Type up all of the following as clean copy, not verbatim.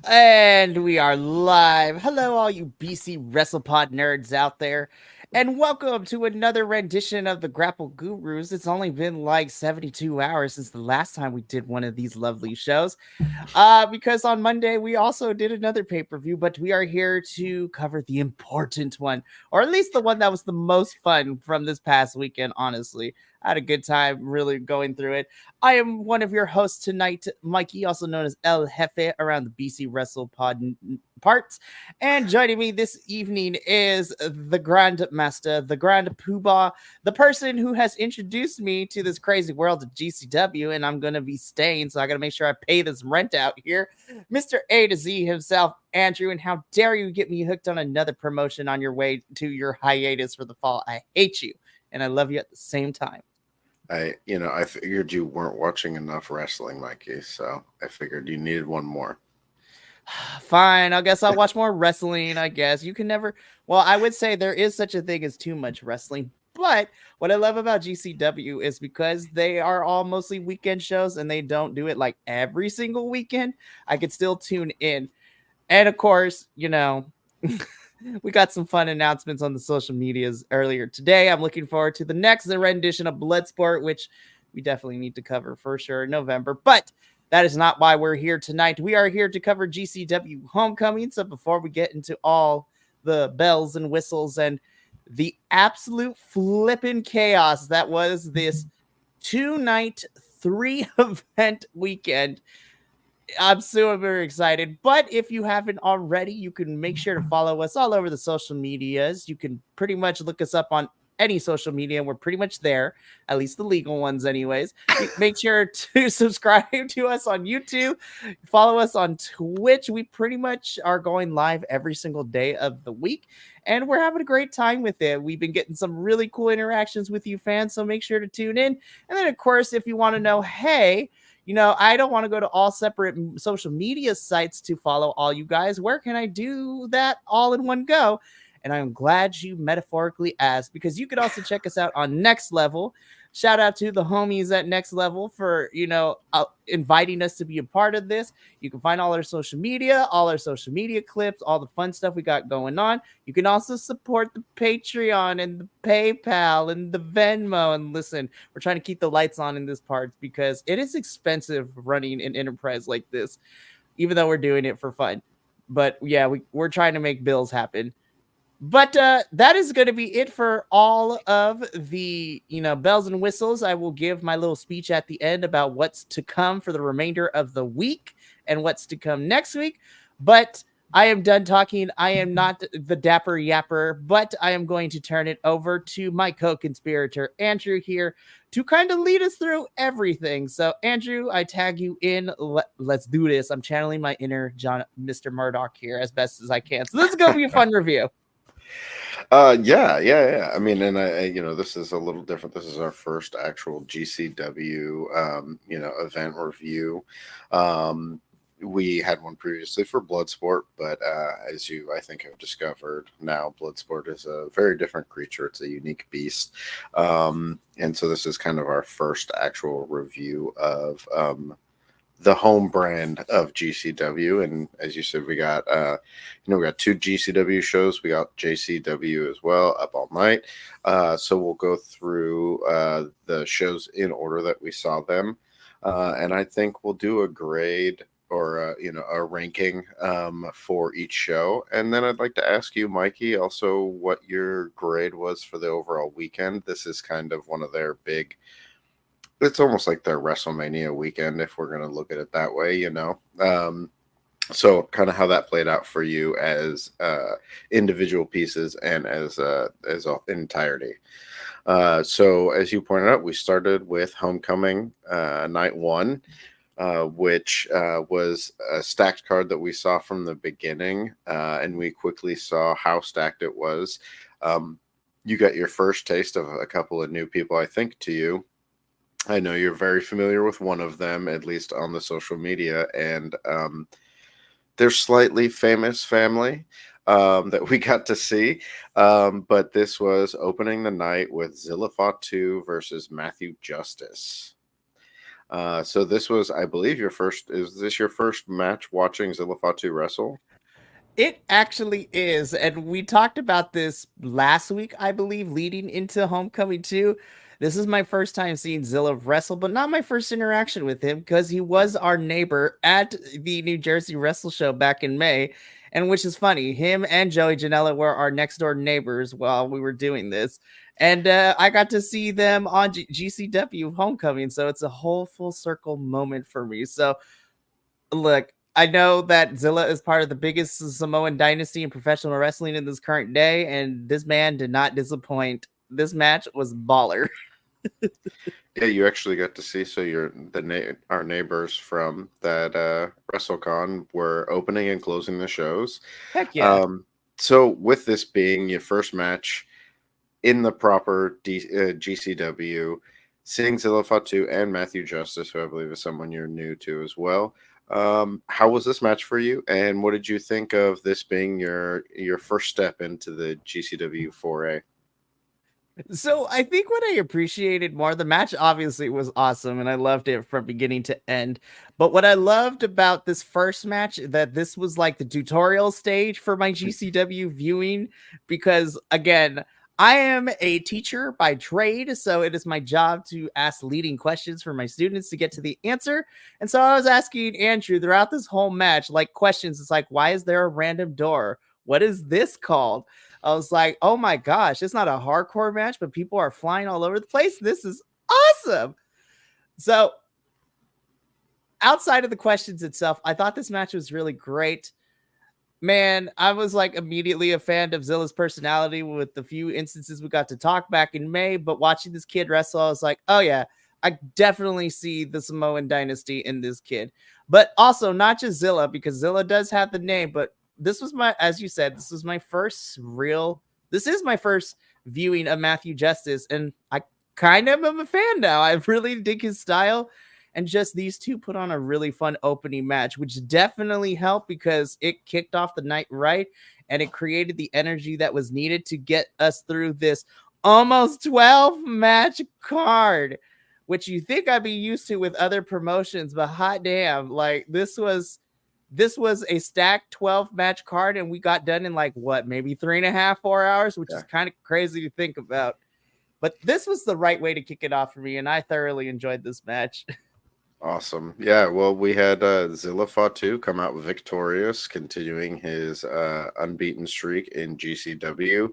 And we are live. Hello, all you BC WrestlePod nerds out there. And welcome to another rendition of the Grapple Gurus. It's only been like 72 hours since the last time we did one of these lovely shows. Because on Monday we also did another pay-per-view, but we are here to cover the important one, or at least the one that was the most fun from this past weekend, honestly. I had a good time really going through it. I am one of your hosts tonight, Mikey, also known as El Jefe around the BC Wrestle Pod parts. And joining me this evening is the Grand Master, the Grand Poobah, the person who has introduced me to this crazy world of GCW, and I'm going to be staying, so I got to make sure I pay this rent out here. Mr. A to Z himself, Andrew, and how dare you get me hooked on another promotion on your way to your hiatus for the fall. I hate you, and I love you at the same time. I figured you weren't watching enough wrestling, Mikey, so I figured you needed one more. Fine, I guess I'll watch more wrestling. I guess you can never. Well, I would say there is such a thing as too much wrestling. But what I love about GCW is because they are all mostly weekend shows and they don't do it like every single weekend. I could still tune in. And of course, we got some fun announcements on the social medias earlier today. I'm looking forward to the next rendition of Bloodsport, which we definitely need to cover for sure in November. But that is not why we're here tonight. We are here to cover GCW Homecoming. So before we get into all the bells and whistles and the absolute flipping chaos that was this 2-night, 3 event weekend, I'm super excited. But if you haven't already, you can make sure to follow us all over the social medias. You can pretty much look us up on any social media, and we're pretty much there, at least the legal ones, anyways. Make sure to subscribe to us on YouTube, follow us on Twitch. We pretty much are going live every single day of the week, and we're having a great time with it. We've been getting some really cool interactions with you fans, so make sure to tune in. And then, of course, if you want to know, hey, I don't want to go to all separate social media sites to follow all you guys. Where can I do that all in one go? And I'm glad you metaphorically asked, because you could also check us out on Next Level. Shout out to the homies at Next Level for, inviting us to be a part of this. You can find all our social media clips, all the fun stuff we got going on. You can also support the Patreon and the PayPal and the Venmo. And listen, we're trying to keep the lights on in this part because it is expensive running an enterprise like this, even though we're doing it for fun. But yeah, we're trying to make bills happen. But that is going to be it for all of the bells and whistles. I will give my little speech at the end about what's to come for the remainder of the week and what's to come next week. But I am done talking. I am not the dapper yapper, but I am going to turn it over to my co-conspirator Andrew here to kind of lead us through everything. So Andrew, I tag you in. Let's do this. I'm channeling my inner Mr. Murdoch here as best as I can. So this is going to be a fun review. Yeah. I mean, and this is a little different. This is our first actual GCW, event review. We had one previously for Bloodsport, but as you, I think, have discovered now, Bloodsport is a very different creature. It's a unique beast. And so this is kind of our first actual review of the home brand of GCW. And as you said, we got we got 2 GCW shows. We got JCW as well, Up All Night. So we'll go through the shows in order that we saw them, and I think we'll do a grade or a ranking for each show. And then I'd like to ask you, Mikey, also what your grade was for the overall weekend. This is kind of one of their big, it's almost like their WrestleMania weekend, if we're going to look at it that way, so kind of how that played out for you as individual pieces and as an entirety. So as you pointed out, we started with Homecoming night 1, which was a stacked card that we saw from the beginning, and we quickly saw how stacked it was. You got your first taste of a couple of new people, I think, to you. I know you're very familiar with one of them, at least on the social media, and they're slightly famous family that we got to see. But this was opening the night with Zilla Fatu versus Matthew Justice. So this was, I believe, your first. Is this your first match watching Zilla Fatu wrestle? It actually is. And we talked about this last week, I believe, leading into Homecoming 2. This is my first time seeing Zilla wrestle, but not my first interaction with him because he was our neighbor at the New Jersey Wrestle Show back in May. And which is funny, him and Joey Janela were our next door neighbors while we were doing this. And I got to see them on GCW Homecoming. So it's a whole full circle moment for me. So look, I know that Zilla is part of the biggest Samoan dynasty in professional wrestling in this current day, and this man did not disappoint. This match was baller. Yeah, you actually got to see. So our neighbors from that WrestleCon were opening and closing the shows. Heck yeah. So with this being your first match in the proper GCW, seeing Zilla Fatu and Matthew Justice, who I believe is someone you're new to as well. How was this match for you, and what did you think of this being your first step into the GCW foray? So I think what I appreciated more, the match obviously was awesome and I loved it from beginning to end. But what I loved about this first match, that this was like the tutorial stage for my GCW viewing, because again, I am a teacher by trade, so it is my job to ask leading questions for my students to get to the answer. And so I was asking Andrew throughout this whole match, like questions. It's like, why is there a random door? What is this called? I was like, oh my gosh, it's not a hardcore match, but people are flying all over the place. This is awesome. So, outside of the questions itself, I thought this match was really great. Man, I was like immediately a fan of Zilla's personality with the few instances we got to talk back in May. But watching this kid wrestle, I was like, oh yeah, I definitely see the Samoan dynasty in this kid. But also not just Zilla, because Zilla does have the name, but this was my, as you said, this is my first viewing of Matthew Justice, and I kind of am a fan now. I really dig his style, and just these two put on a really fun opening match, which definitely helped because it kicked off the night right, and it created the energy that was needed to get us through this almost 12 match card, which you think I'd be used to with other promotions, but hot damn, like this was a stacked 12 match card, and we got done in like what, maybe 3.5, 4 hours, which is kind of crazy to think about. But this was the right way to kick it off for me, and I thoroughly enjoyed this match. Awesome. Yeah, well, we had Zilla Fatu come out victorious, continuing his unbeaten streak in GCW.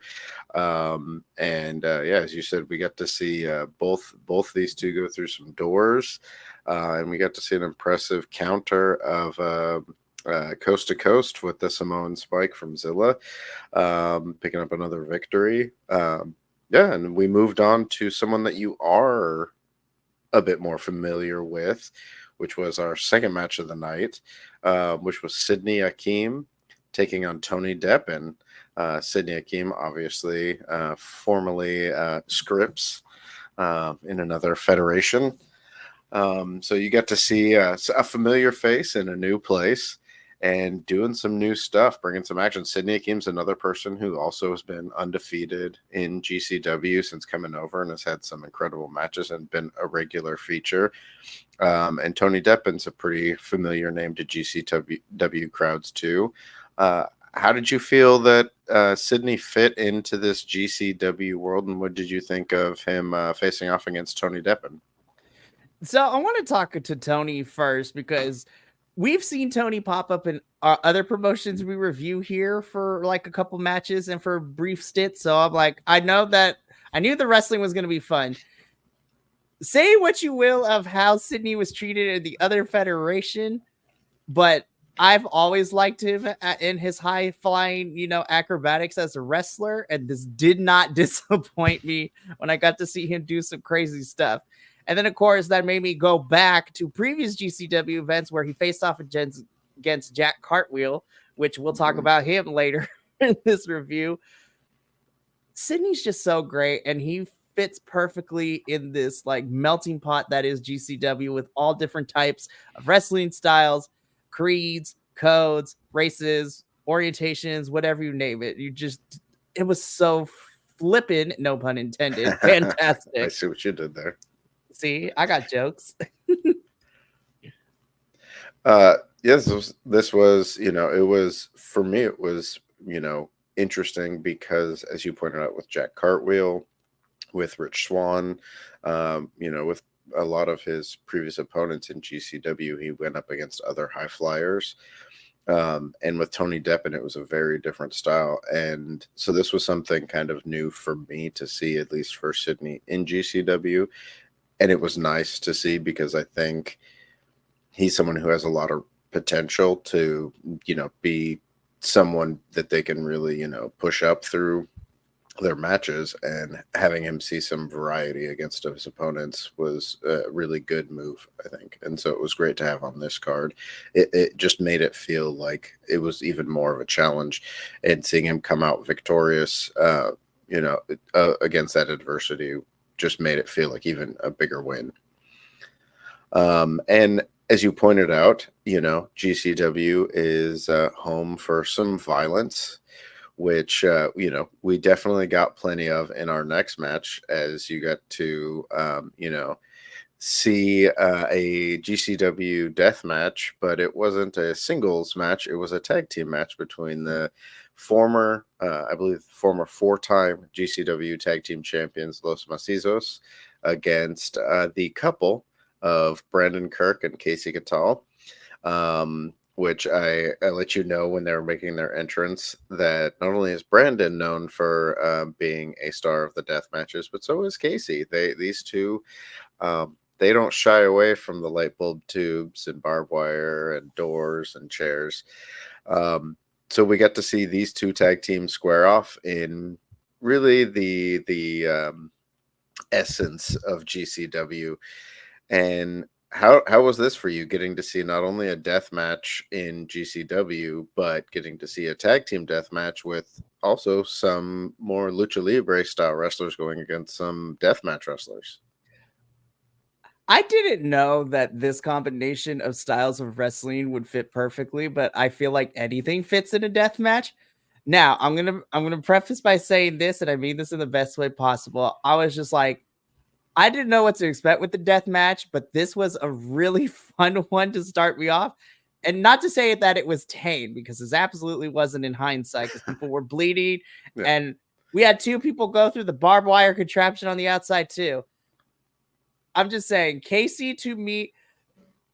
Yeah, as you said, we got to see both these two go through some doors, and we got to see an impressive counter of coast to coast with the Samoan Spike from Zilla, picking up another victory. Yeah, and we moved on to someone that you are a bit more familiar with, which was our second match of the night, which was Sydney Akeem taking on Tony Deppen. Sydney Akeem, obviously, formerly Scripps in another federation. So you get to see a familiar face in a new place and doing some new stuff, bringing some action. Sydney Akeem's another person who also has been undefeated in GCW since coming over and has had some incredible matches and been a regular feature. And Tony Deppen's a pretty familiar name to GCW crowds too. How did you feel that Sydney fit into this GCW world, and what did you think of him facing off against Tony Deppen? So I want to talk to Tony first, because we've seen Tony pop up in other promotions we review here for like a couple matches and for brief stints. So I'm like, I knew the wrestling was going to be fun. Say what you will of how Sydney was treated in the other federation, but I've always liked him in his high flying, acrobatics as a wrestler. And this did not disappoint me when I got to see him do some crazy stuff. And then, of course, that made me go back to previous GCW events where he faced off against Jack Cartwheel, which we'll talk about him later in this review. Sydney's just so great, and he fits perfectly in this like melting pot that is GCW, with all different types of wrestling styles, creeds, codes, races, orientations, whatever you name it. It was so flippin', no pun intended, fantastic. I see what you did there. See, I got jokes. Yes, this was, it was, for me, it was, interesting because, as you pointed out, with Jack Cartwheel, with Rich Swann, with a lot of his previous opponents in GCW, he went up against other high flyers. And with Tony Deppen, it was a very different style. And so this was something kind of new for me to see, at least for Sydney in GCW. And it was nice to see because I think he's someone who has a lot of potential to, be someone that they can really, push up through their matches, and having him see some variety against his opponents was a really good move, I think. And so it was great to have on this card. It just made it feel like it was even more of a challenge, and seeing him come out victorious, against that adversity just made it feel like even a bigger win. And as you pointed out, GCW is home for some violence, which we definitely got plenty of in our next match, as you got to see a GCW death match, but it wasn't a singles match. It was a tag team match between the former, I believe, former 4-time GCW tag team champions Los Macizos against the couple of Brandon Kirk and Casey Gattal. Which I let you know when they were making their entrance that not only is Brandon known for being a star of the death matches, but so is Casey. These two, they don't shy away from the light bulb tubes and barbed wire and doors and chairs. So we got to see these two tag teams square off in really the essence of GCW. And how was this for you, getting to see not only a death match in GCW, but getting to see a tag team death match with also some more lucha libre style wrestlers going against some death match wrestlers? I didn't know that this combination of styles of wrestling would fit perfectly, but I feel like anything fits in a death match. Now, I'm gonna preface by saying this, and I mean this in the best way possible. I was just like, I didn't know what to expect with the death match, but this was a really fun one to start me off. And not to say that it was tame, because it absolutely wasn't in hindsight, because people were bleeding, Yeah. and we had two people go through the barbed wire contraption on the outside too. I'm just saying, Casey, to me,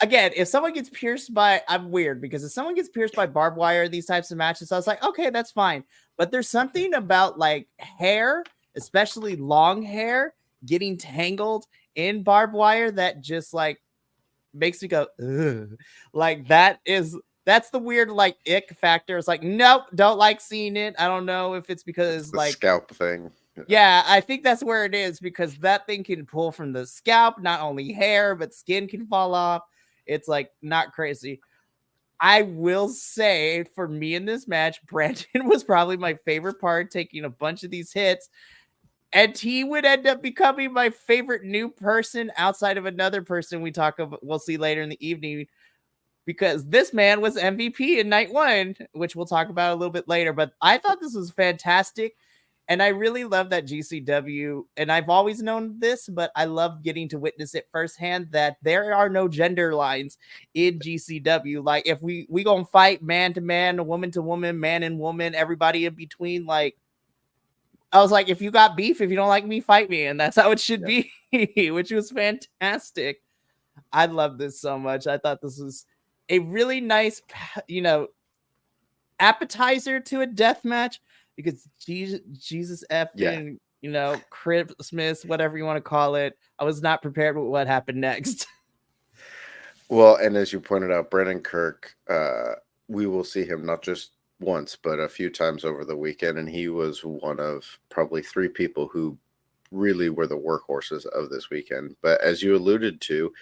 again, if someone gets pierced by, I'm weird, because if someone gets pierced by barbed wire, these types of matches, I was like, okay, that's fine. But there's something about like hair, especially long hair, getting tangled in barbed wire that just like makes me go, ugh. Like that's the weird like ick factor. It's like, nope, don't like seeing it. I don't know if it's It's because the like, scalp thing. yeah, I think that's where it is, because that thing can pull from the scalp, not only hair, but skin can fall off. It's like not crazy. I will say, for me in this match, Brandon was probably my favorite part, taking a bunch of these hits. And he would end up becoming my favorite new person outside of another person we'll see later in the evening, because this man was MVP in night one, which we'll talk about a little bit later. But I thought this was fantastic. And I really love that GCW, and I've always known this, but I love getting to witness it firsthand, that there are no gender lines in GCW. Like, if we gonna fight man to man, woman to woman, man and woman, everybody in between, like, I was like, if you got beef, if you don't like me, fight me. And that's how it should Yeah. be, which was fantastic. I love this so much. I thought this was a really nice, you know, appetizer to a death match, because Jesus Yeah. effing, Christmas, whatever you want to call it. I was not prepared with what happened next. Well, and as you pointed out, Brandon Kirk, we will see him not just once, but a few times over the weekend. And he was one of probably 3 people who really were the workhorses of this weekend. But as you alluded to,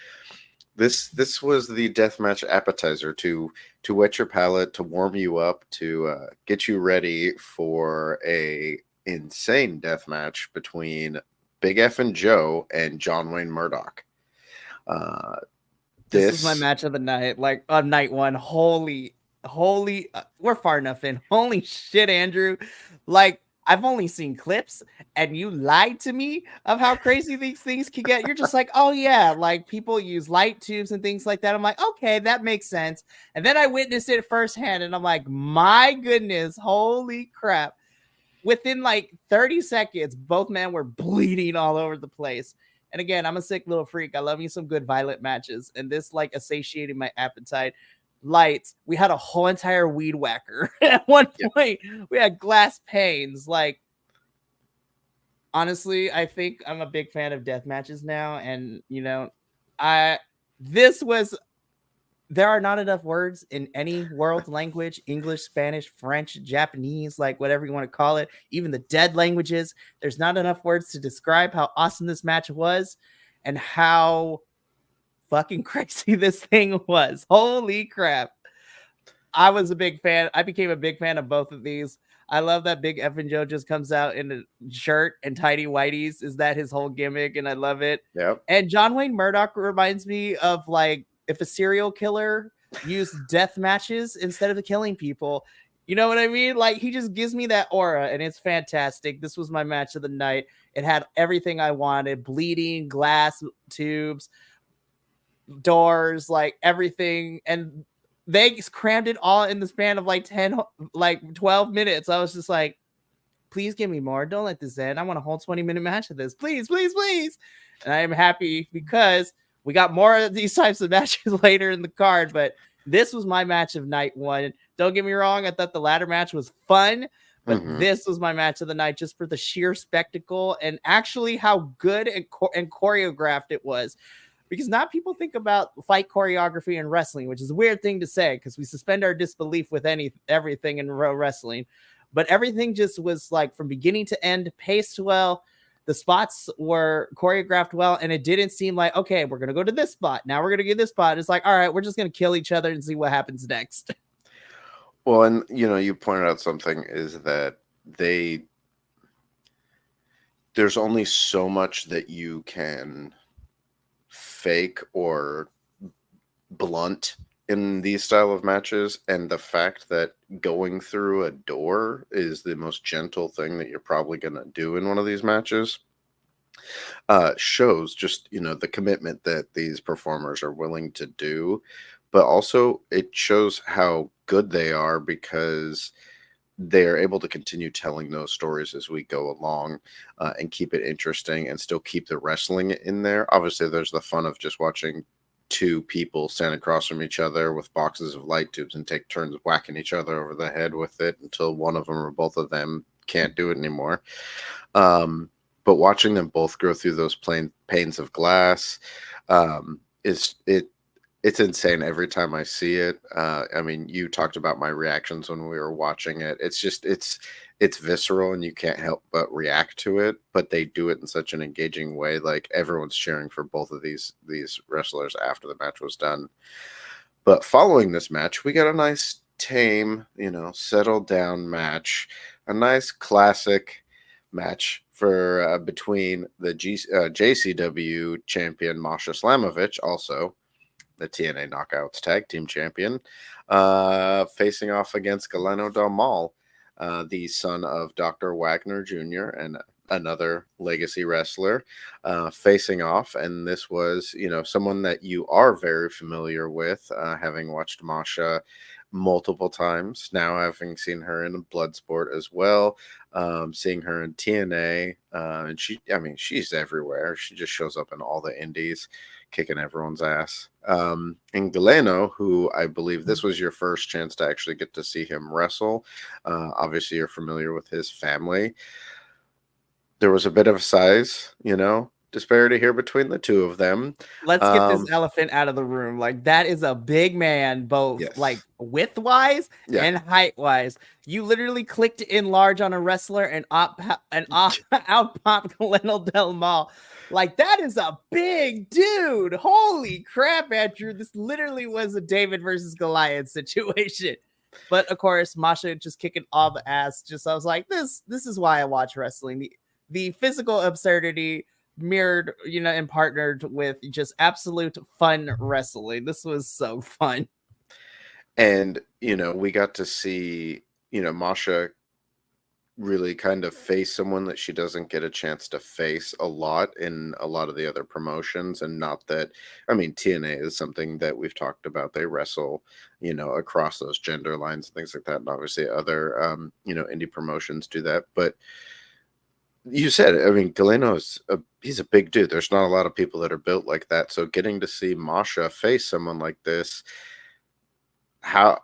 this was the deathmatch appetizer to whet your palate, to warm you up, to get you ready for a insane death match between Big F and Joe and John Wayne Murdoch. Uh, This was my this match of the night, like on night one. Holy, we're far enough in. Holy shit, Andrew. Like, I've only seen clips, and you lied to me of how crazy these things can get. You're just like, oh yeah, like people use light tubes and things like that. I'm like, okay, that makes sense. And then I witnessed it firsthand, and I'm like, my goodness, holy crap. Within like 30 seconds, both men were bleeding all over the place. And again, I'm a sick little freak. I love me some good violent matches, and this like satiated my appetite. Lights. We had a whole entire weed whacker at one point. We had glass panes. Like, honestly, I think I'm a big fan of death matches now, and I this was there are not enough words in any world language, English, Spanish, French, Japanese, like whatever you want to call it, even the dead languages. There's not enough words to describe how awesome this match was and how fucking crazy this thing was. Holy crap. I was a big fan. I became a big fan of both of these. I love that Big F and Joe just comes out in a shirt and tidy whities. Is that his whole gimmick? And I love it. Yep. And John Wayne Murdoch reminds me of like if a serial killer used death matches instead of killing people. You know what I mean? Like he just gives me that aura, and it's fantastic. This was my match of the night. It had everything I wanted: bleeding, glass tubes, doors, like everything. And they crammed it all in the span of like 10, like 12 minutes. I was just like, please give me more. Don't let this end. I want a whole 20-minute match of this. Please, please, please. And I am happy because we got more of these types of matches later in the card, but this was my match of night one. Don't get me wrong. I thought the ladder match was fun, but this was my match of the night just for the sheer spectacle and actually how good and choreographed it was. Because not people think about fight choreography in wrestling, which is a weird thing to say because we suspend our disbelief with everything in wrestling. But everything just was like from beginning to end, paced well. The spots were choreographed well, and it didn't seem like, okay, we're going to go to this spot. Now we're going to get this spot. It's like, all right, we're just going to kill each other and see what happens next. Well, and you pointed out something is that there's only so much that you can fake or blunt in these style of matches, and the fact that going through a door is the most gentle thing that you're probably going to do in one of these matches shows just the commitment that these performers are willing to do, but also it shows how good they are because they are able to continue telling those stories as we go along and keep it interesting and still keep the wrestling in there. Obviously, there's the fun of just watching two people stand across from each other with boxes of light tubes and take turns whacking each other over the head with it until one of them or both of them can't do it anymore. But watching them both go through those panes of glass it's insane every time I see it. I mean, you talked about my reactions when we were watching it. It's just, it's visceral and you can't help but react to it, but they do it in such an engaging way. Like everyone's cheering for both of these wrestlers after the match was done. But following this match, we got a nice tame, settled down match, a nice classic match for between the JCW champion Masha Slamovich, also the TNA Knockouts Tag Team Champion, facing off against Galeno Del Mal, the son of Dr. Wagner Jr. and another legacy wrestler, facing off. And this was, someone that you are very familiar with, having watched Masha multiple times now, having seen her in Bloodsport as well, seeing her in TNA, and she's everywhere. She just shows up in all the indies, kicking everyone's ass. And Galeno, who I believe this was your first chance to actually get to see him wrestle. Obviously, you're familiar with his family. There was a bit of a size, disparity here between the two of them. Let's get this elephant out of the room. Like that is a big man, both like width wise and height wise. You literally clicked in large on a wrestler and out pop Galeno Del Mal. Like that is a big dude. Holy crap, Andrew. This literally was a David versus Goliath situation. But of course, Masha just kicking all the ass. I was like, this is why I watch wrestling. The physical absurdity mirrored, and partnered with just absolute fun wrestling. This was so fun. And, we got to see, Masha really kind of face someone that she doesn't get a chance to face a lot in a lot of the other promotions. And not that, I mean, TNA is something that we've talked about. They wrestle, across those gender lines and things like that. And obviously other, indie promotions do that. But you said it. I mean, he's a big dude. There's not a lot of people that are built like that. So getting to see Masha face someone like this, how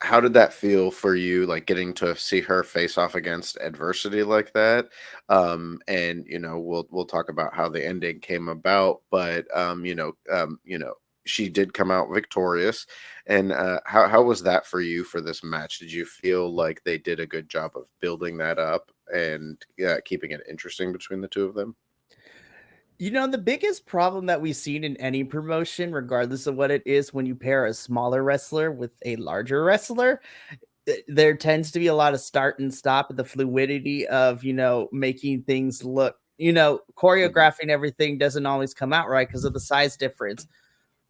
how did that feel for you, like getting to see her face off against adversity like that? And we'll talk about how the ending came about, but she did come out victorious. And how was that for you for this match? Did you feel like they did a good job of building that up and keeping it interesting between the two of them? The biggest problem that we've seen in any promotion, regardless of what it is, when you pair a smaller wrestler with a larger wrestler, there tends to be a lot of start and stop, and the fluidity of, making things look, Mhm. choreographing everything doesn't always come out right because of the size difference.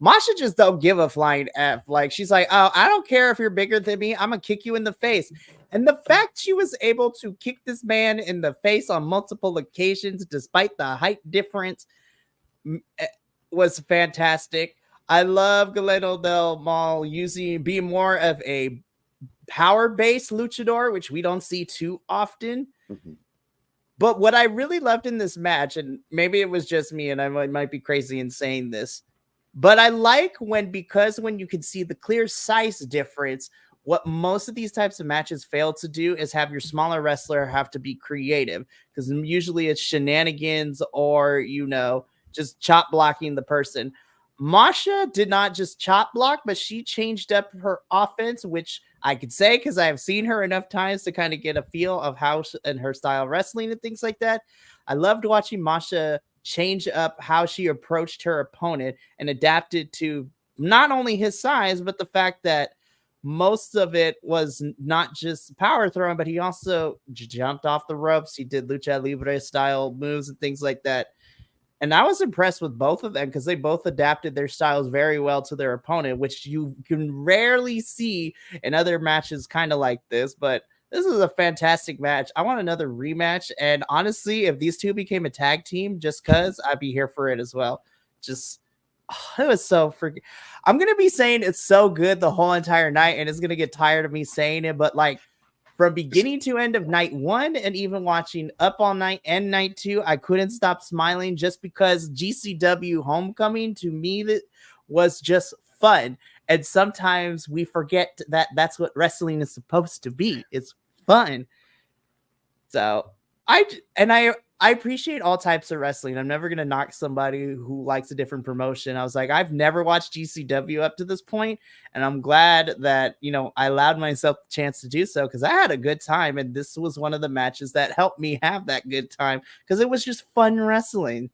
Masha just don't give a flying F. Like, she's like, oh, I don't care if you're bigger than me. I'm gonna kick you in the face. And the fact she was able to kick this man in the face on multiple occasions, despite the height difference, was fantastic. I love Galeno del Mal being more of a power based luchador, which we don't see too often. Mhm. But what I really loved in this match, and maybe it was just me, and I might be crazy in saying this, but I like when you can see the clear size difference. What most of these types of matches fail to do is have your smaller wrestler have to be creative, because usually it's shenanigans or, just chop blocking the person. Masha did not just chop block, but she changed up her offense, which I could say because I have seen her enough times to kind of get a feel of and her style of wrestling and things like that. I loved watching Masha change up how she approached her opponent and adapted to not only his size, but the fact that most of it was not just power throwing, but he also jumped off the ropes. He did lucha libre style moves and things like that. And I was impressed with both of them because they both adapted their styles very well to their opponent, which you can rarely see in other matches kind of like this. But this is a fantastic match. I want another rematch. And honestly, if these two became a tag team, just because I'd be here for it as well. Just it was so freaking. I'm gonna be saying it's so good the whole entire night, and it's gonna get tired of me saying it, but like from beginning to end of night one, and even watching Up All Night and night two, I couldn't stop smiling just because GCW Homecoming to me that was just fun. And sometimes we forget that that's what wrestling is supposed to be. It's fun. So I appreciate all types of wrestling. I'm never gonna knock somebody who likes a different promotion. I was like, I've never watched GCW up to this point, and I'm glad that I allowed myself the chance to do so because I had a good time, and this was one of the matches that helped me have that good time because it was just fun wrestling.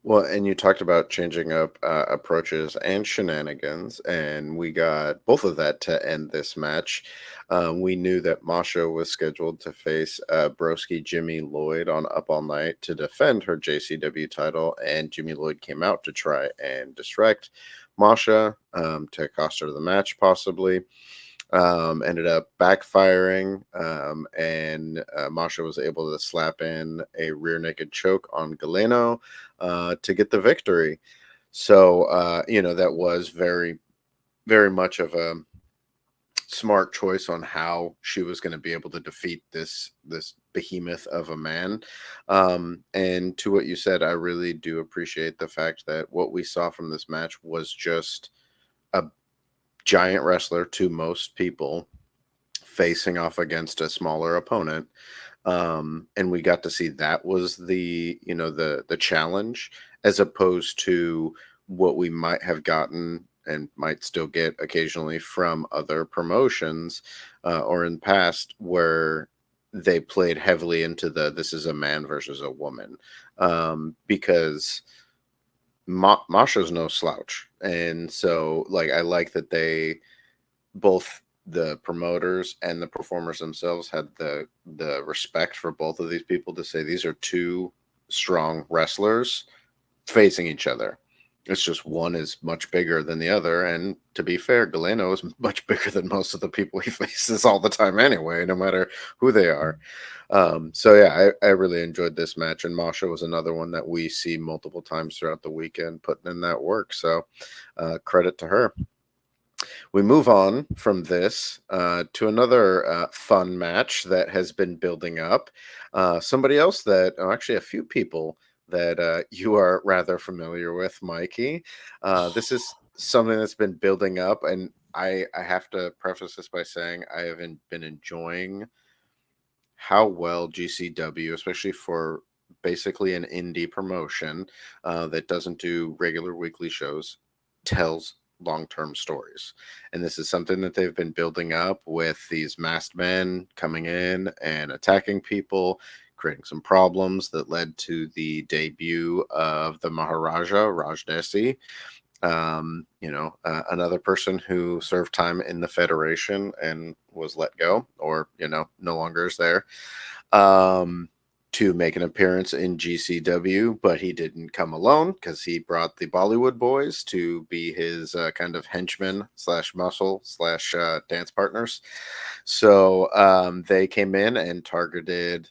Well, and you talked about changing up approaches and shenanigans, and we got both of that to end this match. We knew that Masha was scheduled to face Broski Jimmy Lloyd on Up All Night to defend her JCW title, and Jimmy Lloyd came out to try and distract Masha to cost her the match, possibly. Ended up backfiring, and Masha was able to slap in a rear naked choke on Galeno to get the victory. So, that was very, very much of a smart choice on how she was going to be able to defeat this behemoth of a man. And to what you said, I really do appreciate the fact that what we saw from this match was just a giant wrestler to most people facing off against a smaller opponent. And we got to see that was the challenge, as opposed to what we might have gotten and might still get occasionally from other promotions or in the past, where they played heavily into this is a man versus a woman, because Masha's no slouch. And so, like, I like that they both, the promoters and the performers themselves, had the respect for both of these people to say these are two strong wrestlers facing each other. It's just one is much bigger than the other. And to be fair, Galeno is much bigger than most of the people he faces all the time anyway, no matter who they are. So yeah, I really enjoyed this match. And Masha was another one that we see multiple times throughout the weekend putting in that work. So credit to her. We move on from this to another fun match that has been building up. Somebody else that, actually, a few people that you are rather familiar with, Mikey. This is something that's been building up, and I have to preface this by saying I have been enjoying how well GCW, especially for basically an indie promotion that doesn't do regular weekly shows, tells long-term stories. And this is something that they've been building up with these masked men coming in and attacking people, creating some problems that led to the debut of the Maharaja, Raj Desi. Another person who served time in the Federation and was let go, or no longer is there, to make an appearance in GCW, but he didn't come alone because he brought the Bollywood boys to be his kind of henchmen slash muscle slash dance partners. So they came in and targeted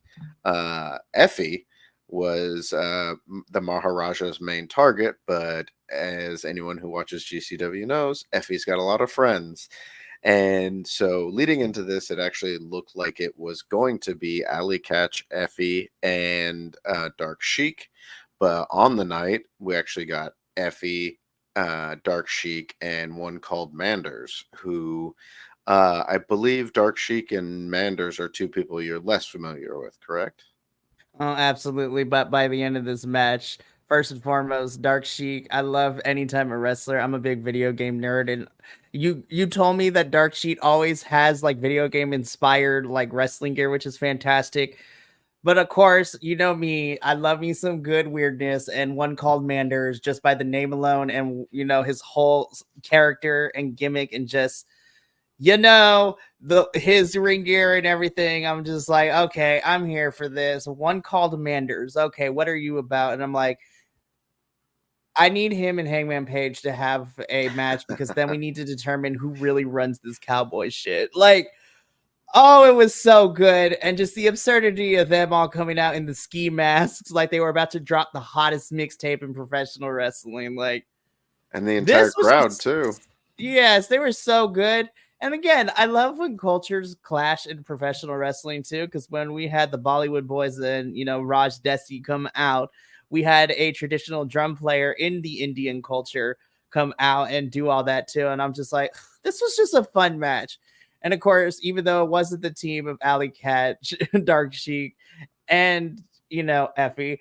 Effie was the Maharaja's main target, but as anyone who watches GCW knows, Effie's got a lot of friends. And so leading into this, it actually looked like it was going to be Ali Catch, Effie, and Dark Sheik. But on the night, we actually got Effie, Dark Sheik, and one called Manders, who I believe Dark Sheik and Manders are two people you're less familiar with, correct? Oh, absolutely. But by the end of this match, first and foremost, Dark Sheik. I love anytime a wrestler. I'm a big video game nerd, and you told me that Dark Sheik always has like video game inspired like wrestling gear, which is fantastic. But of course, you know me, I love me some good weirdness, and one called Manders just by the name alone, and his whole character and gimmick, and just the his ring gear and everything. I'm just like, okay, I'm here for this. One called Manders. Okay, what are you about? And I'm like, I need him and Hangman Page to have a match because then we need to determine who really runs this cowboy shit. Like, oh, it was so good. And just the absurdity of them all coming out in the ski masks like they were about to drop the hottest mixtape in professional wrestling. Like, And the entire this was crowd, just, too. yes, they were so good. And again, I love when cultures clash in professional wrestling too, because when we had the Bollywood boys and Raj Desi come out, we had a traditional drum player in the Indian culture come out and do all that too. And I'm just like, this was just a fun match. And of course, even though it wasn't the team of Ali Cat, Dark Sheik, and Effie,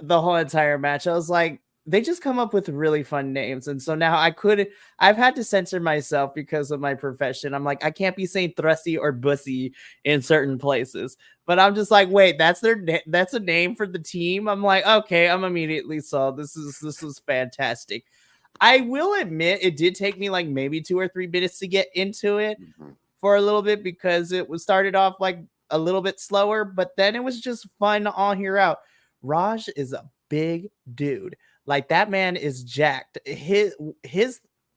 the whole entire match, I was like, they just come up with really fun names. And so now I've had to censor myself because of my profession. I'm like, I can't be saying thrusty or bussy in certain places. But I'm just like, wait, that's a name for the team. I'm like, okay, I'm immediately sold. This is fantastic. I will admit it did take me like maybe 2 or 3 minutes to get into it Mhm. for a little bit because it was started off like a little bit slower, but then it was just fun all here out. Raj is a big dude. Like that man is jacked. His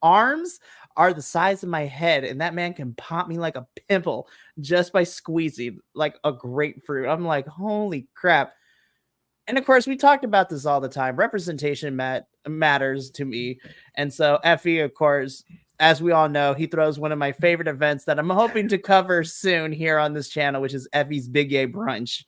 arms are the size of my head, and that man can pop me like a pimple just by squeezing like a grapefruit. I'm like, holy crap. And of course, we talked about this all the time. Representation matters to me. And so Effie, of course, as we all know, he throws one of my favorite events that I'm hoping to cover soon here on this channel, which is Effie's Big A Brunch,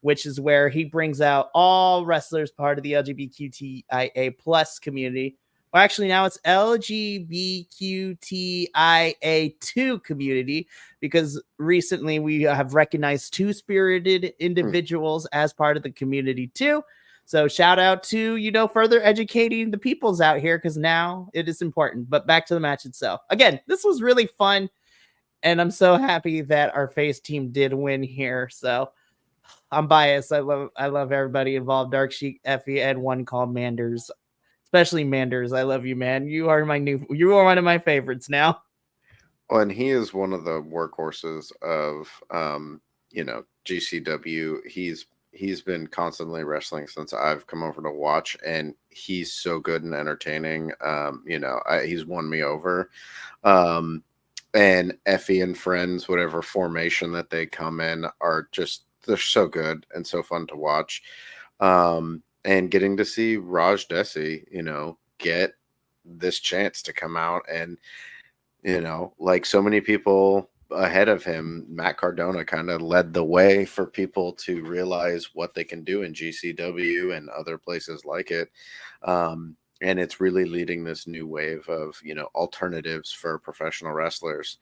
which is where he brings out all wrestlers part of the LGBTQIA plus community. Well, actually, now it's LGBTQIA2 community because recently we have recognized two-spirited individuals as part of the community too. So shout out to, further educating the peoples out here because now it is important. But back to the match itself. Again, this was really fun. And I'm so happy that our face team did win here. So I'm biased. I love everybody involved. Dark Sheik, Effie, and one called Manders. Especially Manders. I love you, man. You are one of my favorites now. Well, and he is one of the workhorses of GCW. He's he's been constantly wrestling since I've come over to watch, and he's so good and entertaining. He's won me over. And Effie and friends, whatever formation that they come in, they're so good and so fun to watch. And getting to see Raj Desi, get this chance to come out and, like so many people ahead of him, Matt Cardona kind of led the way for people to realize what they can do in GCW and other places like it. And it's really leading this new wave of, alternatives for professional wrestlers.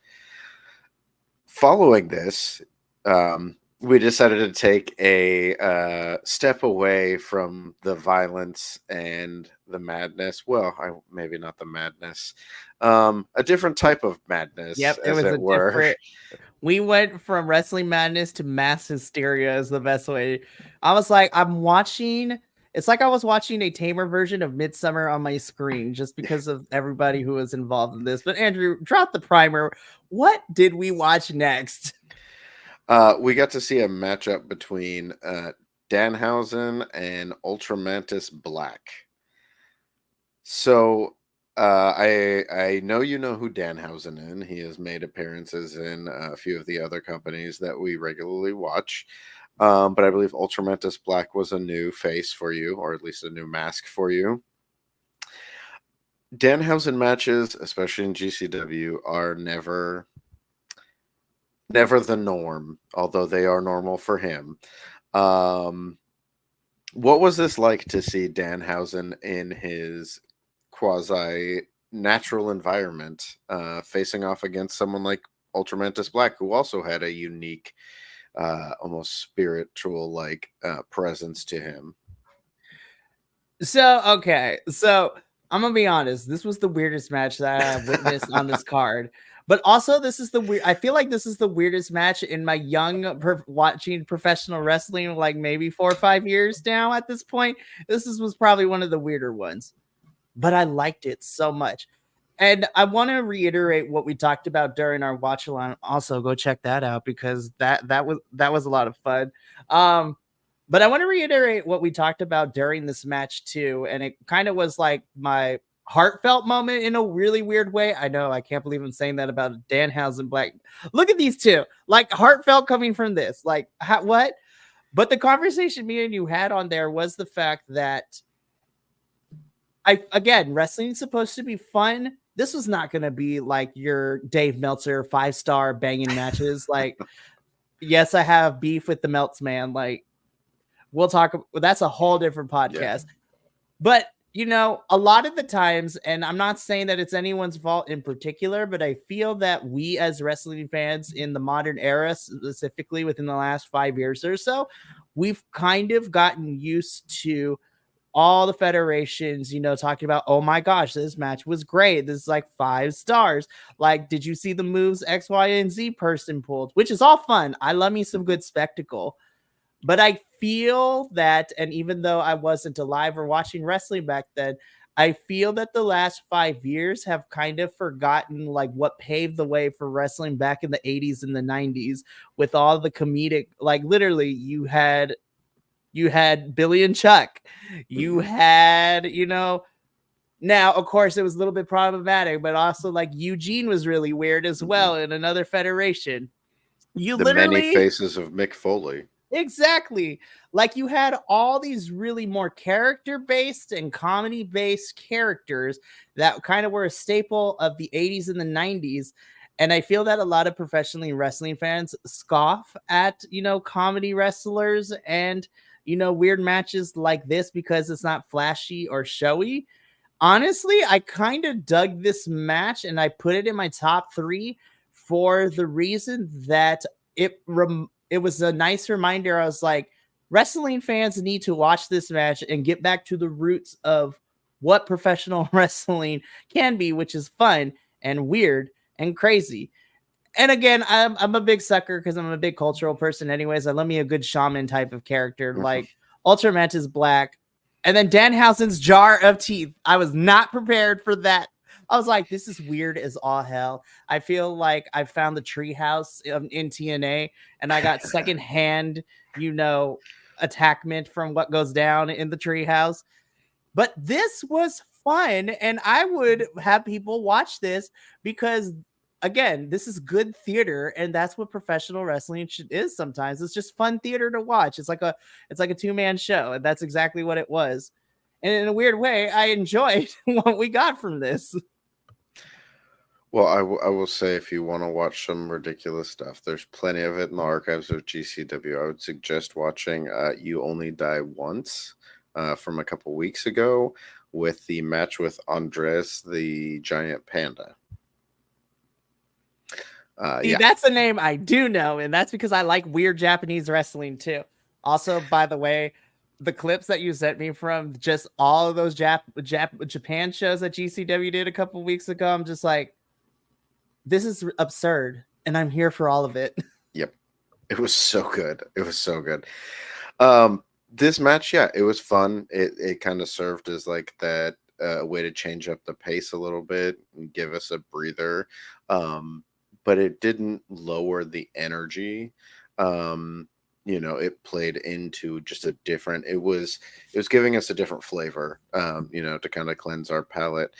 Following this, we decided to take a step away from the violence and the madness. Well, maybe not the madness. A different type of madness, Yep, it as was it a were. different. We went from wrestling madness to mass hysteria is the best way. I was like, I'm watching. It's like I was watching a tamer version of Midsummer on my screen just because of everybody who was involved in this. But Andrew, drop the primer. What did we watch next? We got to see a matchup between Danhausen and Ultramantis Black. So I know you know who Danhausen is. He has made appearances in a few of the other companies that we regularly watch. But I believe Ultramantis Black was a new face for you, or at least a new mask for you. Danhausen matches, especially in GCW, are never the norm, although they are normal for him. What was this like to see Danhausen in his quasi natural environment, facing off against someone like Ultramantis Black, who also had a unique, almost spiritual like presence to him? So I'm gonna be honest. This was the weirdest match that I have witnessed on this card. But also, this is the weird. I feel like this is the weirdest match in my watching professional wrestling, like maybe 4 or 5 years now. At this point, was probably one of the weirder ones. But I liked it so much, and I want to reiterate what we talked about during our watch along. Also, go check that out because that was a lot of fun. But I want to reiterate what we talked about during this match too, and it kind of was like my heartfelt moment in a really weird way. I know, I can't believe I'm saying that about Danhausen Black. Look at these two, like heartfelt coming from this. Like what? But the conversation me and you had on there was the fact that wrestling's supposed to be fun. This was not going to be like your Dave Meltzer 5-star banging matches. Like, yes, I have beef with the Melts man. Like, we'll talk. That's a whole different podcast. Yeah. But, a lot of the times, and I'm not saying that it's anyone's fault in particular, but I feel that we as wrestling fans in the modern era, specifically within the last 5 years or so, we've kind of gotten used to all the federations, talking about, oh my gosh, this match was great. This is like 5 stars. Like, did you see the moves X, Y, and Z person pulled? Which is all fun. I love me some good spectacle. But I feel that, and even though I wasn't alive or watching wrestling back then, I feel that the last 5 years have kind of forgotten like what paved the way for wrestling back in the 80s and the 90s with all the comedic, like literally you had Billy and Chuck, you had, now of course it was a little bit problematic, but also like Eugene was really weird as well in another federation. The many faces of Mick Foley. Exactly. Like you had all these really more character-based and comedy-based characters that kind of were a staple of the 80s and the 90s. And I feel that a lot of professionally wrestling fans scoff at, comedy wrestlers and, weird matches like this because it's not flashy or showy. Honestly, I kind of dug this match and I put it in my top 3 for the reason that it was a nice reminder. I was like, wrestling fans need to watch this match and get back to the roots of what professional wrestling can be, which is fun and weird and crazy. And again, I'm a big sucker because I'm a big cultural person anyways. I love me a good shaman type of character, like Ultramantis Black. And then Danhausen's jar of teeth. I was not prepared for that. I was like, this is weird as all hell. I feel like I found the treehouse in TNA and I got secondhand, attackment from what goes down in the treehouse. But this was fun, and I would have people watch this because, again, this is good theater, and that's what professional wrestling is. Sometimes it's just fun theater to watch. It's like a two-man show, and that's exactly what it was. And in a weird way, I enjoyed what we got from this. Well, I will say, if you want to watch some ridiculous stuff, there's plenty of it in the archives of GCW. I would suggest watching You Only Die Once from a couple weeks ago with the match with Andres the Giant Panda. See, that's a name I do know, and that's because I like weird Japanese wrestling too. Also, by the way, the clips that you sent me from just all of those Japan shows that GCW did a couple weeks ago, I'm just like, this is absurd, and I'm here for all of it. Yep. It was so good. It was so good. This match, yeah, it was fun. It kind of served as like that way to change up the pace a little bit and give us a breather. But it didn't lower the energy. It played into just a different, it was giving us a different flavor, to kind of cleanse our palate.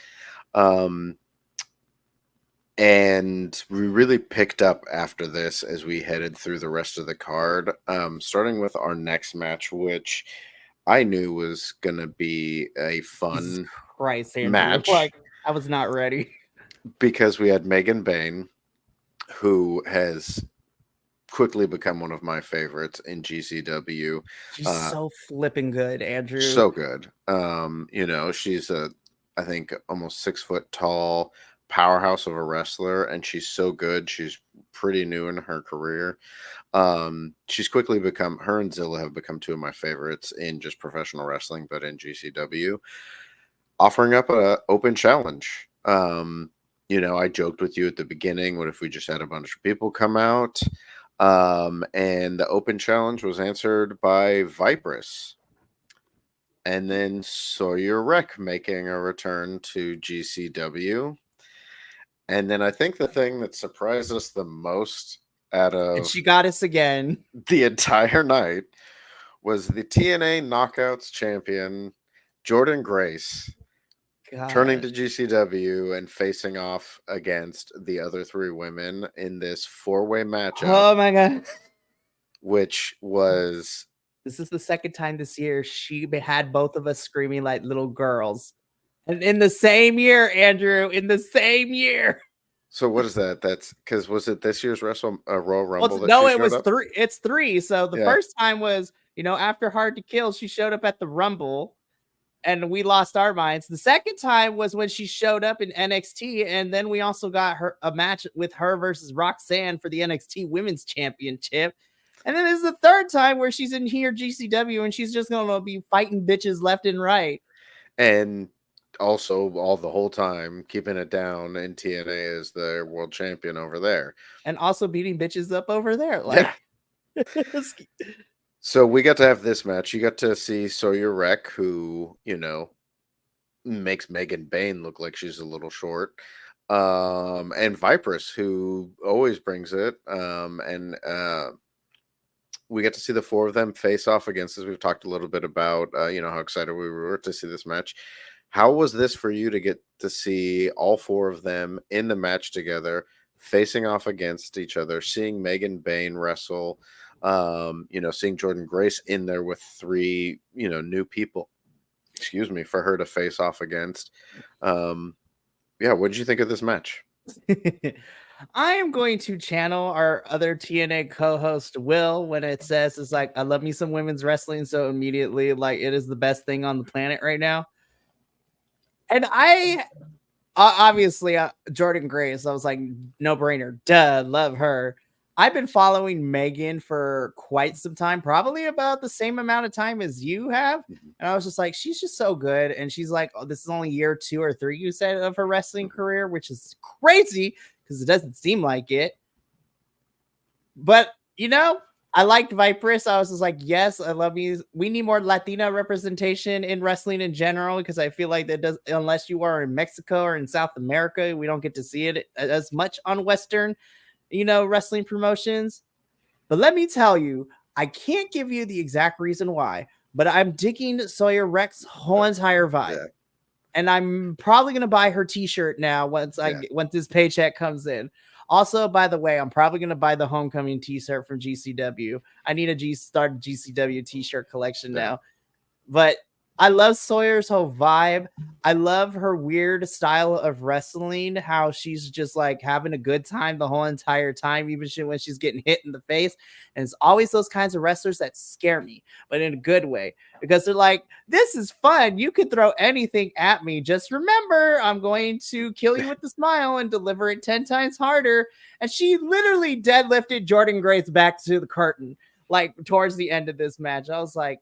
And we really picked up after this as we headed through the rest of the card, starting with our next match, which I knew was going to be a fun match. Like, I was not ready. Because we had Megan Bayne, who has quickly become one of my favorites in GCW. She's so flipping good, Andrew. So good. She's I think almost 6 foot tall powerhouse of a wrestler, and she's so good. She's pretty new in her career. She's quickly become, her and Zilla have become two of my favorites in just professional wrestling, but in GCW, offering up a open challenge. I joked with you at the beginning, what if we just had a bunch of people come out? And the open challenge was answered by Vipress. And then Sawyer Wreck making a return to GCW. And then I think the thing that surprised us the most and she got us again the entire night was the TNA Knockouts champion, Jordan Grace, turning to GCW and facing off against the other 3 women in this 4-way matchup. Oh my God. Which was... This is the second time this year she had both of us screaming like little girls. And in the same year, Andrew, in the same year. So what is that? That's because, was it this year's Royal Rumble? No, it was 3. It's 3. So the first time was, after Hard to Kill, she showed up at the Rumble and we lost our minds. The second time was when she showed up in NXT, and then we also got her a match with her versus Roxanne for the NXT Women's Championship. And then this is the third time where she's in here GCW, and she's just gonna be fighting bitches left and right. And also, the whole time keeping it down in TNA as the world champion over there, and also beating bitches up over there. Like, yeah. So we got to have this match. You got to see Sawyer Wreck, who makes Megan Bayne look like she's a little short, and Vipress, who always brings it, and we get to see the 4 of them face off against us. We've talked a little bit about how excited we were to see this match. How was this for you to get to see all 4 of them in the match together, facing off against each other, seeing Megan Bayne wrestle, seeing Jordan Grace in there with 3, new people, for her to face off against. What did you think of this match? I am going to channel our other TNA co-host Will when it says, it's like, I love me some women's wrestling, so immediately, like, it is the best thing on the planet right now. And I obviously Jordan Grace, I was like, no brainer, duh, love her. I've been following Megan for quite some time, probably about the same amount of time as you have. And I was just like, she's just so good. And she's like, oh, this is only year 2 or 3, you said, of her wrestling career, which is crazy because it doesn't seem like it. But, I liked Vipress. I was just like, yes, I love you. We need more Latina representation in wrestling in general, because I feel like that does, unless you are in Mexico or in South America, we don't get to see it as much on Western, wrestling promotions. But let me tell you, I can't give you the exact reason why, but I'm digging Sawyer Wreck's whole entire vibe. Yeah. And I'm probably gonna buy her T-shirt now once this paycheck comes in. Also, by the way, I'm probably gonna buy the Homecoming T-shirt from GCW. I need a start GCW T-shirt collection now. But I love Sawyer's whole vibe. I love her weird style of wrestling, how she's just like having a good time the whole entire time, even when she's getting hit in the face. And it's always those kinds of wrestlers that scare me, but in a good way, because they're like, this is fun. You could throw anything at me. Just remember, I'm going to kill you with a smile and deliver it 10 times harder. And she literally deadlifted Jordan Grace back to the curtain, like towards the end of this match. I was like,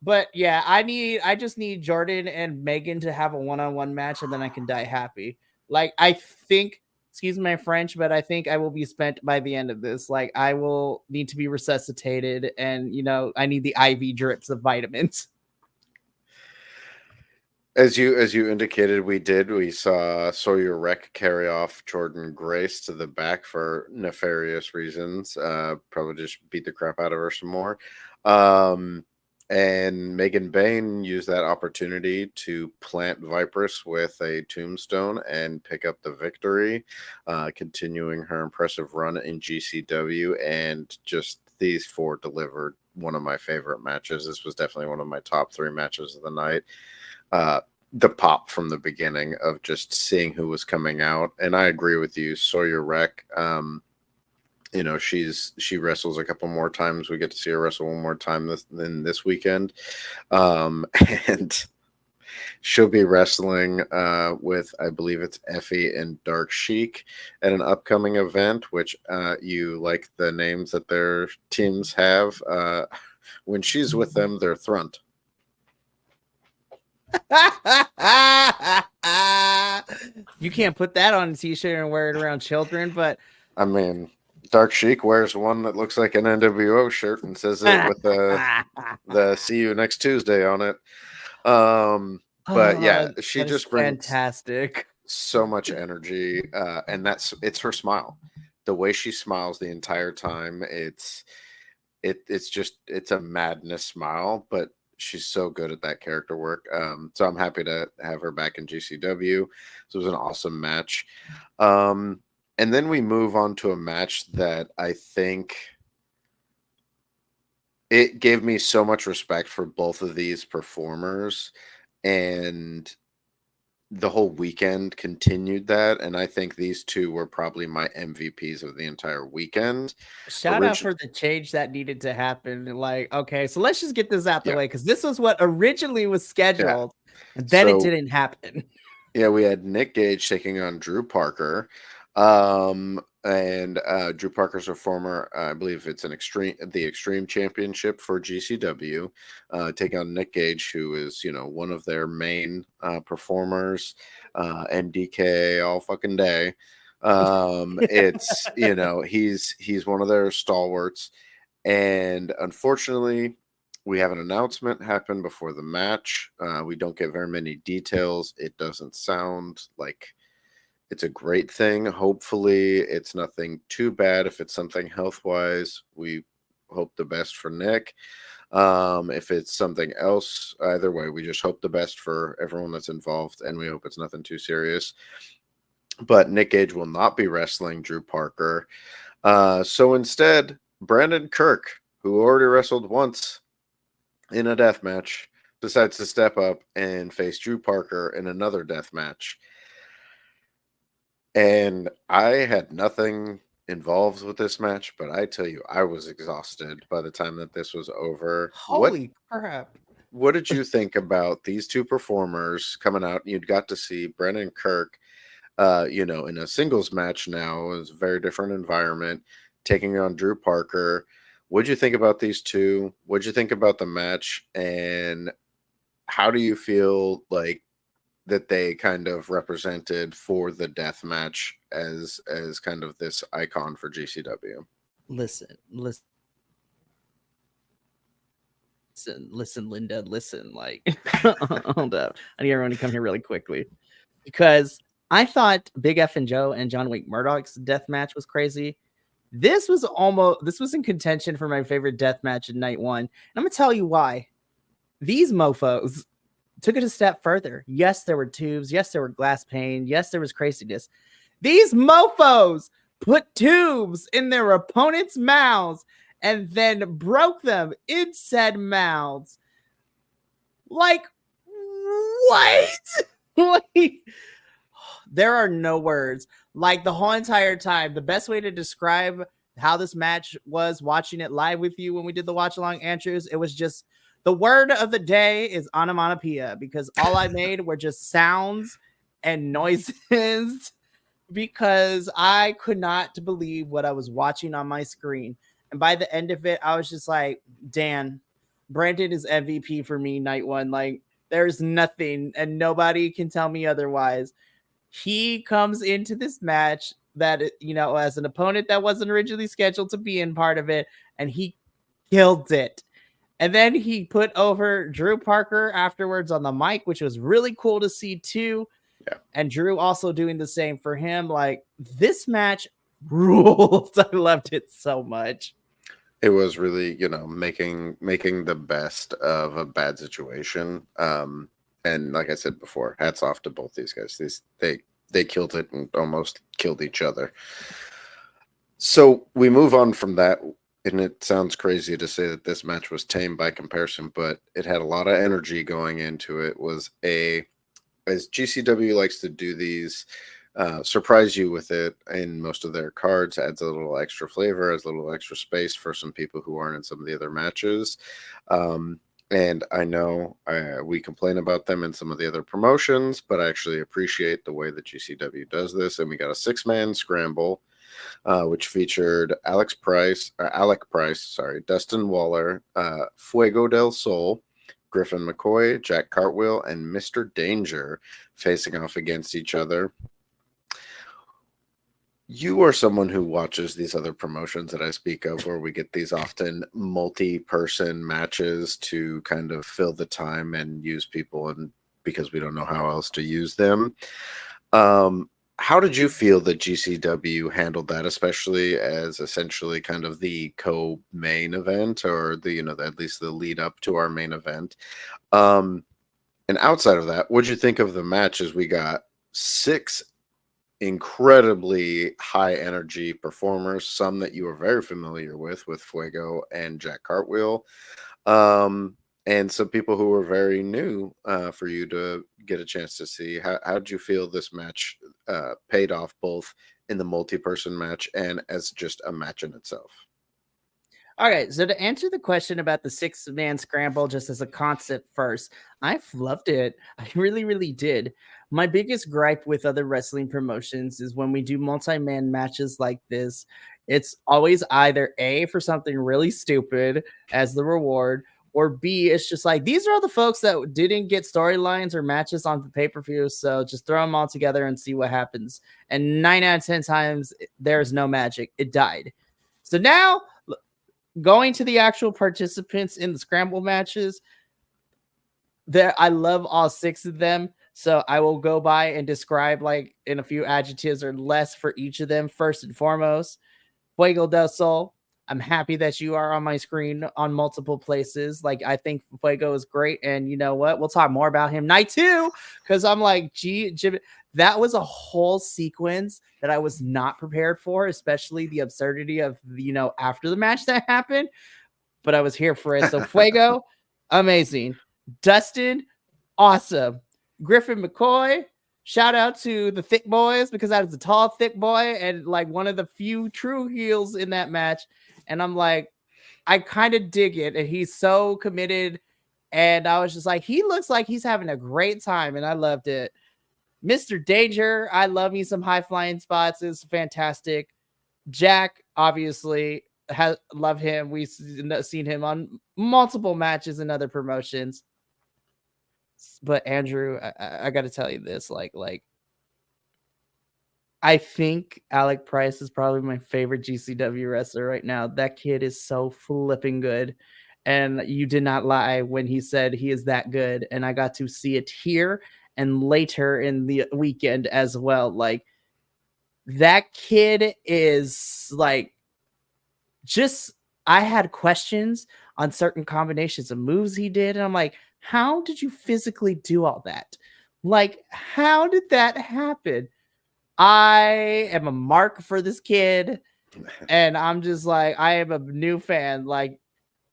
but yeah, I just need Jordan and Megan to have a one-on-one match, and then I can die happy. Like, I think, excuse my French, but I think I will be spent by the end of this. Like, I will need to be resuscitated, and I need the IV drips of vitamins. As you indicated, we saw Sawyer Wreck carry off Jordan Grace to the back for nefarious reasons. Probably just beat the crap out of her some more. And Megan Bain used that opportunity to plant Viperous with a tombstone and pick up the victory, continuing her impressive run in GCW. And just these four delivered one of my favorite matches. This was definitely one of my top 3 matches of the night. The pop from the beginning of just seeing who was coming out. And I agree with you, Sawyer Wreck. She wrestles a couple more times. We get to see her wrestle one more time this weekend. And she'll be wrestling with, I believe it's Effie and Dark Sheik at an upcoming event, which you like the names that their teams have. When she's with them, they're Thrunt. You can't put that on a t-shirt and wear it around children, but I mean, Dark Sheik wears one that looks like an NWO shirt and says it with the "See you next Tuesday" on it. But yeah, she just brings fantastic, so much energy, and it's her smile. The way she smiles the entire time, it's a madness smile, but she's so good at that character work. So I'm happy to have her back in GCW. So it was an awesome match. And then we move on to a match that I think it gave me so much respect for both of these performers, and the whole weekend continued that. And I think these two were probably my MVPs of the entire weekend. Shout out for the change that needed to happen. Like, okay, so let's just get this out the way, because this was what originally was scheduled, and then it didn't happen. Yeah, we had Nick Gage taking on Drew Parker. And Drew Parker's a former, I believe it's the Extreme Championship for GCW, taking on Nick Gage, who is, one of their main performers, NDK all fucking day. It's, he's one of their stalwarts. And unfortunately, we have an announcement happen before the match. We don't get very many details. It doesn't sound like it's a great thing. Hopefully, it's nothing too bad. If it's something health-wise, we hope the best for Nick. If it's something else, either way, we just hope the best for everyone that's involved, and we hope it's nothing too serious. But Nick Gage will not be wrestling Drew Parker. So instead, Brandon Kirk, who already wrestled once in a death match, decides to step up and face Drew Parker in another death match. And I had nothing involved with this match, but I tell you, I was exhausted by the time that this was over. Holy crap. What did you think about these two performers coming out? You'd got to see Brandon Kirk, in a singles match now. It was a very different environment, taking on Drew Parker. What'd you think about these two? What'd you think about the match? And how do you feel like that they kind of represented for the death match as kind of this icon for GCW? Listen, Linda, listen, like, hold up. I need everyone to come here really quickly, because I thought Big F and Joe and John Wick Murdoch's death match was crazy. This was in contention for my favorite death match in night one. And I'm gonna tell you why. These mofos took it a step further. Yes, there were tubes. Yes, there were glass pane. Yes, there was craziness. These mofos put tubes in their opponents' mouths and then broke them in said mouths. Like, what? Like, there are no words. Like, the whole entire time, the best way to describe how this match was watching it live with you when we did the watch along, Andrews, it was just the word of the day is onomatopoeia, because all I made were just sounds and noises because I could not believe what I was watching on my screen. And by the end of it, I was just like, Dan, Brandon is MVP for me night one. Like, there's nothing and nobody can tell me otherwise. He comes into this match that, as an opponent that wasn't originally scheduled to be in part of it, and he killed it. And then he put over Drew Parker afterwards on the mic, which was really cool to see too. Yeah. And Drew also doing the same for him. Like, this match ruled. I loved it so much. It was really, making the best of a bad situation. And like I said before, hats off to both these guys. They killed it and almost killed each other. So we move on from that, and it sounds crazy to say that this match was tame by comparison, but it had a lot of energy going into it. As GCW likes to do these, surprise you with it in most of their cards, adds a little extra flavor, adds a little extra space for some people who aren't in some of the other matches. And I know we complain about them in some of the other promotions, but I actually appreciate the way that GCW does this. And we got a 6-man scramble, which featured Alec Price, Dustin Waller, Fuego del Sol, Griffin McCoy, Jack Cartwheel, and Mr. Danger facing off against each other. You are someone who watches these other promotions that I speak of, where we get these often multi-person matches to kind of fill the time and use people, and because we don't know how else to use them. How did you feel that GCW handled that, especially as essentially kind of the co-main event, or the, at least the lead up to our main event? And outside of that, what'd you think of the matches? We got 6 incredibly high energy performers, some that you are very familiar with Fuego and Jack Cartwheel, and some people who were very new for you to get a chance to see. How did you feel this match paid off, both in the multi-person match and as just a match in itself? All right, so to answer the question about the 6-man scramble just as a concept first, I've loved it. I really, really did. My biggest gripe with other wrestling promotions is when we do multi-man matches like this, it's always either A, for something really stupid as the reward, or B, it's just like, these are all the folks that didn't get storylines or matches on the pay-per-view, so just throw them all together and see what happens. And 9 out of 10 times, there's no magic. It died. So now, going to the actual participants in the scramble matches, I love all 6 of them. So I will go by and describe like in a few adjectives or less for each of them. First and foremost, Fuego del Sol. I'm happy that you are on my screen on multiple places. Like, I think Fuego is great. And you know what? We'll talk more about him night 2. Because I'm like, that was a whole sequence that I was not prepared for, especially the absurdity of, after the match that happened. But I was here for it. So Fuego, amazing. Dustin, awesome. Griffin McCoy, shout out to the thick boys, because I was a tall, thick boy and like one of the few true heels in that match. And I'm like, I kind of dig it. And he's so committed. And I was just like, he looks like he's having a great time. And I loved it. Mr. Danger, I love me some high flying spots. It's fantastic. Jack, obviously, love him. We've seen him on multiple matches and other promotions. But Andrew, I got to tell you this, like I think Alec Price is probably my favorite GCW wrestler right now. That kid is so flipping good. And you did not lie when he said he is that good. And I got to see it here and later in the weekend as well. Like, that kid is like just I had questions on certain combinations of moves he did, and I'm like, how did you physically do all that? Like, how did that happen? I am a mark for this kid, and I'm just like, I am a new fan. Like,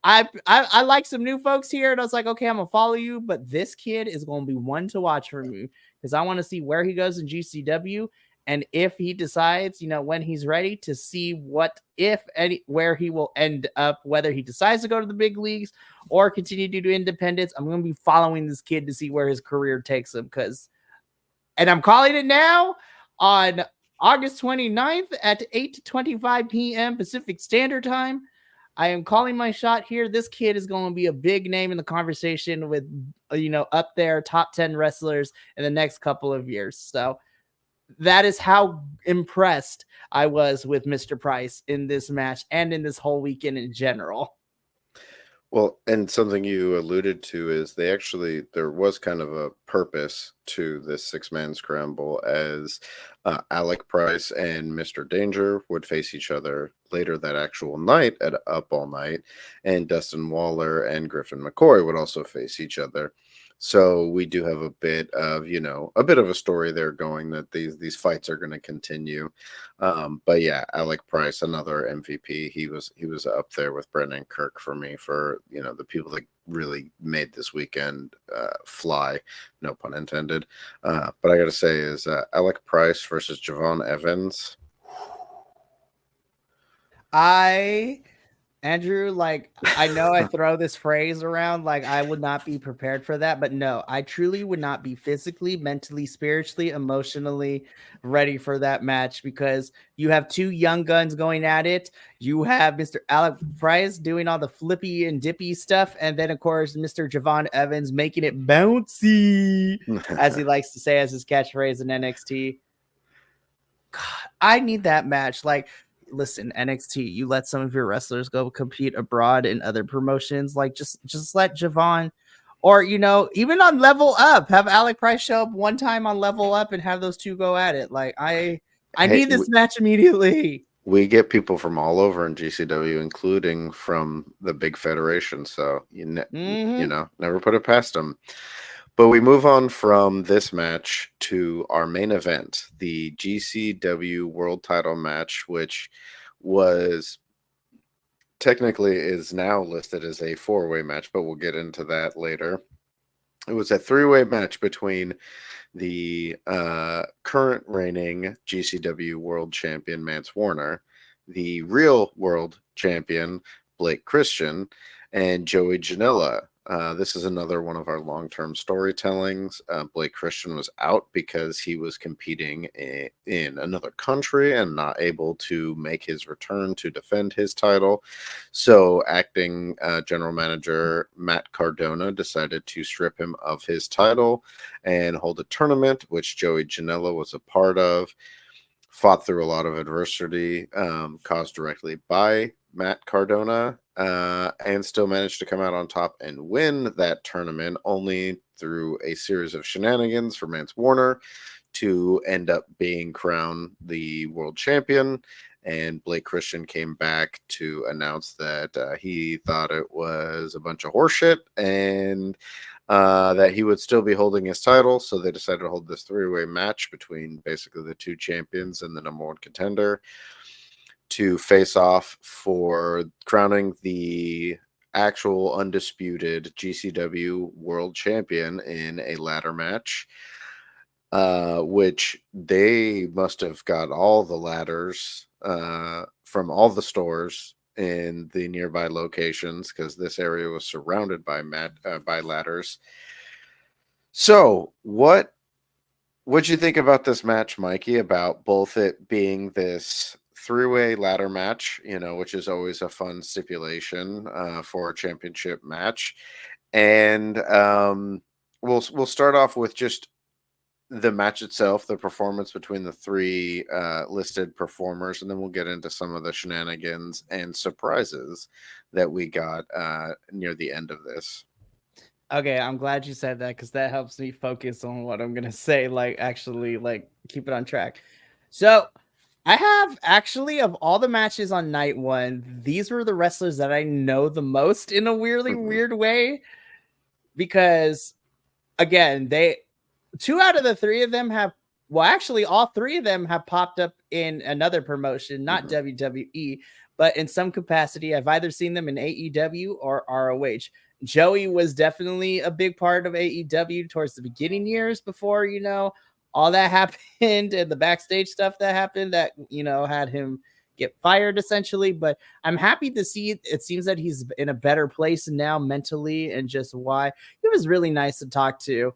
I like some new folks here, and I was like, okay, I'm gonna follow you, but this kid is gonna be one to watch for me because I want to see where he goes in GCW, and if he decides, when he's ready to see what if any where he will end up, whether he decides to go to the big leagues or continue to do independence. I'm gonna be following this kid to see where his career takes him, and I'm calling it now on August 29th at 8:25 p.m. Pacific Standard Time. I am calling my shot here. This kid is going to be a big name in the conversation with, up there, top 10 wrestlers in the next couple of years. So that is how impressed I was with Mr. Price in this match and in this whole weekend in general. Well, and something you alluded to is there was kind of a purpose to this 6-man scramble, as Alec Price and Mr. Danger would face each other later that actual night at Up All Night, and Dustin Waller and Griffin McCoy would also face each other. So we do have a bit of a story there going, that these fights are going to continue. But yeah, Alec Price, another MVP. He was up there with Brendan Kirk for me, for the people that really made this weekend fly, no pun intended. But I got to say is Alec Price versus Javon Evans. Andrew, like, I know I throw this phrase around like I would not be prepared for that, but no, I truly would not be physically, mentally, spiritually, emotionally ready for that match, because you have two young guns going at it. You have Mr. Alec Price doing all the flippy and dippy stuff, and then, of course, Mr. Javon Evans making it bouncy, as he likes to say as his catchphrase in NXT. God, I need that match. Like, listen, NXT, you let some of your wrestlers go compete abroad in other promotions. Like, just let Javon, or even on Level Up, have Alec Price show up one time on Level Up and have those two go at it. Like, I need this match immediately. We get people from all over in GCW, including from the big federation. So never put it past them. But we move on from this match to our main event, the GCW World Title match, which was technically is now listed as a 4-way match, but we'll get into that later. It was a 3-way match between the current reigning GCW World Champion Mance Warner, the real World Champion Blake Christian, and Joey Janela. This is another one of our long-term storytellings. Blake Christian was out because he was competing in another country and not able to make his return to defend his title. So acting general manager Matt Cardona decided to strip him of his title and hold a tournament, which Joey Janela was a part of. Fought through a lot of adversity caused directly by Matt Cardona, and still managed to come out on top and win that tournament, only through a series of shenanigans for Mance Warner to end up being crowned the world champion. And Blake Christian came back to announce that he thought it was a bunch of horseshit, and that he would still be holding his title. So they decided to hold this 3-way match between basically the two champions and the number one contender to face off for crowning the actual undisputed GCW World Champion in a ladder match, which they must have got all the ladders from all the stores in the nearby locations, because this area was surrounded by ladders. So what'd you think about this match, Mikey, about both it being this 3-way ladder match, which is always a fun stipulation for a championship match, and we'll start off with just the match itself, the performance between the 3 listed performers, and then we'll get into some of the shenanigans and surprises that we got near the end of this. Okay, I'm glad you said that, because that helps me focus on what I'm gonna say. Like, actually, like, keep it on track. So I have actually, of all the matches on night one, these were the wrestlers that I know the most in a weirdly Mhm. weird way. Because again, they 2 out of the 3 of them have, well, actually all 3 of them have popped up in another promotion, not Mhm. WWE, but in some capacity. I've either seen them in AEW or ROH. Joey was definitely a big part of AEW towards the beginning years before, all that happened and the backstage stuff that happened that, had him get fired essentially. But I'm happy to see it seems that he's in a better place now mentally, and just why he was really nice to talk to,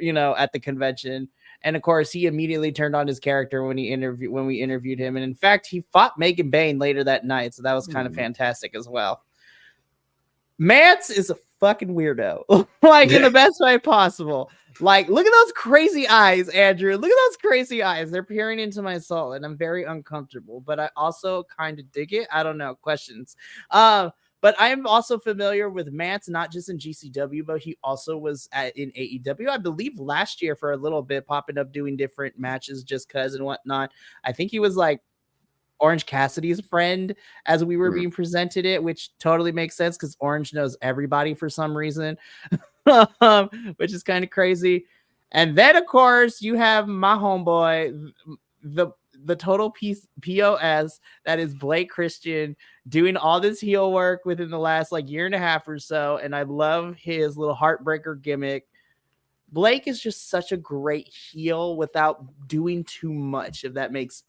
at the convention. And of course, he immediately turned on his character when we interviewed him. And in fact, he fought Megan Bain later that night, so that was kind of Mhm. fantastic as well. Mance is a fucking weirdo, like in Yeah. the best way possible. Like, look at those crazy eyes, Andrew. Look at those crazy eyes. They're peering into my soul, and I'm very uncomfortable, but I also kind of dig it. I don't know. Questions. But I am also familiar with Mance, not just in GCW, but he also was in AEW, I believe, last year for a little bit, popping up doing different matches just cuz and whatnot. I think he was like Orange Cassidy's friend as we were Mhm. being presented it, which totally makes sense because Orange knows everybody for some reason, which is kind of crazy. And then, of course, you have my homeboy, the the total piece POS that is Blake Christian, doing all this heel work within the last like year and a half or so. And I love his little heartbreaker gimmick. Blake is just such a great heel without doing too much, if that makes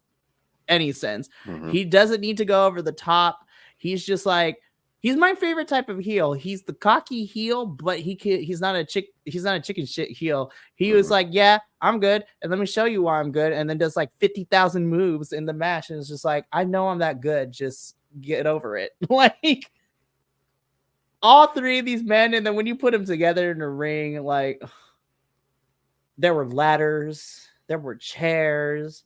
any sense. Mhm. He doesn't need to go over the top. He's just like, he's my favorite type of heel. He's the cocky heel, but he's not a chicken shit heel. He was Mhm. like, yeah, I'm good, and let me show you why I'm good, and then does like 50,000 moves in the match, and it's just like, I know I'm that good. Just get over it. Like, all 3 of these men, and then when you put them together in the ring, like, there were ladders, there were chairs,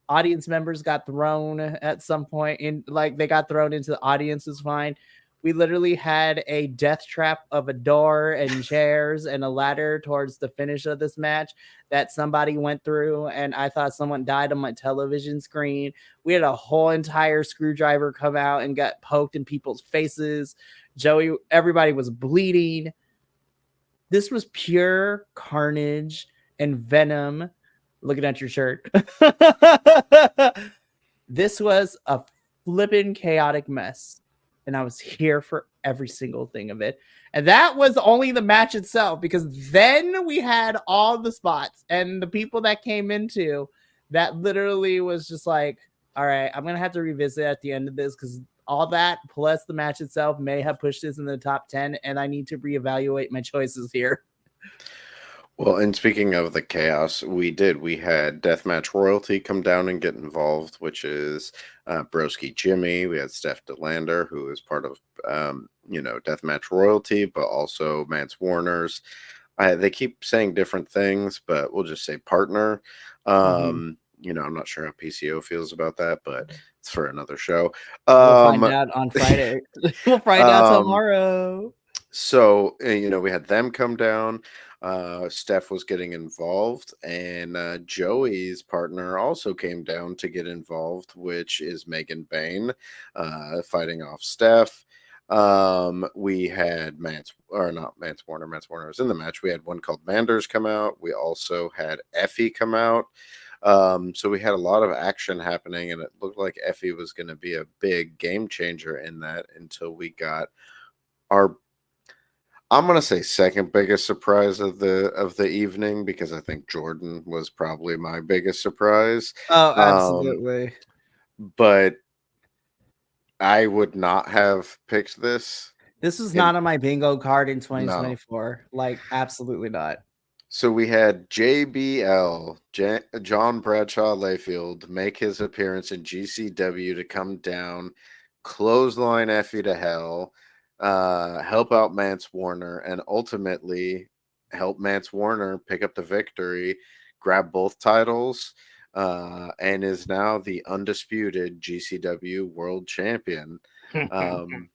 audience members got thrown at some point in, like, they got thrown into the audience is fine. We literally had a death trap of a door and chairs and a ladder towards the finish of this match that somebody went through, and I thought someone died on my television screen. We had a whole entire screwdriver come out and got poked in people's faces. Everybody was bleeding. This was pure carnage and venom. Looking at your shirt. This was a flippin' chaotic mess. And I was here for every single thing of it. And that was only the match itself, because then we had all the spots and the people that came into that literally was just like, all right, I'm going to have to revisit at the end of this, because all that plus the match itself may have pushed this in the top 10, and I need to reevaluate my choices here. Well, and speaking of the chaos, we had Deathmatch Royalty come down and get involved, which is Broski Jimmy. We had Steph DeLander, who is part of, Deathmatch Royalty, but also Mance Warner's. They keep saying different things, but we'll just say partner. Mhm. I'm not sure how PCO feels about that, but it's for another show. We'll find Um, out on Friday. We'll find out um, tomorrow. so, we had them come down. Steph was getting involved, and Joey's partner also came down to get involved, which is Megan Bain, fighting off Steph. We had not Mance Warner. Mance Warner was in the match. We had one called Manders come out. We also had Effie come out. So we had a lot of action happening, and it looked like Effie was going to be a big game changer in that until we got our, I'm gonna say, second biggest surprise of the evening, because I think Jordan was probably my biggest surprise. Oh, Um, absolutely. but I would not have picked this. This was And not on my bingo card in no, 2024. Like, absolutely not. so we had JBL, John Bradshaw Layfield, make his appearance in GCW to come down, clothesline Effie to hell, help out Mance Warner, and ultimately help Mance Warner pick up the victory, grab both titles, and is now the undisputed GCW World Champion. Um,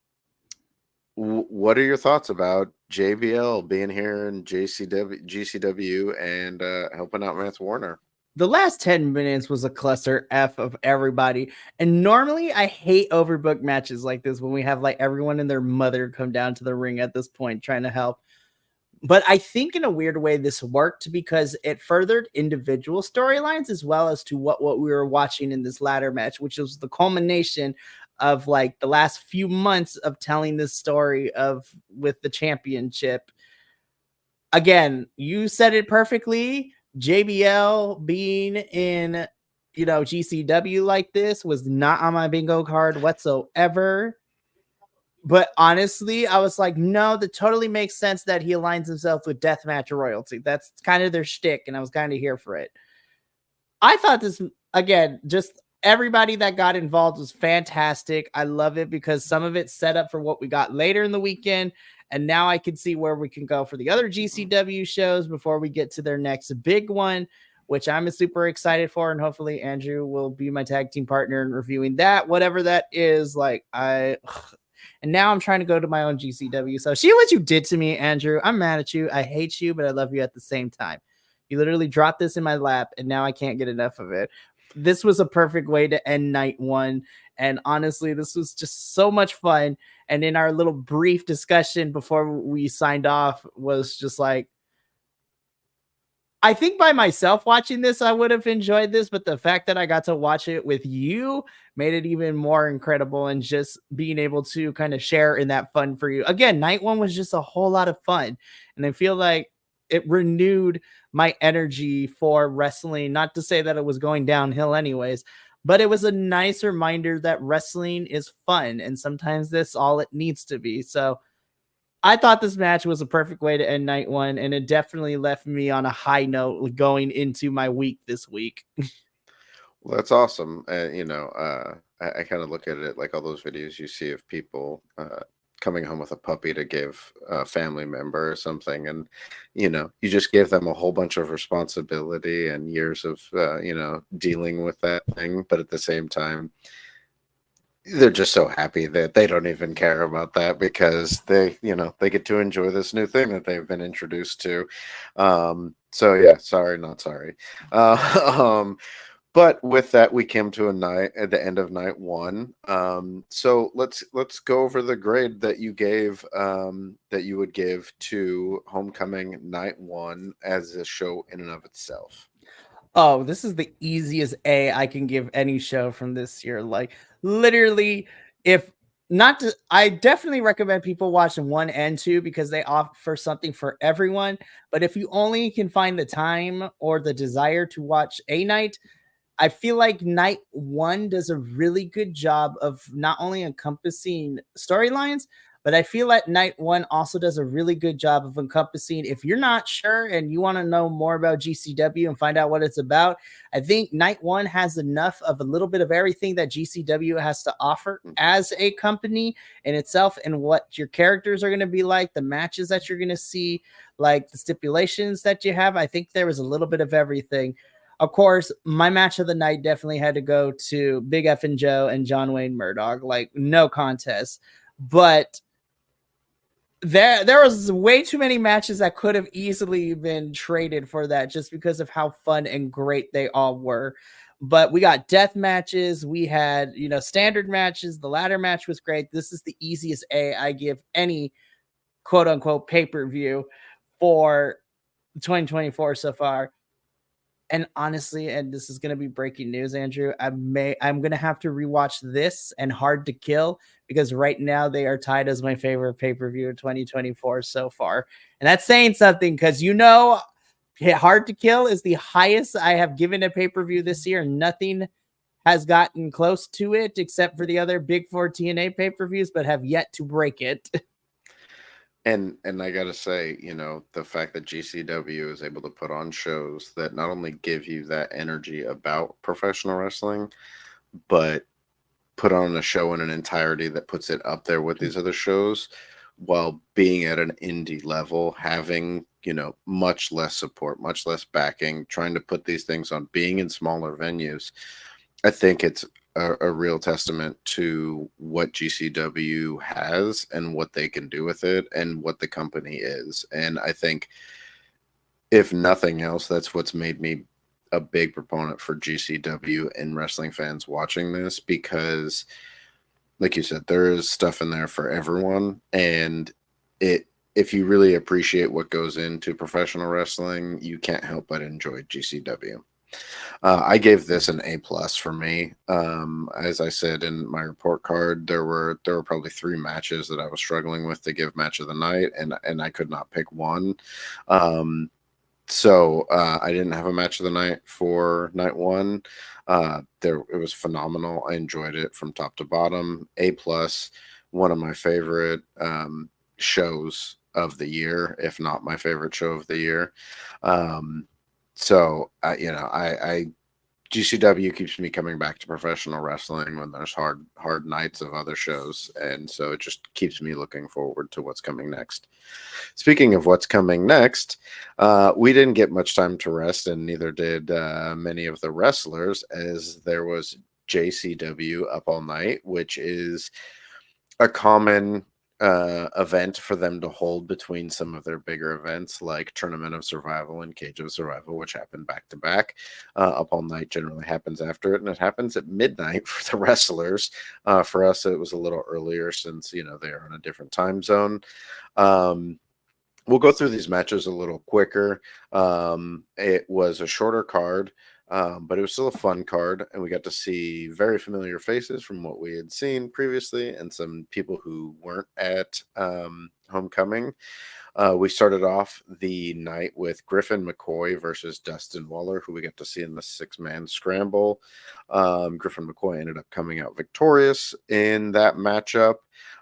what are your thoughts about JBL being here in GCW and helping out Mance Warner? the last 10 minutes was a cluster F of everybody. And normally I hate overbooked matches like this when we have like everyone and their mother come down to the ring at this point trying to help. But I think in a weird way this worked because it furthered individual storylines as well as to what we were watching in this ladder match, which was the culmination of like the last few months of telling this story of with the championship. Again, you said it perfectly. JBL being in, GCW like this was not on my bingo card whatsoever. But honestly, I was like, no, that totally makes sense that he aligns himself with deathmatch royalty. That's kind of their shtick, and I was kind of here for it. I thought this, again, just everybody that got involved was fantastic. I love it because some of it set up for what we got later in the weekend. And now I can see where we can go for the other GCW shows before we get to their next big one, which I'm super excited for. And hopefully Andrew will be my tag team partner in reviewing that, whatever that is. And now I'm trying to go to my own GCW. So see what you did to me, Andrew. I'm mad at you. I hate you, but I love you at the same time. You literally dropped this in my lap, and now I can't get enough of it. This was a perfect way to end night one. And honestly, this was just so much fun. And in our little brief discussion before we signed off was just like, I think by myself watching this, I would have enjoyed this, but the fact that I got to watch it with you made it even more incredible, and just being able to kind of share in that fun for you. Again, night one was just a whole lot of fun, and I feel like it renewed my energy for wrestling. Not to say that it was going downhill anyways, but it was a nice reminder that wrestling is fun, and sometimes that's all it needs to be. So I thought this match was a perfect way to end night one, and it definitely left me on a high note going into my week this week. Well, that's awesome. I kind of look at it like all those videos you see of people coming home with a puppy to give a family member or something, and you just give them a whole bunch of responsibility and years of dealing with that thing, but at the same time they're just so happy that they don't even care about that because they get to enjoy this new thing that they've been introduced to. So yeah, sorry, not sorry. But with that, we came to a night at the end of night one. So let's go over the grade that you gave, that you would give to Homecoming night one as a show in and of itself. Oh, this is the easiest A I can give any show from this year. Like literally, if not to, I definitely recommend people watching 1 and 2 because they offer something for everyone. But if you only can find the time or the desire to watch a night, I feel like night one does a really good job of not only encompassing storylines, but I feel like night one also does a really good job of encompassing. If you're not sure and you want to know more about GCW and find out what it's about, I think night one has enough of a little bit of everything that GCW has to offer as a company in itself, and what your characters are going to be like, the matches that you're going to see, like the stipulations that you have. I think there was a little bit of everything. Of course, my match of the night definitely had to go to Big F and Joe and John Wayne Murdoch, like no contest. But there was way too many matches that could have easily been traded for that just because of how fun and great they all were. But we got death matches, we had standard matches. The ladder match was great. This is the easiest A I give any quote unquote pay-per-view for 2024 so far. And honestly, and this is going to be breaking news, Andrew, I'm going to have to rewatch this and Hard to Kill because right now they are tied as my favorite pay-per-view of 2024 so far. And that's saying something because Hard to Kill is the highest I have given a pay-per-view this year. Nothing has gotten close to it except for the other Big Four TNA pay-per-views, but have yet to break it. And I gotta say, the fact that GCW is able to put on shows that not only give you that energy about professional wrestling, but put on a show in an entirety that puts it up there with these other shows while being at an indie level, having, much less support, much less backing, trying to put these things on, being in smaller venues. I think it's a real testament to what GCW has and what they can do with it and what the company is. And I think, if nothing else, that's what's made me a big proponent for GCW and wrestling fans watching this because, like you said, there is stuff in there for everyone, and if you really appreciate what goes into professional wrestling, you can't help but enjoy GCW. I gave this an A+ for me. As I said in my report card, there were probably 3 matches that I was struggling with to give match of the night, and I could not pick one. So I didn't have a match of the night for night one. It was phenomenal. I enjoyed it from top to bottom. A+, one of my favorite shows of the year, if not my favorite show of the year. So I GCW keeps me coming back to professional wrestling when there's hard nights of other shows, and so it just keeps me looking forward to what's coming next. Speaking of what's coming next, we didn't get much time to rest, and neither did many of the wrestlers, as there was JCW Up All Night, which is a common event for them to hold between some of their bigger events like Tournament of Survival and Cage of Survival, which happen back to back. Up All Night generally happens after it, and it happens at midnight for the wrestlers. For us, it was a little earlier since they're in a different time zone. We'll go through these matches a little quicker. It was a shorter card, but it was still a fun card, and we got to see very familiar faces from what we had seen previously and some people who weren't at Homecoming. We started off the night with Griffin McCoy versus Dustin Waller, who we got to see in the 6-man scramble. Griffin McCoy ended up coming out victorious in that matchup.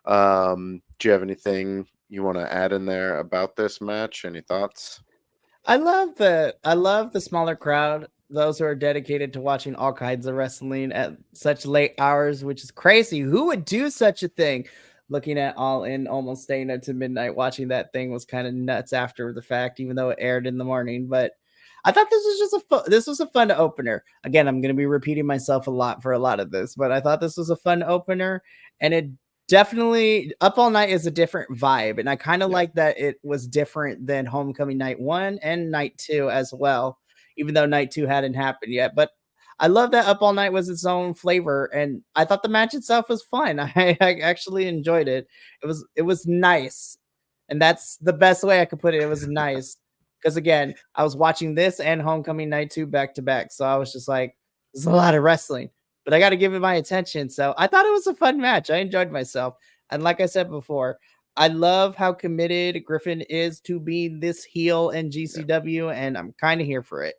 Do you have anything you want to add in there about this match? Any thoughts? I love the smaller crowd, those who are dedicated to watching all kinds of wrestling at such late hours, which is crazy. Who would do such a thing? Looking at All In, almost staying up to midnight watching that thing was kind of nuts after the fact, even though it aired in the morning. But I thought this was just this was a fun opener. Again, I'm going to be repeating myself a lot for a lot of this, but I thought this was a fun opener, and it definitely, Up All Night is a different vibe, and I kind of like that it was different than Homecoming night 1 and night 2 as well, even though night 2 hadn't happened yet. But I love that Up All Night was its own flavor, and I thought the match itself was fun. I actually enjoyed it. It was nice, and that's the best way I could put it. It was nice because, again, I was watching this and Homecoming night 2 back to back, so I was just like, "There's a lot of wrestling, but I got to give it my attention." So I thought it was a fun match. I enjoyed myself, and like I said before, I love how committed Griffin is to being this heel in GCW, and I'm kind of here for it.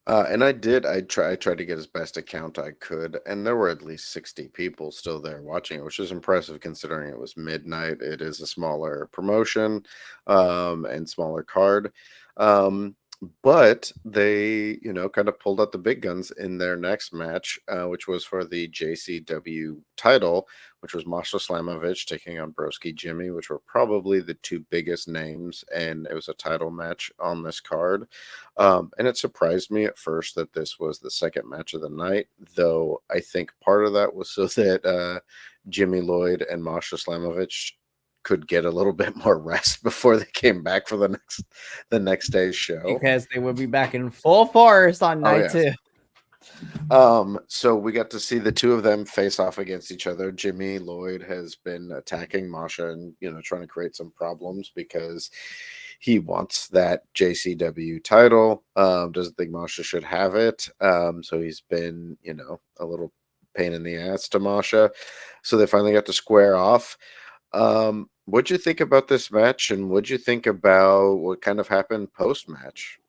And I did. I tried to get as best a count I could, and there were at least 60 people still there watching it, which is impressive considering it was midnight. It is a smaller promotion, and smaller card. Um, but they, kind of pulled out the big guns in their next match, which was for the JCW title, which was Masha Slamovich taking on Broski Jimmy, which were probably the 2 biggest names, and it was a title match on this card. And it surprised me at first that this was the second match of the night, though I think part of that was so that Jimmy Lloyd and Masha Slamovich could get a little bit more rest before they came back for the next day's show, because they would be back in full force on night 2. So we got to see the 2 of them face off against each other. Jimmy Lloyd has been attacking Masha and trying to create some problems because he wants that JCW title. Doesn't think Masha should have it. So he's been a little pain in the ass to Masha. So they finally got to square off. What'd you think about this match, and what'd you think about what kind of happened post-match?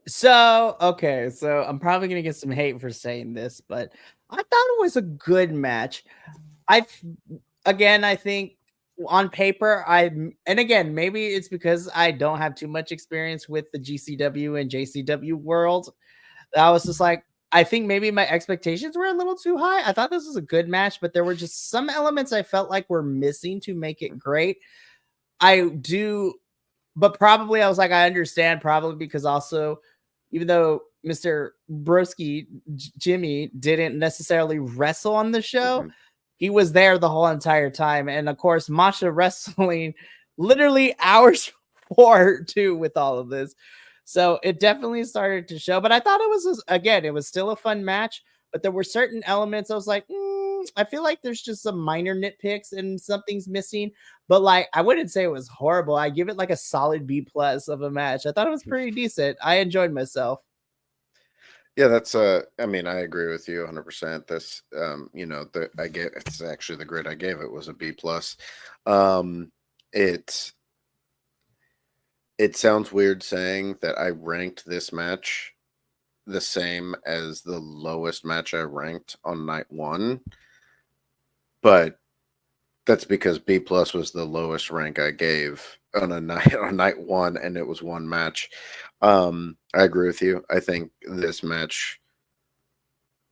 So I'm probably gonna get some hate for saying this, but I thought it was a good match. I I think on paper, and again, maybe it's because I don't have too much experience with the GCW and JCW world. I was just like, I think maybe my expectations were a little too high. I thought this was a good match, but there were just some elements I felt like were missing to make it great. I do, but probably I was like, I understand, probably because also, even though Mr. Broski Jimmy didn't necessarily wrestle on the show, he was there the whole entire time. And of course, Masha wrestling literally hours before too with all of this. So it definitely started to show. But I thought it was, again, it was still a fun match. But there were certain elements I was like, I feel like there's just some minor nitpicks and something's missing. But like, I wouldn't say it was horrible. I give it like a solid B plus of a match. I thought it was pretty decent. I enjoyed myself. Yeah, that's I mean, I agree with you 100%. This you know, the I gave it's actually the grade I gave it was a B plus. Um it it sounds weird saying that I ranked this match the same as the lowest match I ranked on night 1, but that's because B plus was the lowest rank I gave on a night on night 1, and it was one match. I agree with you. I think this match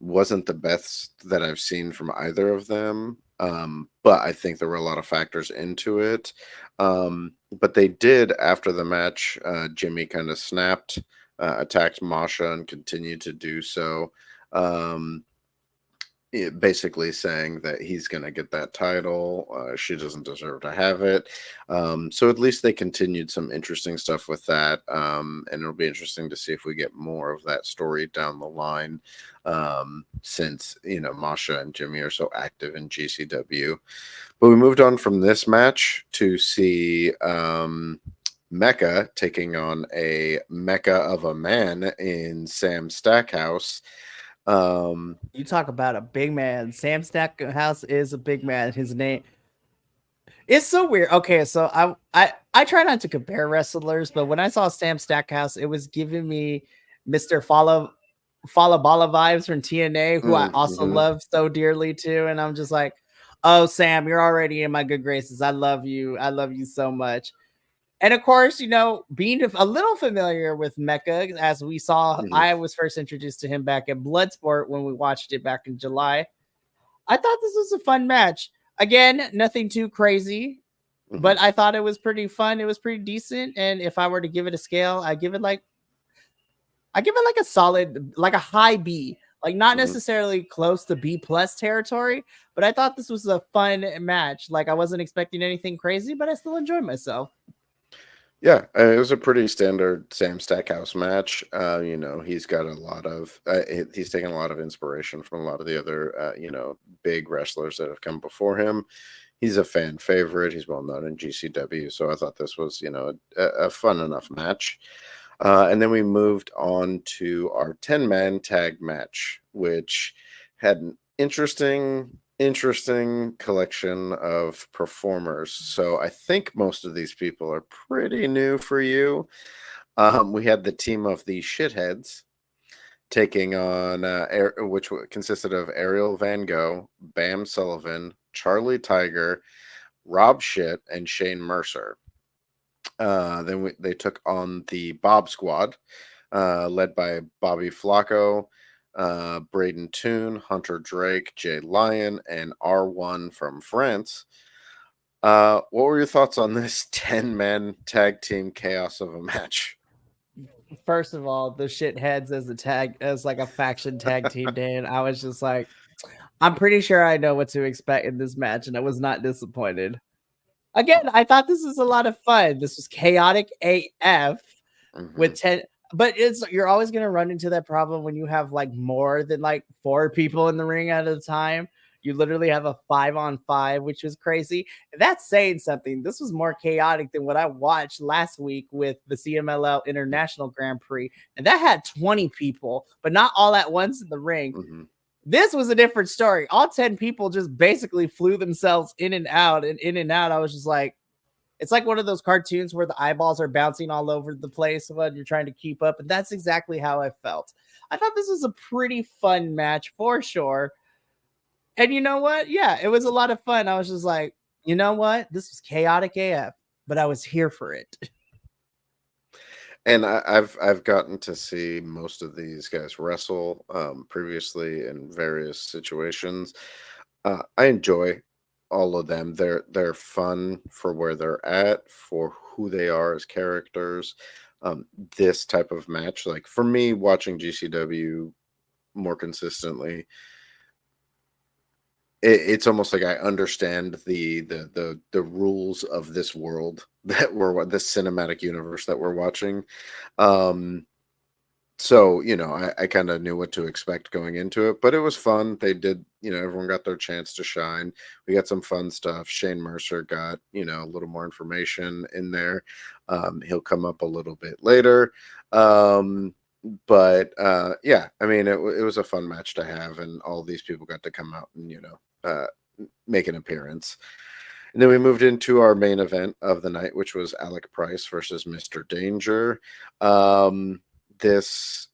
wasn't the best that I've seen from either of them. But I think there were a lot of factors into it. But they did, after the match, Jimmy kind of snapped, attacked Masha, and continued to do so. Basically saying that he's going to get that title. She doesn't deserve to have it. So at least they continued some interesting stuff with that. And it'll be interesting to see if we get more of that story down the line, since, you know, Masha and Jimmy are so active in GCW. But we moved on from this match to see Mecca taking on a Mecca of a man in Sam Stackhouse. You talk about a big man. Sam Stackhouse is a big man. His name, it's so weird. Okay, so I try not to compare wrestlers, but when I saw Sam Stackhouse, it was giving me Mr. Falabala vibes from TNA, who I also Mm-hmm. love so dearly too. And I'm just like, oh, Sam, you're already in my good graces. I love you. I love you so much. And of course, you know, being a little familiar with Mecca, as we saw, Mm-hmm. I was first introduced to him back at Bloodsport when we watched it back in July. I thought this was a fun match. Again, nothing too crazy, Mm-hmm. but I thought it was pretty fun. It was pretty decent. And if I were to give it a scale, I give it like a solid, like a high B. Like not Mm-hmm. necessarily close to B plus territory, but I thought this was a fun match. Like I wasn't expecting anything crazy, but I still enjoyed myself. Yeah, it was a pretty standard Sam Stackhouse match. You know, he's got a lot of he's taken a lot of inspiration from a lot of the other you know, big wrestlers that have come before him. He's a fan favorite. He's well known in GCW, so I thought this was, you know, a fun enough match. And then we moved on to our 10-man tag match, which had an interesting collection of performers. So I think most of these people are pretty new for you. We had the team of the Shitheads taking on which consisted of Ariel Van Gogh, Bam Sullivan, Charlie Tiger, Rob Shit, and Shane Mercer. Then they took on the Bob Squad, led by Bobby Flacco, Braden Toon, Hunter Drake, Jay Lyon, and R1 from France. What were your thoughts on this 10-man tag team chaos of a match? First of all, the shitheads as like a faction tag team, Dan. I was just like, I'm pretty sure I know what to expect in this match, and I was not disappointed. Again, I thought this was a lot of fun. This was chaotic AF Mm-hmm. with 10, but it's you're always gonna run into that problem when you have like more than like 4 people in the ring at a time. You literally have a 5-on-5, which was crazy. And that's saying something. This was more chaotic than what I watched last week with the CMLL International Grand Prix. And that had 20 people, but not all at once in the ring. Mm-hmm. This was a different story. All 10 people just basically flew themselves in and out and in and out. I was just like, it's like one of those cartoons where the eyeballs are bouncing all over the place when you're trying to keep up. And that's exactly how I felt. I thought this was a pretty fun match for sure. And you know what? Yeah, it was a lot of fun. I was just like, you know what? This was chaotic AF, but I was here for it. And I've gotten to see most of these guys wrestle previously in various situations. I enjoy all of them. They're fun for where they're at, for who they are as characters. This type of match, like for me, watching GCW more consistently, it's almost like I understand the rules of this world that we're the cinematic universe that we're watching. Um, so I kind of knew what to expect going into it, but it was fun. They did, everyone got their chance to shine. We got some fun stuff. Shane Mercer got a little more information in there. He'll come up a little bit later. But yeah, I mean, it was a fun match to have, and all these people got to come out and make an appearance. And then we moved into our main event of the night, which was Alec Price versus Mr. Danger. This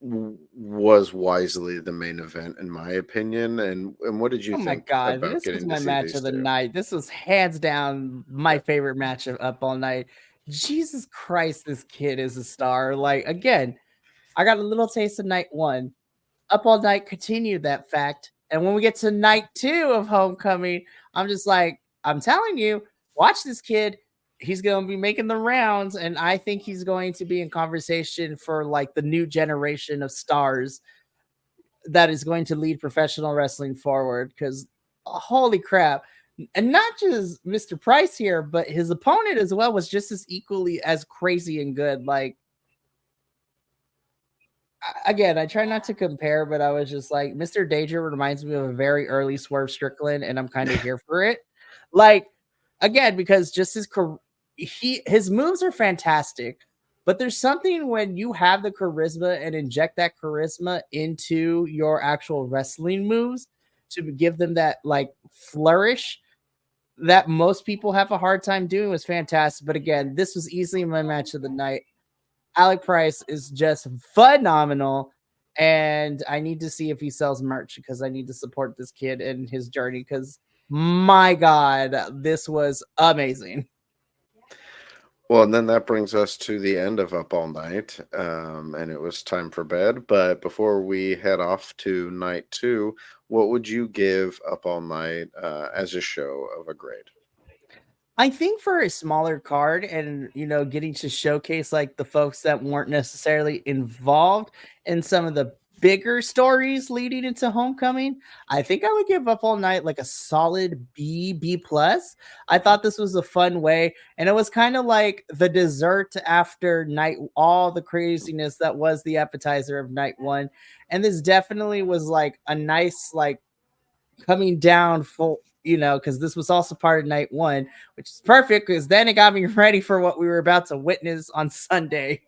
was wisely the main event, in my opinion. And what did you Oh my think god, about this was getting to my see match these of the two? night. This was hands down my favorite match of Up All Night. Jesus Christ, this kid is a star. Like, again, I got a little taste of night one. Up All Night continued that fact. And when we get to night two of Homecoming, I'm just like, I'm telling you, watch this kid. He's going to be making the rounds. And I think he's going to be in conversation for like the new generation of stars that is going to lead professional wrestling forward. Because holy crap. And not just Mr. Price here, but his opponent as well was just as equally as crazy and good. Like, again, I try not to compare, but I was just like, Mr. Danger reminds me of a very early Swerve Strickland, and I'm kind of here for it. Like, again, because just his moves are fantastic, but there's something when you have the charisma and inject that charisma into your actual wrestling moves to give them that like flourish that most people have a hard time doing was fantastic. But again, this was easily my match of the night. Alec Price is just phenomenal. And I need to see if he sells merch because I need to support this kid and his journey because my God, this was amazing. Well, and then that brings us to the end of Up All Night, and it was time for bed. But before we head off to night two, what would you give Up All Night as a show of a grade? I think for a smaller card and getting to showcase like the folks that weren't necessarily involved in some of the bigger stories leading into Homecoming, I think I would give Up All Night like a solid B plus. I thought this was a fun way, and it was kind of like the dessert after night, all the craziness that was the appetizer of night one, and this definitely was like a nice like coming down full, because this was also part of night one, which is perfect because then it got me ready for what we were about to witness on Sunday,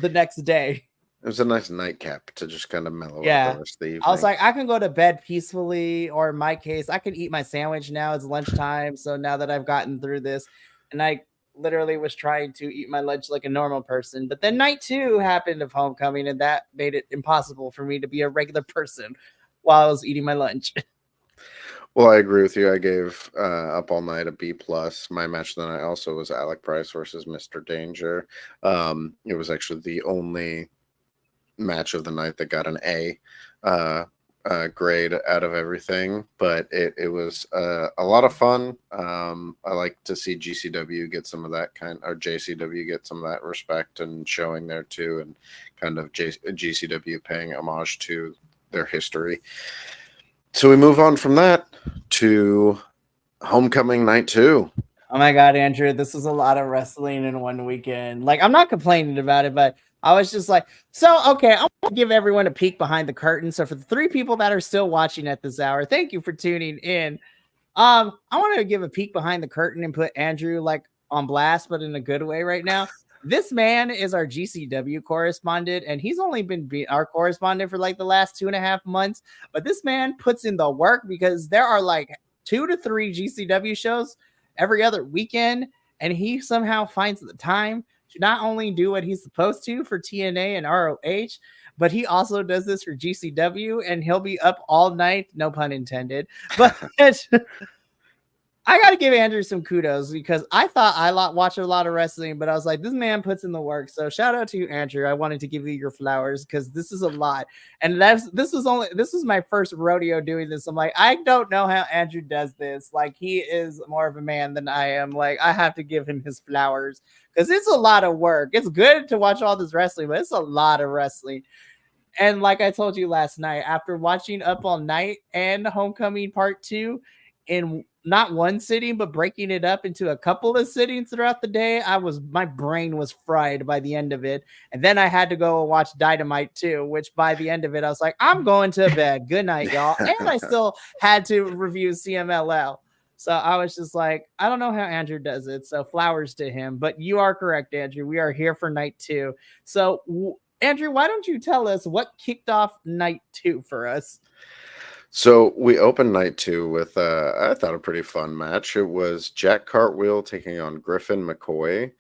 the next day. It was a nice nightcap to just kind of mellow out the Yeah. rest of the I was evening. like, I can go to bed peacefully, or in my case, I can eat my sandwich now. It's lunchtime. So now that I've gotten through this, and I literally was trying to eat my lunch like a normal person. But then night two happened of Homecoming, and that made it impossible for me to be a regular person while I was eating my lunch. Well, I agree with you. I gave Up All Night a B plus. My match of the night also was Alec Price versus Mr. Danger. It was actually the only match of the night that got an A grade out of everything, but it was a lot of fun. I like to see GCW get some of that or JCW get some of that respect and showing there too, and kind of GCW paying homage to their history. So we move on from that to Homecoming night two. Oh my God, Andrew, this was a lot of wrestling in one weekend. Like, I'm not complaining about it, but I was just like, so, okay, I want to give everyone a peek behind the curtain. So, for the 3 people that are still watching at this hour, thank you for tuning in. I want to give a peek behind the curtain and put Andrew like on blast, but in a good way right now. This man is our GCW correspondent, and he's only been our correspondent for like the last 2.5 months. But this man puts in the work because there are like 2 to 3 GCW shows every other weekend, and he somehow finds the time to not only do what he's supposed to for TNA and ROH, but he also does this for GCW, and he'll be up all night, no pun intended. But I got to give Andrew some kudos because I thought I watched a lot of wrestling, but I was like, this man puts in the work. So shout out to you, Andrew. I wanted to give you your flowers because this is a lot. And this was my first rodeo doing this. I'm like, I don't know how Andrew does this. Like, he is more of a man than I am. Like, I have to give him his flowers because it's a lot of work. It's good to watch all this wrestling, but it's a lot of wrestling. And like I told you last night, after watching Up All Night and Homecoming Part 2 in not one sitting, but breaking it up into a couple of sittings throughout the day, my brain was fried by the end of it. And then I had to go watch Dynamite too, which by the end of it, I was like, I'm going to bed. Good night, y'all. And I still had to review CMLL. So I was just like, I don't know how Andrew does it. So flowers to him. But you are correct, Andrew. We are here for night 2. So Andrew, why don't you tell us what kicked off night 2 for us? So we opened night 2 with I thought a pretty fun match. It was Jack Cartwheel taking on Griffin McCoy.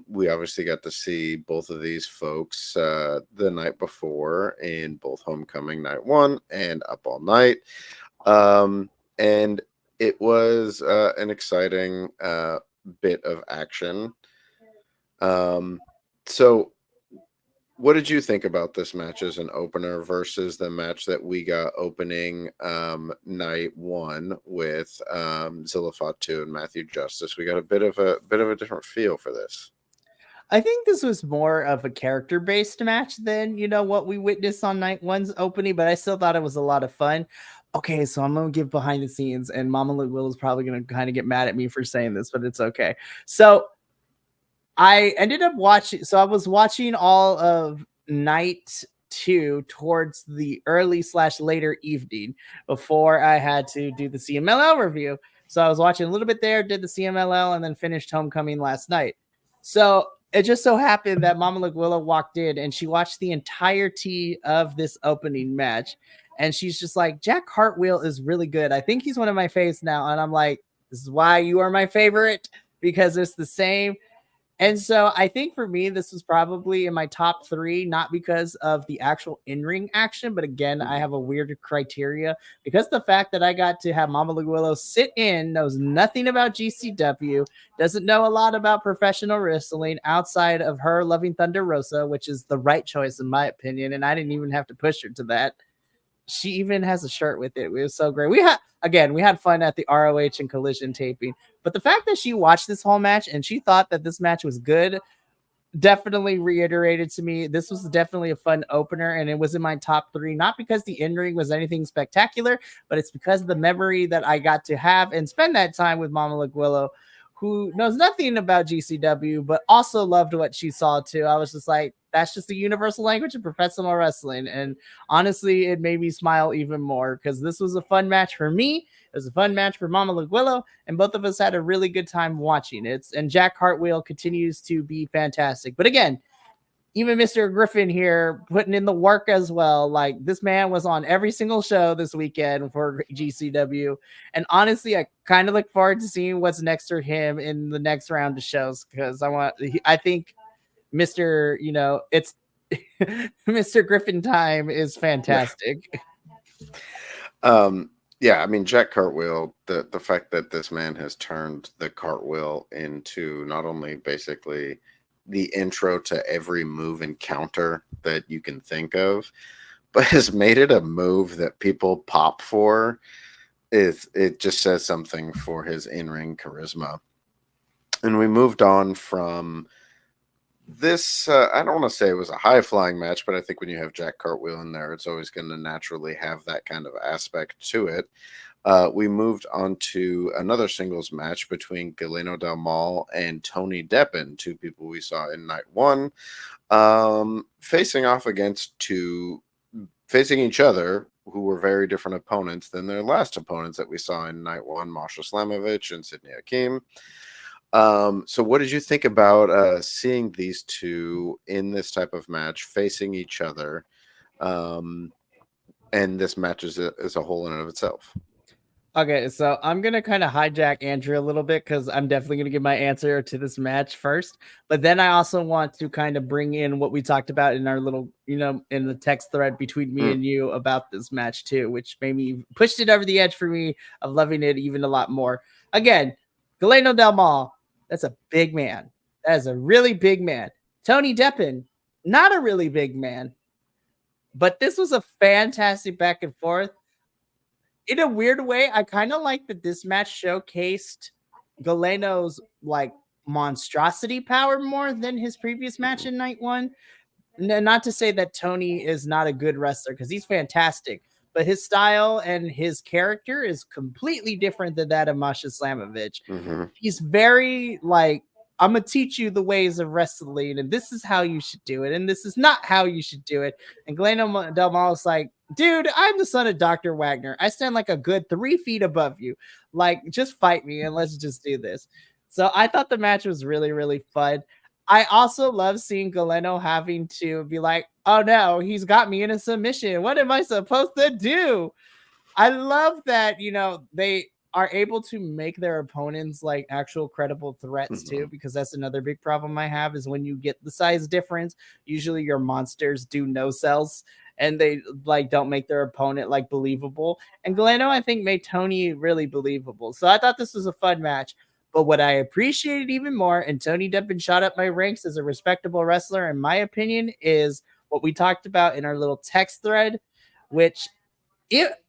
We obviously got to see both of these folks the night before in both Homecoming Night 1 and Up All Night. And it was an exciting bit of action. So what did you think about this match as an opener versus the match that we got opening night 1 with Zilla Fatu and Matthew Justice? We got a bit of a different feel for this. I think this was more of a character-based match than, what we witnessed on night 1's opening, but I still thought it was a lot of fun. Okay, so I'm going to give behind the scenes, and Mama Will is probably going to kind of get mad at me for saying this, but it's okay. So I ended up watching, so I was watching all of night 2 towards the early/later evening before I had to do the CMLL review. So I was watching a little bit there, did the CMLL, and then finished Homecoming last night. So it just so happened that Mama Willow walked in and she watched the entirety of this opening match. And she's just like, Jack Cartwheel is really good. I think he's one of my faves now. And I'm like, this is why you are my favorite, because it's the same. And so I think for me, this was probably in my top 3, not because of the actual in-ring action, but again, I have a weird criteria because the fact that I got to have Mama Willow sit in, knows nothing about GCW, doesn't know a lot about professional wrestling outside of her loving Thunder Rosa, which is the right choice in my opinion. And I didn't even have to push her to that. She even has a shirt with it. It was so great. We had fun at the ROH and Collision taping, but the fact that she watched this whole match and she thought that this match was good definitely reiterated to me this was definitely a fun opener, and it was in my top 3, not because the in-ring was anything spectacular, but it's because of the memory that I got to have and spend that time with Mama Willow, who knows nothing about GCW, but also loved what she saw too. I was just like, that's just the universal language of professional wrestling. And honestly, it made me smile even more because this was a fun match for me. It was a fun match for Mama Willow, and both of us had a really good time watching it. And Jack Cartwheel continues to be fantastic. But again, even Mr. Griffin here putting in the work as well. Like, this man was on every single show this weekend for GCW. And honestly, I kind of look forward to seeing what's next for him in the next round of shows, because I think Mr. It's Mr. Griffin time is fantastic. Yeah, I mean, Jack Cartwheel, the fact that this man has turned the cartwheel into not only basically the intro to every move and counter that you can think of, but has made it a move that people pop for. It just says something for his in-ring charisma. And we moved on from this. I don't want to say it was a high-flying match, but I think when you have Jack Cartwheel in there, it's always going to naturally have that kind of aspect to it. We moved on to another singles match between Galeno Del Mal and Tony Deppen, 2 people we saw in night 1, facing each other, who were very different opponents than their last opponents that we saw in night 1, Masha Slamovich and Sydney Akeem. So what did you think about seeing these 2 in this type of match facing each other, and this match as a whole in and of itself? Okay, so I'm going to kind of hijack Andrew a little bit because I'm definitely going to give my answer to this match first. But then I also want to kind of bring in what we talked about in our little, in the text thread between me and you about this match too, which made me pushed it over the edge for me of loving it even a lot more. Again, Galeno Del Mal, that's a big man. That is a really big man. Tony Deppen, not a really big man. But this was a fantastic back and forth. In a weird way, I kind of like that this match showcased Galeno's like monstrosity power more than his previous match in night 1. not to say that Tony is not a good wrestler because he's fantastic, but his style and his character is completely different than that of Masha Slamovich. Mm-hmm. He's very like, I'm gonna teach you the ways of wrestling, and this is how you should do it, and this is not how you should do it. And Glenn Del Mal's like, dude, I'm the son of Dr. Wagner. I stand like a good 3 feet above you. Like, just fight me and let's just do this. So I thought the match was really, really fun. I also love seeing Galeno having to be like, oh no, he's got me in a submission. What am I supposed to do? I love that, they are able to make their opponents like actual credible threats too, Mm-hmm. because that's another big problem I have is when you get the size difference, usually your monsters do no sells and they like don't make their opponent like believable. And Galeno, I think, made Tony really believable. So I thought this was a fun match. But what I appreciated even more, and Tony Deppen shot up my ranks as a respectable wrestler, in my opinion, is what we talked about in our little text thread, which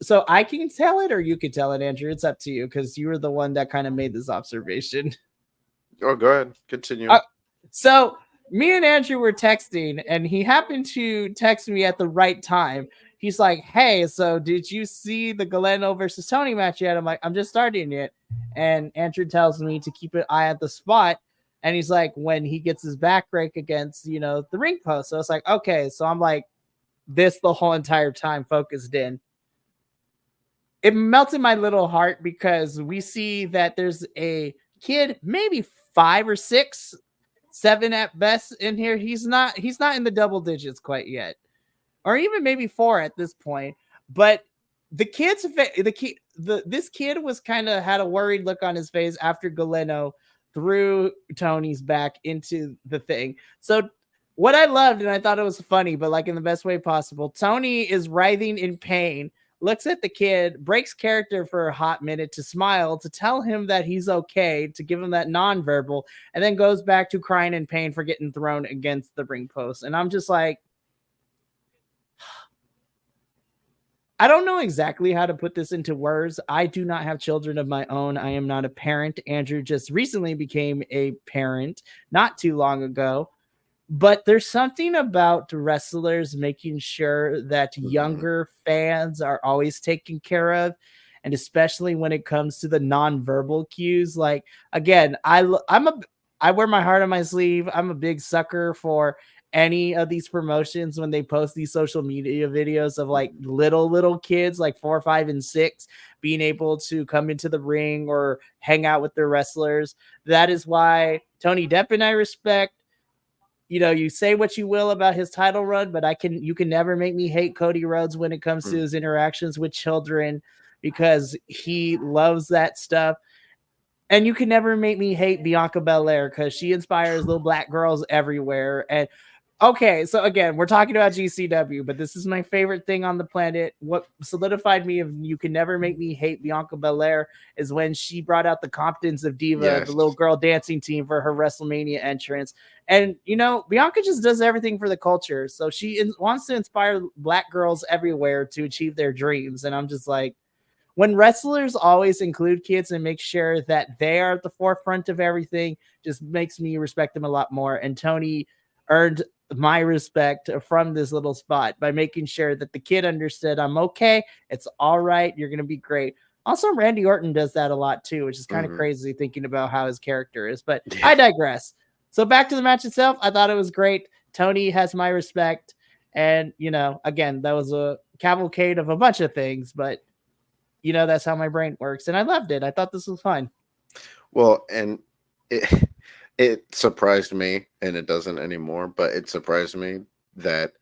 so I can tell it or you can tell it, Andrew. It's up to you because you were the one that kind of made this observation. Oh, go ahead. Continue. So me and Andrew were texting, and he happened to text me at the right time. He's like, "Hey, so did you see the Galeno versus Tony match yet?" I'm like, "I'm just starting it." And Andrew tells me to keep an eye at the spot. And he's like, when he gets his back break against, the ring post. So it's like, okay. So I'm like, this the whole entire time focused in. It melted my little heart because we see that there's a kid, maybe 5 or 6, 7 at best in here. He's not in the double digits quite yet, or even maybe 4 at this point. But this kid was kind of had a worried look on his face after Galeno threw Tony's back into the thing. So what I loved, and I thought it was funny, but like in the best way possible, Tony is writhing in pain, looks at the kid, breaks character for a hot minute to smile, to tell him that he's okay, to give him that nonverbal, and then goes back to crying in pain for getting thrown against the ring post. And I'm just like, I don't know exactly how to put this into words. I do not have children of my own. I am not a parent. Andrew just recently became a parent not too long ago. But there's something about wrestlers making sure that Mm-hmm. younger fans are always taken care of. And especially when it comes to the nonverbal cues. Like, again, I wear my heart on my sleeve. I'm a big sucker for any of these promotions when they post these social media videos of like little kids like 4, 5, and 6 being able to come into the ring or hang out with their wrestlers. That is why Tony Deppen I respect. You say what you will about his title run, but you can never make me hate Cody Rhodes when it comes to his interactions with children, because he loves that stuff. And you can never make me hate Bianca Belair because she inspires little black girls everywhere. And okay, so again, we're talking about GCW, but this is my favorite thing on the planet. What solidified me of you can never make me hate Bianca Belair is when she brought out the Comptons of Diva, the Yes. little girl dancing team, for her WrestleMania entrance. And Bianca just does everything for the culture. So she wants to inspire black girls everywhere to achieve their dreams. And I'm just like, when wrestlers always include kids and make sure that they are at the forefront of everything, just makes me respect them a lot more. And Tony earned my respect from this little spot by making sure that the kid understood, I'm okay, it's all right, you're going to be great. Also, Randy Orton does that a lot too, which is kind of Mm-hmm. crazy thinking about how his character is. But Yeah. I digress. So back to the match itself, I thought it was great. Tony has my respect. And, again, that was a cavalcade of a bunch of things, but that's how my brain works. And I loved it. I thought this was fun. Well, and it it surprised me, and it doesn't anymore, but it surprised me that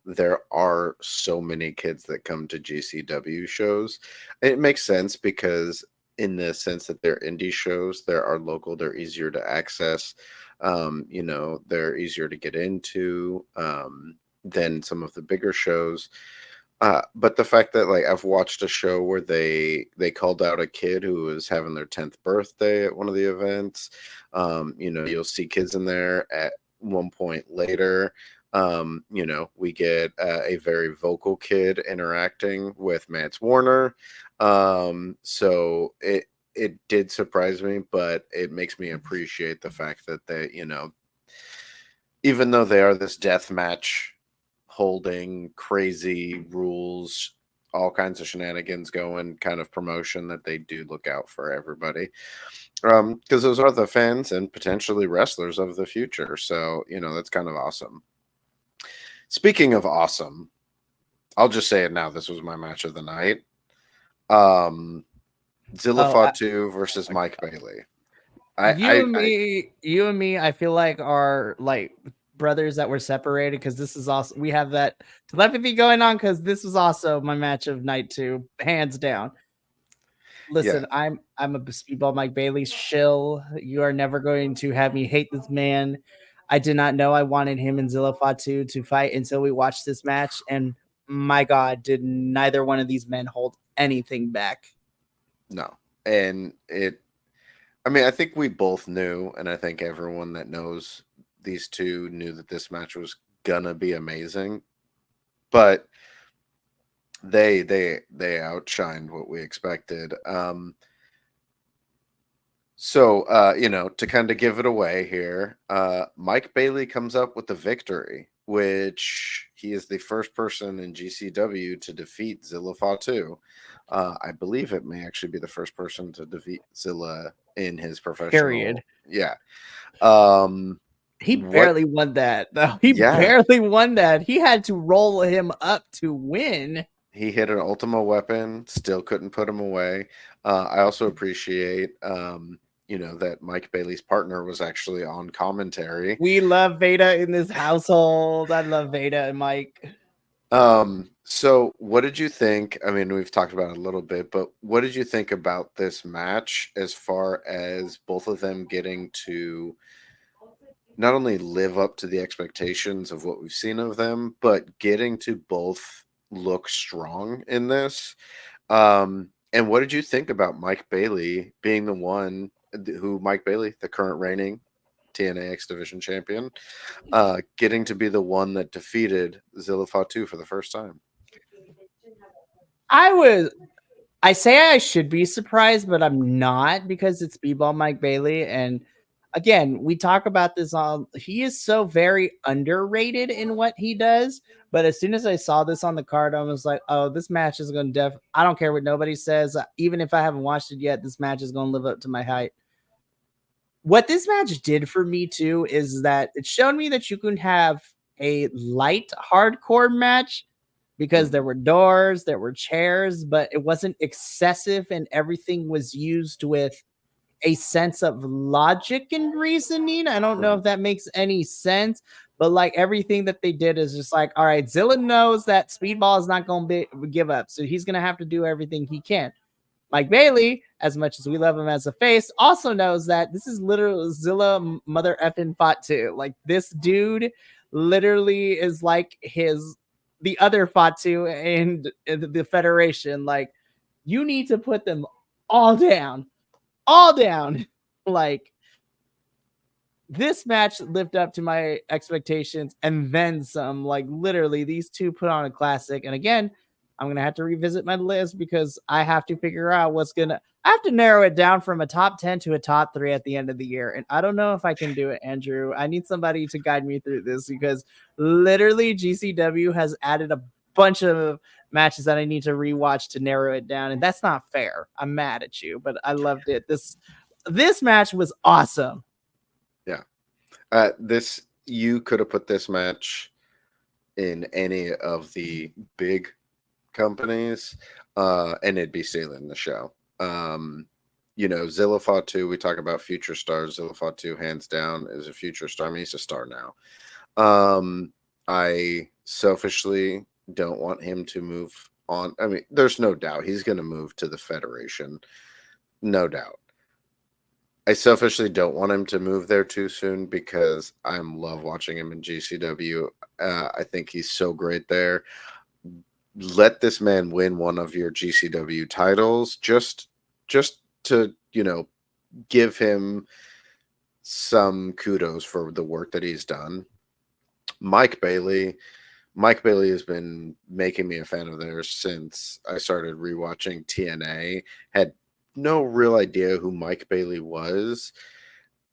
there are so many kids that come to GCW shows. It makes sense because in the sense that they're indie shows, there are local, they're easier to access. They're easier to get into than some of the bigger shows. But the fact that like I've watched a show where they called out a kid who was having their 10th birthday at one of the events. You'll see kids in there at one point later. We get a very vocal kid interacting with Mance Warner. So it did surprise me, but it makes me appreciate the fact that even though they are this death match holding crazy rules, all kinds of shenanigans going kind of promotion, that they do look out for everybody. Because those are the fans and potentially wrestlers of the future. So, that's kind of awesome. Speaking of awesome, I'll just say it now. This was my match of the night. Zilla Fatu versus Mike Bailey. You and me, I feel like are like brothers that were separated, because this is also, we have that telepathy going on, because this was also my match of night 2, hands down. Listen, yeah. I'm a Speedball Mike Bailey shill. You are never going to have me hate this man. I did not know I wanted him and Zilla Fatu to fight until we watched this match, and my God, did neither one of these men hold anything back. No. And I think we both knew, and I think everyone that knows these two knew that this match was gonna be amazing. But they outshined what we expected. To kind of give it away here, Mike Bailey comes up with the victory, which he is the first person in GCW to defeat Zilla Fatu. I believe it may actually be the first person to defeat Zilla in his professional. Period. Yeah. He barely won that, though. Barely won that. He had to roll him up to win. He hit an Ultima weapon, still couldn't put him away. I also appreciate, that Mike Bailey's partner was actually on commentary. We love Veda in this household. I love Veda and Mike. So what did you think? I mean, we've talked about it a little bit, but what did you think about this match as far as both of them getting to not only live up to the expectations of what we've seen of them, but getting to both look strong in this? And what did you think about Mike Bailey being the one Mike Bailey, the current reigning TNA X Division champion, getting to be the one that defeated Zilla Fatu for the first time? I say I should be surprised, but I'm not, because it's B-Ball Mike Bailey. And again, we talk about this all. He is so very underrated in what he does. But as soon as I saw this on the card, I was like, oh, this match is going to I don't care what nobody says. Even if I haven't watched it yet, this match is going to live up to my hype. What this match did for me too is that it showed me that you can have a light hardcore match, because there were doors, there were chairs, but it wasn't excessive, and everything was used with a sense of logic and reasoning. I don't know if that makes any sense, but like everything that they did is just like, all right, Zilla knows that Speedball is not going to give up, so he's going to have to do everything he can. Mike Bailey, as much as we love him as a face, also knows that this is literally Zilla mother effing Fatu. Like, this dude literally is like the other Fatu and the Federation. Like, you need to put them all down. Like, this match lived up to my expectations and then some. Like, literally, these two put on a classic. And again, I'm going to have to revisit my list, because I have to figure out I have to narrow it down from a top 10 to a top 3 at the end of the year. And I don't know if I can do it, Andrew. I need somebody to guide me through this, because literally GCW has added a bunch of matches that I need to rewatch to narrow it down. And that's not fair. I'm mad at you, but I loved it. This match was awesome. Yeah. You could have put this match in any of the big companies, and it'd be stealing the show. Zilla Fatu, we talk about future stars. Zilla Fatu, hands down, is a future star. I mean, he's a star now. I selfishly don't want him to move on. I mean, there's no doubt he's going to move to the Federation. No doubt. I selfishly don't want him to move there too soon, because I love watching him in GCW. I think he's so great there. Let this man win one of your GCW titles, just to give him some kudos for the work that he's done. Mike Bailey has been making me a fan of theirs since I started rewatching TNA. Had no real idea who Mike Bailey was,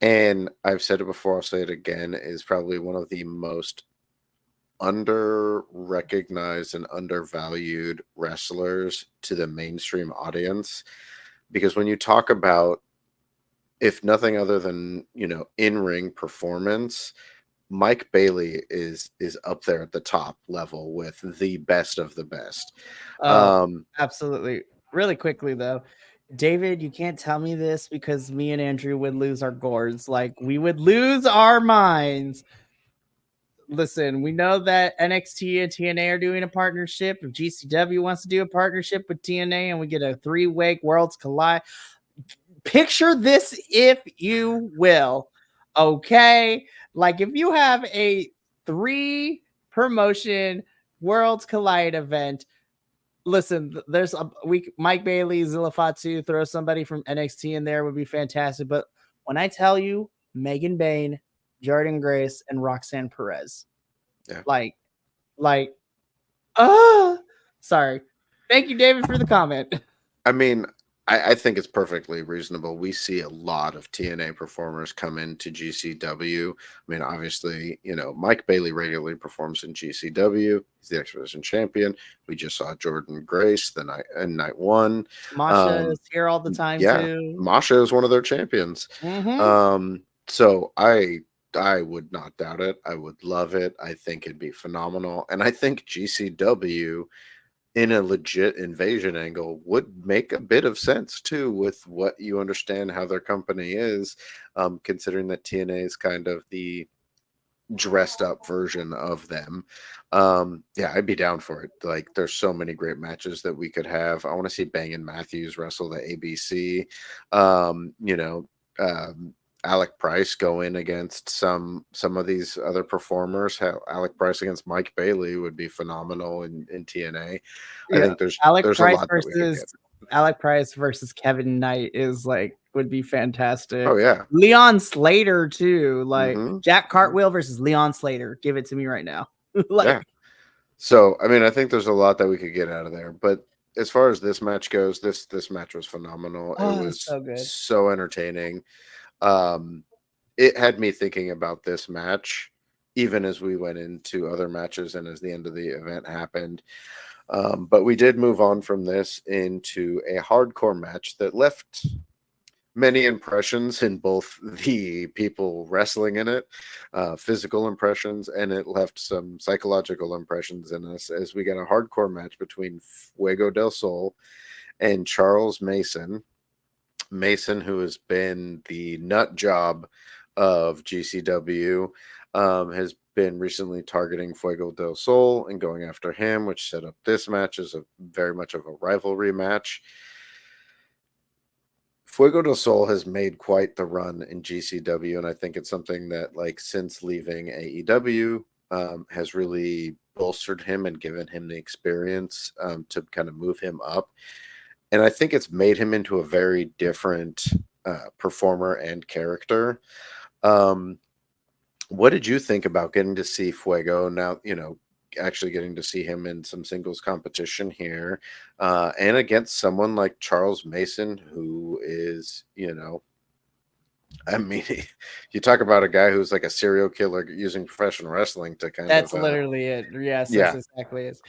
And I've said it before, I'll say it again, is probably one of the most under recognized and undervalued wrestlers to the mainstream audience. Because when you talk about, if nothing other than, in-ring performance, Mike Bailey is up there at the top level with the best of the best. Oh, absolutely. Really quickly though, David, you can't tell me this because me and Andrew would lose our gourds. Like we would lose our minds. Listen, we know that NXT and TNA are doing a partnership. If GCW wants to do a partnership with TNA and we get a 3-way Worlds Collide, picture this if you will. Okay. Like if you have a 3 promotion Worlds Collide event, listen, there's a we Mike Bailey, Zilla Fatu, throw somebody from NXT in there would be fantastic. But when I tell you Megan Bain, Jordan Grace, and Roxanne Perez, Yeah. like, like, oh, sorry. Thank you, David, for the comment. I mean, I think it's perfectly reasonable. We see a lot of TNA performers come into GCW. I mean, obviously, Mike Bailey regularly performs in GCW. He's the X Division champion. We just saw Jordan Grace night one. Masha is here all the time too. Masha is one of their champions. So I would not doubt it. I would love it. I think it'd be phenomenal. And I think GCW in a legit invasion angle would make a bit of sense too, with what you understand how their company is, considering that TNA is kind of the dressed up version of them. I'd be down for it. Like there's so many great matches that we could have. I want to see Bangin' Matthews wrestle the ABC. Alec Price go in against some of these other performers. Alec Price against Mike Bailey would be phenomenal in TNA. I think there's a lot that we could get. Alec Price versus Kevin Knight would be fantastic. Oh yeah, Leon Slater too. Jack Cartwheel versus Leon Slater. Give it to me right now. So I mean, I think there's a lot that we could get out of there. But as far as this match goes, this match was phenomenal. It was so good, so entertaining. It had me thinking about this match even as we went into other matches and as the end of the event happened. But we did move on from this into a hardcore match that left many impressions in both the people wrestling in it, physical impressions, and it left some psychological impressions in us as we got a hardcore match between Fuego del Sol and Charles Mason. Mason, who has been the nut job of GCW, has been recently targeting Fuego del Sol and going after him, which set up this match as a very much of a rivalry match. Fuego del Sol has made quite the run in GCW, and I think it's something that, since leaving AEW, has really bolstered him and given him the experience to kind of move him up. And I think it's made him into a very different performer and character. What did you think about getting to see Fuego now, actually getting to see him in some singles competition here and against someone like Charles Mason, who is, I mean, you talk about a guy who's like a serial killer using professional wrestling to kind That's literally it. Yes, that's exactly it.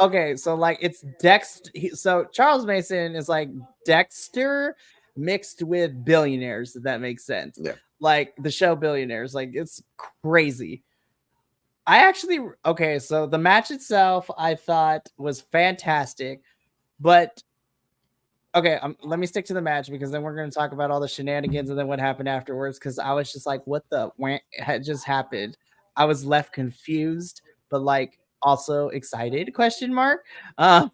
Okay, so it's Dexter. So Charles Mason is like Dexter mixed with billionaires, if that makes sense. Yeah. Like the show Billionaires. It's crazy. So the match itself I thought was fantastic, but okay, let me stick to the match because then we're going to talk about all the shenanigans and then what happened afterwards, because I was just like, what the had just happened? I was left confused, but also excited, ? The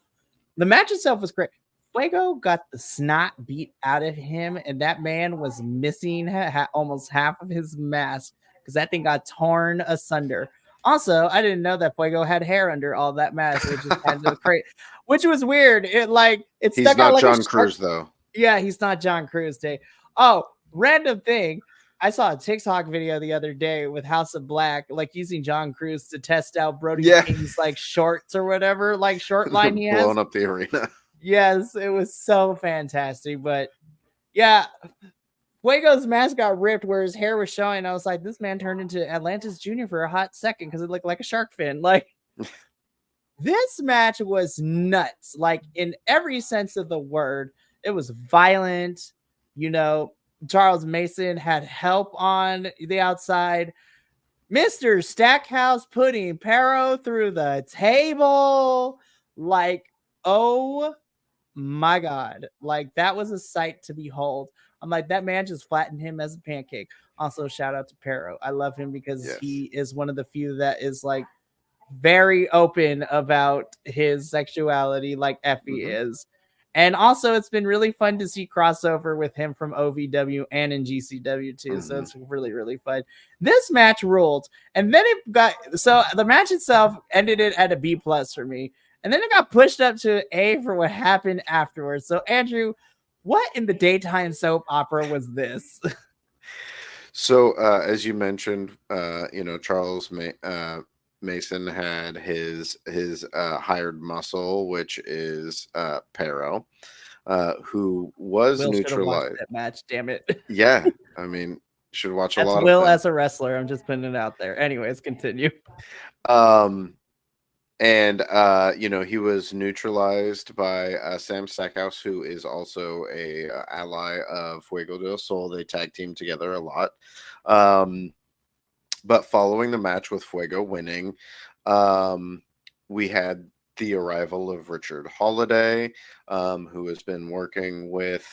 match itself was great. Fuego got the snot beat out of him, and that man was missing almost half of his mask because that thing got torn asunder. Also, I didn't know that Fuego had hair under all that mask, which is kind of crazy, which was weird. It he's stuck not out like John Cruz though. Yeah, he's not John Cruz. Oh, random thing. I saw a TikTok video the other day with House of Black, using John Cruz to test out Brody King's shorts or whatever, short line he has. Blowing up the arena. Yes, it was so fantastic. But yeah, Fuego's mask got ripped where his hair was showing. I was like, this man turned into Atlantis Jr. for a hot second because it looked like a shark fin. Like, this match was nuts, like in every sense of the word. It was violent. You know, Charles Mason had help on the outside. Mr. Stackhouse putting Pero through the table. Like, oh my God. Like, that was a sight to behold. I'm like, that man just flattened him as a pancake. Also, shout out to Pero. I love him because Yes. he is one of the few that is like very open about his sexuality, like Effie Hmm. is. And also, it's been really fun to see crossover with him from OVW and in GCW too. So Hmm. it's really, really fun. This match ruled, and then it got so the match itself ended it at a B plus for me, and then it got pushed up to A for what happened afterwards. So Andrew, what in the daytime soap opera was this? So, as you mentioned, Charles Mason had his hired muscle, which is Pero, who was Will should have watched neutralized. that match. Damn it. Yeah, I mean, should watch a That's lot of Will them. as a wrestler. I'm just putting it out there. Anyways, continue. Um, and he was neutralized by Sam Stackhouse, who is also a ally of Fuego del Sol. They tag team together a lot. Um, but following the match with Fuego winning, um, we had the arrival of Richard Holiday, who has been working with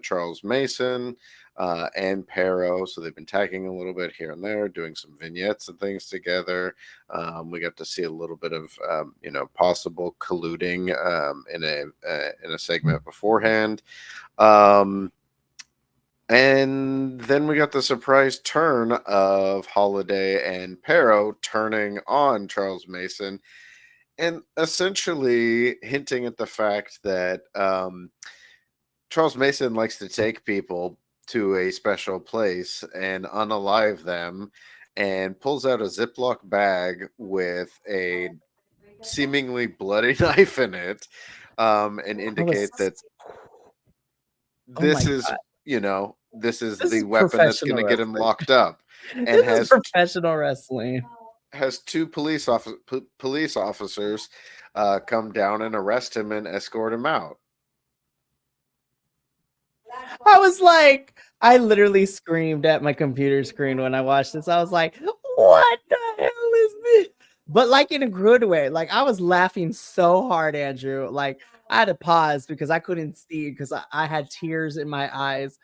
Charles Mason and Pero. So they've been tagging a little bit here and there, doing some vignettes and things together. We got to see a little bit of possible colluding in a segment beforehand. And then we got the surprise turn of Holiday and Pero turning on Charles Mason and essentially hinting at the fact that Charles Mason likes to take people to a special place and unalive them and pulls out a Ziploc bag with a seemingly bloody knife in it and I was, indicate that oh my this is, God. this is This the is weapon that's going professional to get him wrestling. locked up, and This is professional wrestling. has two police officers come down and arrest him and escort him out. I was like, I literally screamed at my computer screen when I watched this. I was like, what the hell is this? But like in a good way. Like I was laughing so hard, Andrew. Like I had to pause because I couldn't see because I had tears in my eyes.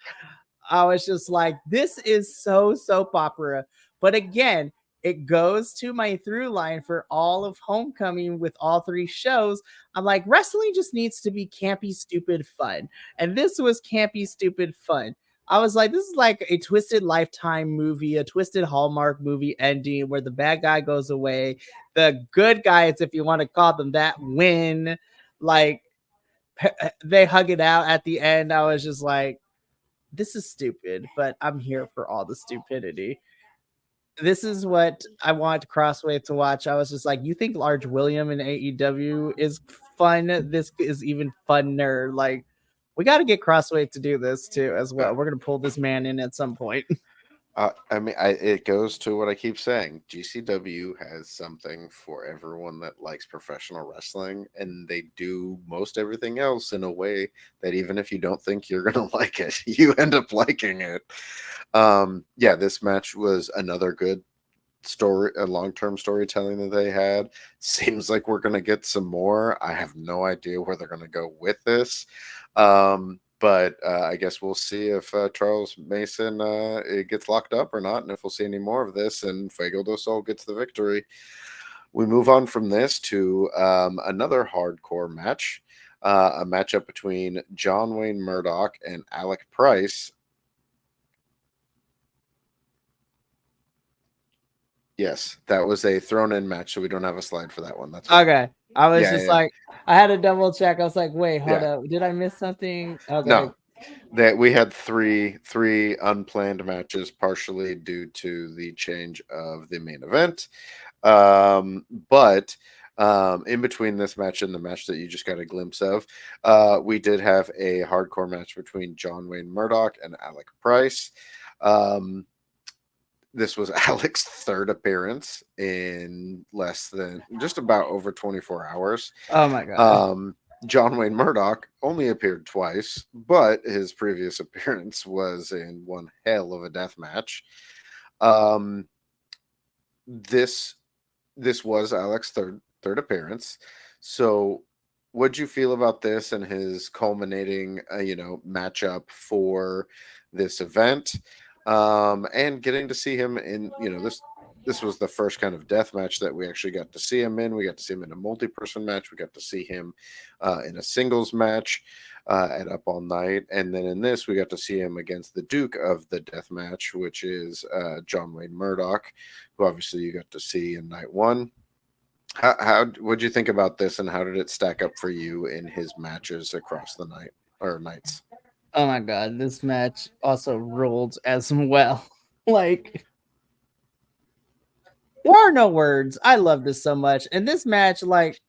I was just like, this is so soap opera. But again, it goes to my through line for all of Homecoming with all three shows. I'm like, wrestling just needs to be campy, stupid fun. And this was campy, stupid fun. I was like, this is like a twisted Lifetime movie, a twisted Hallmark movie ending where the bad guy goes away. The good guys, if you want to call them that, win. Like, they hug it out at the end. I was just like, this is stupid, but I'm here for all the stupidity. This is what I want Crossway to watch. I was just like, you think Large William in AEW is fun? This is even funner. Like, we got to get Crossway to do this too, as Uh, well. We're gonna pull this man in at some point. it goes to what I keep saying. GCW has something for everyone that likes professional wrestling, and they do most everything else in a way that even if you don't think you're going to like it, you end up liking it. Yeah, this match was another good story, a long-term storytelling that they had. Seems like we're going to get some more. I have no idea where they're going to go with this. But I guess we'll see if Charles Mason it gets locked up or not, and if we'll see any more of this, and Fuego del Sol gets the victory. We move on from this to another hardcore match, a matchup between John Wayne Murdoch and Alec Price. Yes, that was a thrown-in match, so we don't have a slide for that one. That's fine. Okay. I was Yeah, just yeah, like, I had to double check. I was like, wait, hold yeah. up. Did I miss something? Okay. No, that we had three unplanned matches, partially due to the change of the main event. But In between this match and the match that you just got a glimpse of, we did have a hardcore match between John Wayne Murdoch and Alec Price. This was Alec's third appearance in less than just about over 24 hours. Oh my god. John Wayne Murdoch only appeared twice, but his previous appearance was in one hell of a death match. Um, this this was Alec's third appearance. So, what'd you feel about this and his culminating, matchup for this event, and getting to see him in, this was the first kind of death match that we actually got to see him in. We got to see him in a multi-person match. We got to see him in a singles match at Up All Night, and then in this we got to see him against the Duke of the Death Match, which is John Wayne Murdoch, who obviously you got to see in night one. How what'd you think about this, and how did it stack up for you in his matches across the night or nights? Oh my god, this match also ruled as well. Like, there are no words. I love this so much. And this match, like,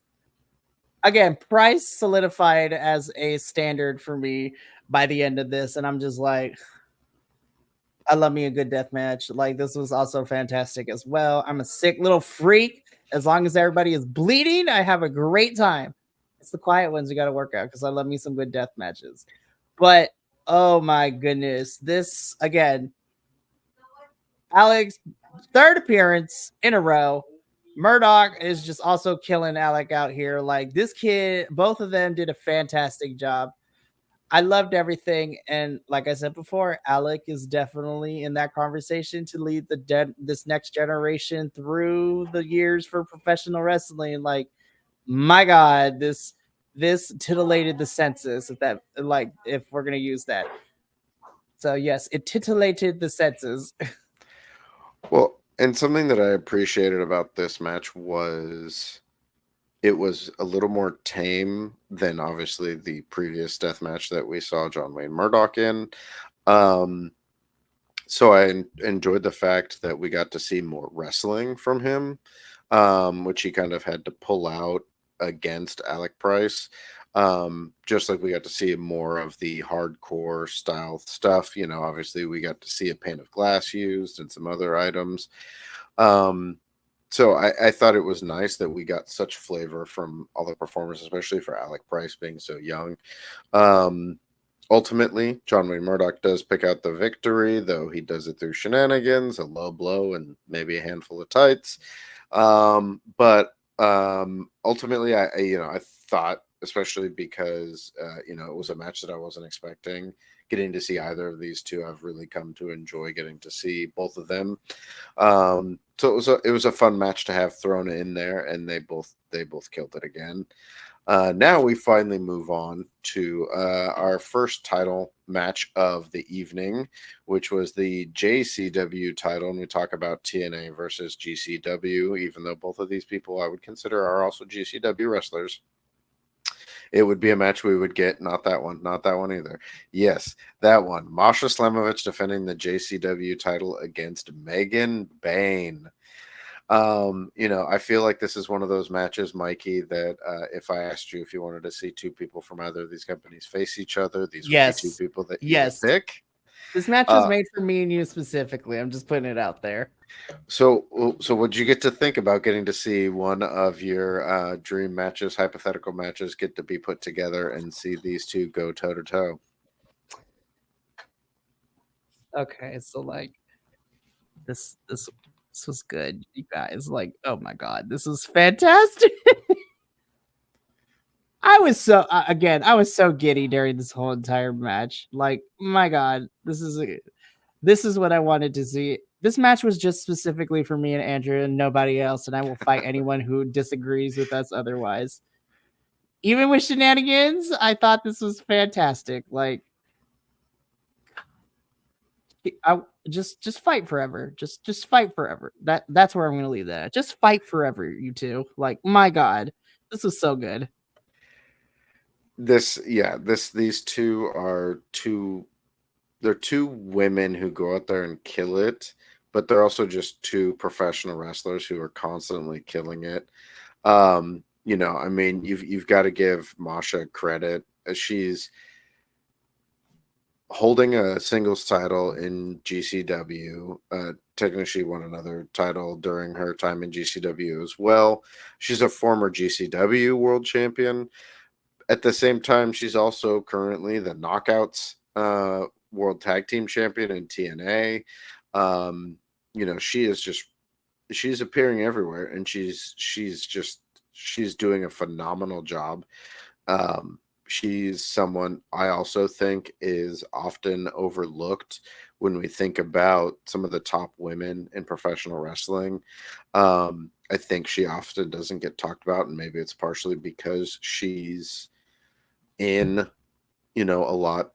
again, Price solidified as a standard for me by the end of this, and I'm just like, I love me a good death match. Like, this was also fantastic as well. I'm a sick little freak. As long as everybody is bleeding, I have a great time. It's the quiet ones you got to work out because I love me some good death matches. But oh my goodness, this again, Alex, third appearance in a row. Murdoch is just also killing Alec out here. Like, this kid, both of them did a fantastic job. I loved everything, and like I said before, Alec is definitely in that conversation to lead this next generation through the years for professional wrestling. Like, my God, this titillated the senses. If we're gonna use that, so yes, it titillated the senses. Well, and something that I appreciated about this match was it was a little more tame than obviously the previous death match that we saw John Wayne Murdoch in. Um, so I enjoyed the fact that we got to see more wrestling from him, which he kind of had to pull out against Alec Price. Just like we got to see more of the hardcore style stuff. Obviously we got to see a pane of glass used and some other items. So I thought it was nice that we got such flavor from all the performers, especially for Alec Price being so young. Ultimately, John Wayne Murdoch does pick out the victory, though he does it through shenanigans, a low blow, and maybe a handful of tights. But ultimately, I thought, especially because it was a match that I wasn't expecting. Getting to see either of these two, I've really come to enjoy getting to see both of them. So it was a fun match to have thrown in there, and they both killed it again. Now we finally move on to our first title match of the evening, which was the JCW title, and we talk about TNA versus GCW. Even though both of these people I would consider are also GCW wrestlers, it would be a match we would get. Not that one either. Yes, that one. Masha Slamovich defending the JCW title against Megan Bayne. I feel like this is one of those matches, Mikey, that if I asked you if you wanted to see two people from either of these companies face each other, these would be two people that you would pick. This match was made for me and you specifically. I'm just putting it out there. So what'd you get to think about getting to see one of your dream matches, hypothetical matches, get to be put together and see these two go toe to toe? Okay, so like this was good, you guys. Like, oh my god, this is fantastic. I was so giddy during this whole entire match. Like, my god, this is what I wanted to see. This match was just specifically for me and Andrew and nobody else, and I will fight anyone who disagrees with us otherwise. Even with shenanigans, I thought this was fantastic. Like, I just fight forever. Just fight forever. That's where I'm gonna leave that. Just fight forever, you two. Like, my god, this was so good. These two are they're two women who go out there and kill it, but they're also just two professional wrestlers who are constantly killing it. I mean, you've got to give Masha credit. She's holding a singles title in GCW. Technically, she won another title during her time in GCW as well. She's a former GCW world champion. At the same time, she's also currently the Knockouts World Tag Team Champion in TNA. She is just she's appearing everywhere, and she's doing a phenomenal job. Um, she's someone I also think is often overlooked when we think about some of the top women in professional wrestling. I think she often doesn't get talked about, and maybe it's partially because she's in, a lot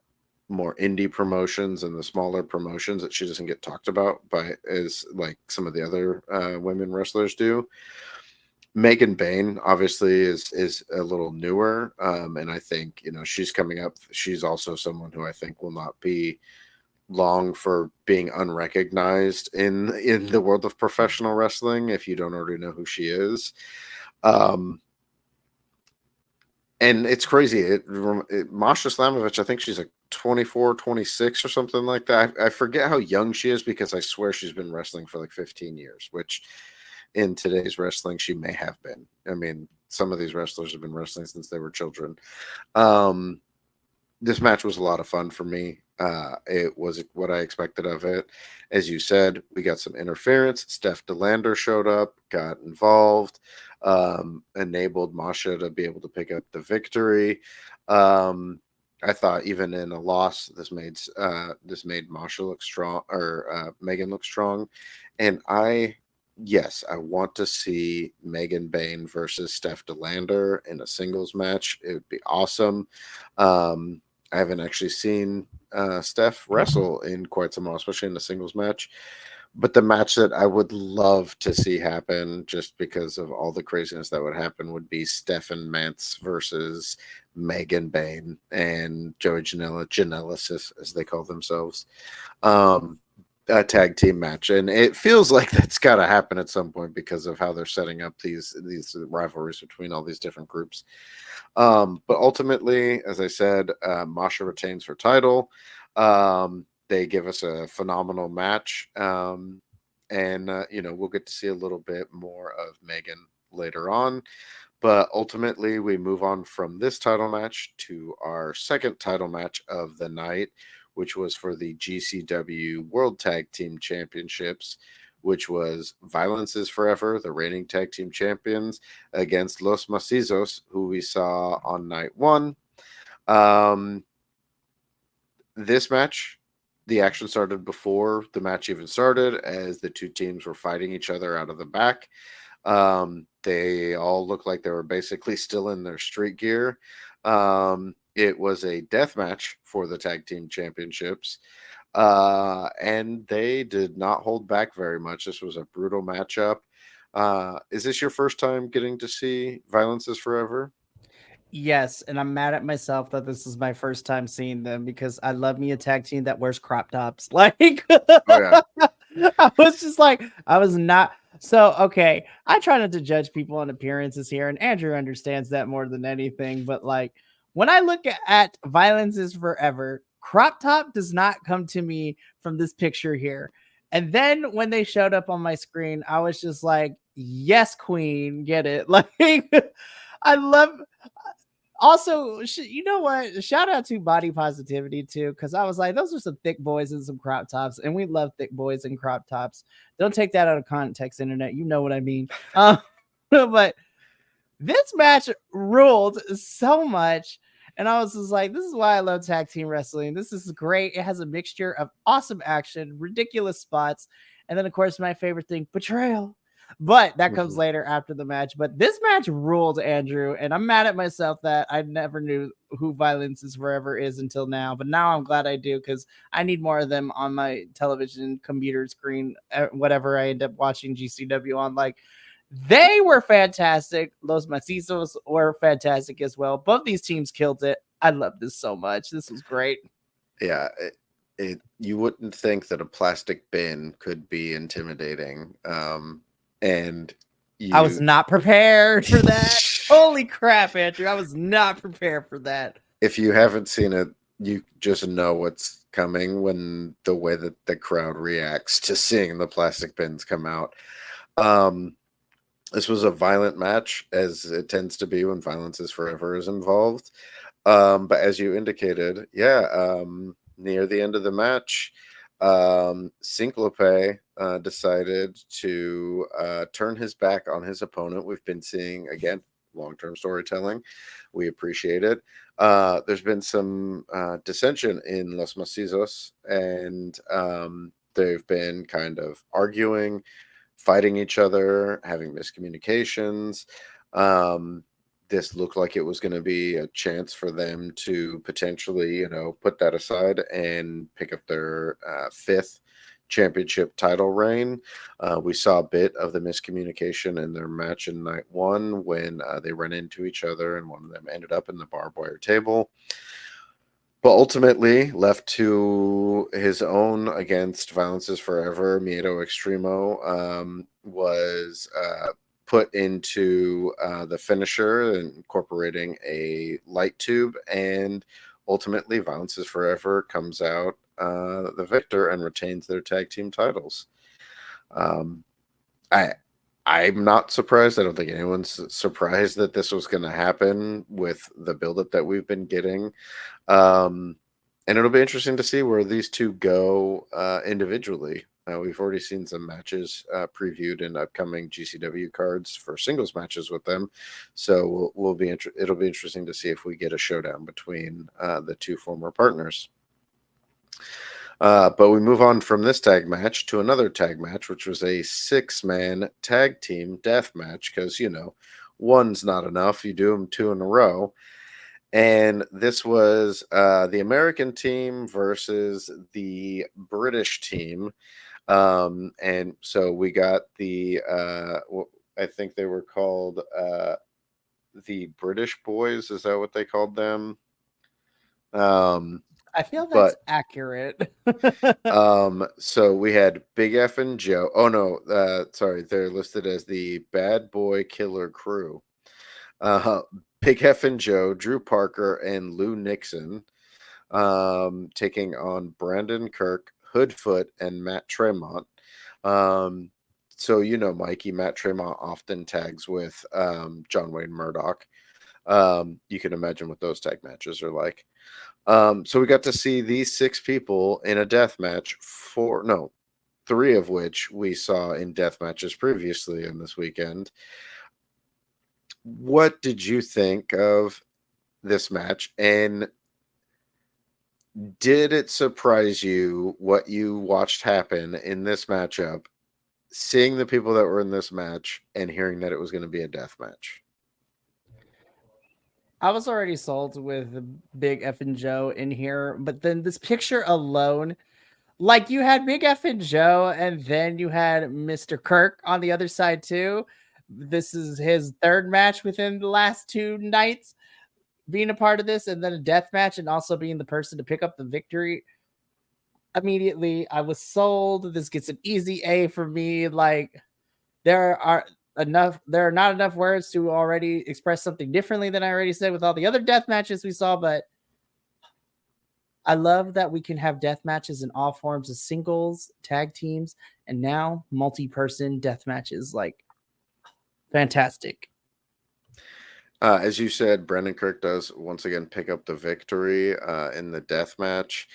more indie promotions and the smaller promotions that she doesn't get talked about by as like some of the other women wrestlers do. Megan Bain obviously is a little newer, and I think she's coming up. She's also someone who I think will not be long for being unrecognized in the world of professional wrestling if you don't already know who she is. And it's crazy. Masha Slamovich, I think she's like 24, 26 or something like that. I forget how young she is because I swear she's been wrestling for like 15 years, which in today's wrestling, she may have been. I mean, some of these wrestlers have been wrestling since they were children. This match was a lot of fun for me. It was what I expected of it. As you said, we got some interference. Steph DeLander showed up, got involved, enabled Masha to be able to pick up the victory. I thought even in a loss, this made Masha look strong, or Megan look strong, and yes, I want to see Megan Bain versus Steph DeLander in a singles match. It would be awesome. I haven't actually seen Steph wrestle in quite some while, especially in a singles match. But the match that I would love to see happen, just because of all the craziness that would happen, would be Stefan Mantz versus Megan Bain and Joey Janela, as they call themselves. A tag team match, and it feels like that's got to happen at some point because of how they're setting up these rivalries between all these different groups. But ultimately, as I said, Masha retains her title. They give us a phenomenal match, and we'll get to see a little bit more of Megan later on. But ultimately, we move on from this title match to our second title match of the night, which was for the GCW World Tag Team Championships, which was Violence is Forever, the reigning tag team champions, against Los Macizos, who we saw on night one. This match, the action started before the match even started, as the two teams were fighting each other out of the back. They all looked like they were basically still in their street gear. It was a death match for the tag team championships, and they did not hold back very much. This was a brutal matchup. Is this your first time getting to see Violence is Forever? Yes, and I'm mad at myself that this is my first time seeing them because I love me a tag team that wears crop tops. Like, Oh yeah, I was just like, I was not. So, okay, I try not to judge people on appearances here, and Andrew understands that more than anything. But, like, when I look at Violence is Forever, crop top does not come to me from this picture here. And then when they showed up on my screen, I was just like, yes, queen, get it. Like, I love. Also, you know what? Shout out to body positivity too, because I was like, those are some thick boys in some crop tops, and we love thick boys in crop tops. Don't take that out of context, internet. You know what I mean. But this match ruled so much, and I was just like, this is why I love tag team wrestling. This is great. It has a mixture of awesome action, ridiculous spots, and then of course my favorite thing, betrayal. But that comes Mhm. later after the match. But this match ruled, Andrew, and I'm mad at myself that I never knew who Violence is Forever is until now. But now I'm glad I do because I need more of them on my television, computer screen, whatever I end up watching GCW on. Like, they were fantastic. Los Macizos were fantastic as well. Both these teams killed it. I love this so much. This was great. Yeah. You wouldn't think that a plastic bin could be intimidating, and I was You, not prepared for that. Holy crap, Andrew. I was not prepared for that. if you haven't seen it, you just know what's coming when the way that the crowd reacts to seeing the plastic bins come out. Um, this was a violent match, as it tends to be when Violence is Forever is involved. But as you indicated, yeah, near the end of the match, Synclope decided to turn his back on his opponent. We've been seeing, again, long-term storytelling. We appreciate it. There's been some dissension in Los Macizos, and they've been kind of arguing, fighting each other, having miscommunications. Um, this looked like it was going to be a chance for them to potentially, put that aside and pick up their fifth championship title reign. We saw a bit of the miscommunication in their match in night one when they ran into each other and one of them ended up in the barbed wire table. But ultimately, left to his own against Violence is Forever, Miedo Extremo was put into the finisher, incorporating a light tube, and ultimately, Violence is Forever comes out the victor and retains their tag team titles. Um, I I'm not surprised. I don't think anyone's surprised that this was going to happen with the buildup that we've been getting. Um, and it'll be interesting to see where these two go individually. We've already seen some matches previewed in upcoming GCW cards for singles matches with them, so it'll be interesting to see if we get a showdown between the two former partners. But we move on from this tag match to another tag match, which was a 6-man tag team death match because, one's not enough. You do them two in a row. And this was the American team versus the British team. And so we got I think they were called the British Boys. Is that what they called them? I feel that's But accurate. so we had Big F and Joe. Oh no, sorry, they're listed as the Bad Boy Killer Crew. Uh, Big F and Joe, Drew Parker, and Lou Nixon, taking on Brandon Kirk, Hoodfoot, and Matt Tremont. So Mikey, Matt Tremont often tags with John Wayne Murdoch. You can imagine what those tag matches are like. So we got to see these 6 people in a death match, 3 of which we saw in death matches previously in this weekend. What did you think of this match? And did it surprise you what you watched happen in this matchup, seeing the people that were in this match and hearing that it was going to be a death match? I was already sold with Big F and Joe in here, but then this picture alone, like you had Big F and Joe, and then you had Mr. Kirk on the other side too. This is his third match within the last 2 nights being a part of this, and then a death match, and also being the person to pick up the victory. Immediately, I was sold. This gets an easy A for me. Like there are not enough words to already express something differently than I already said with all the other death matches we saw, but I love that we can have death matches in all forms of singles, tag teams, and now multi-person death matches. Like, fantastic. As you said, Brandon Kirk does once again pick up the victory in the death match.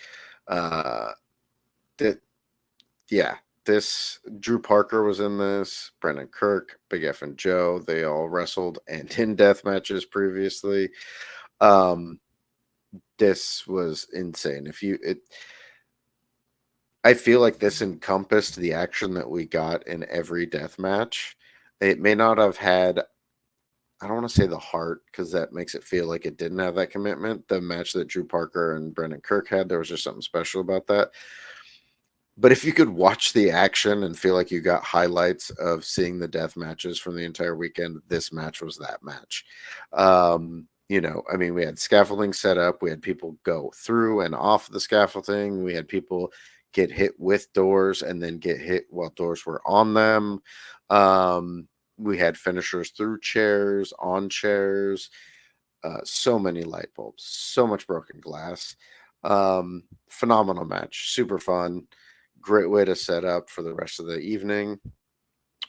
This Drew Parker was in this, Brandon Kirk, Big F and Joe. They all wrestled and in death matches previously. This was insane. I feel like this encompassed the action that we got in every death match. It may not have had, I don't want to say the heart, because that makes it feel like it didn't have that commitment. The match that Drew Parker and Brandon Kirk had, there was just something special about that. But if you could watch the action and feel like you got highlights of seeing the death matches from the entire weekend, this match was that match. We had scaffolding set up. We had people go through and off the scaffolding. We had people get hit with doors and then get hit while doors were on them. We had finishers through chairs, on chairs, so many light bulbs, so much broken glass. Phenomenal match, super fun, great way to set up for the rest of the evening,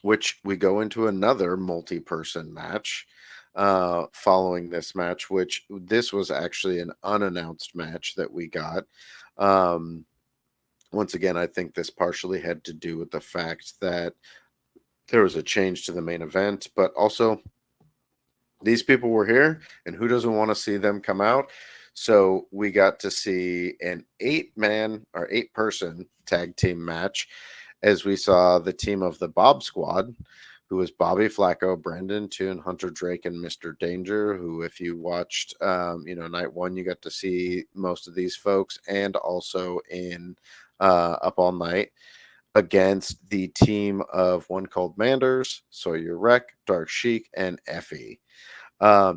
which we go into another multi-person match following this match, which this was actually an unannounced match that we got. Um, Once again, I think this partially had to do with the fact that there was a change to the main event, but also these people were here, and who doesn't want to see them come out? So we got to see an 8-man or 8-person tag team match as we saw the team of the Bob Squad, who was Bobby Flacco, Brandon Toon, Hunter Drake, and Mr. Danger, who, if you watched, night one, you got to see most of these folks, and also in Up All Night, against the team of one called Manders, Sawyer Wreck, Dark Sheik, and Effie.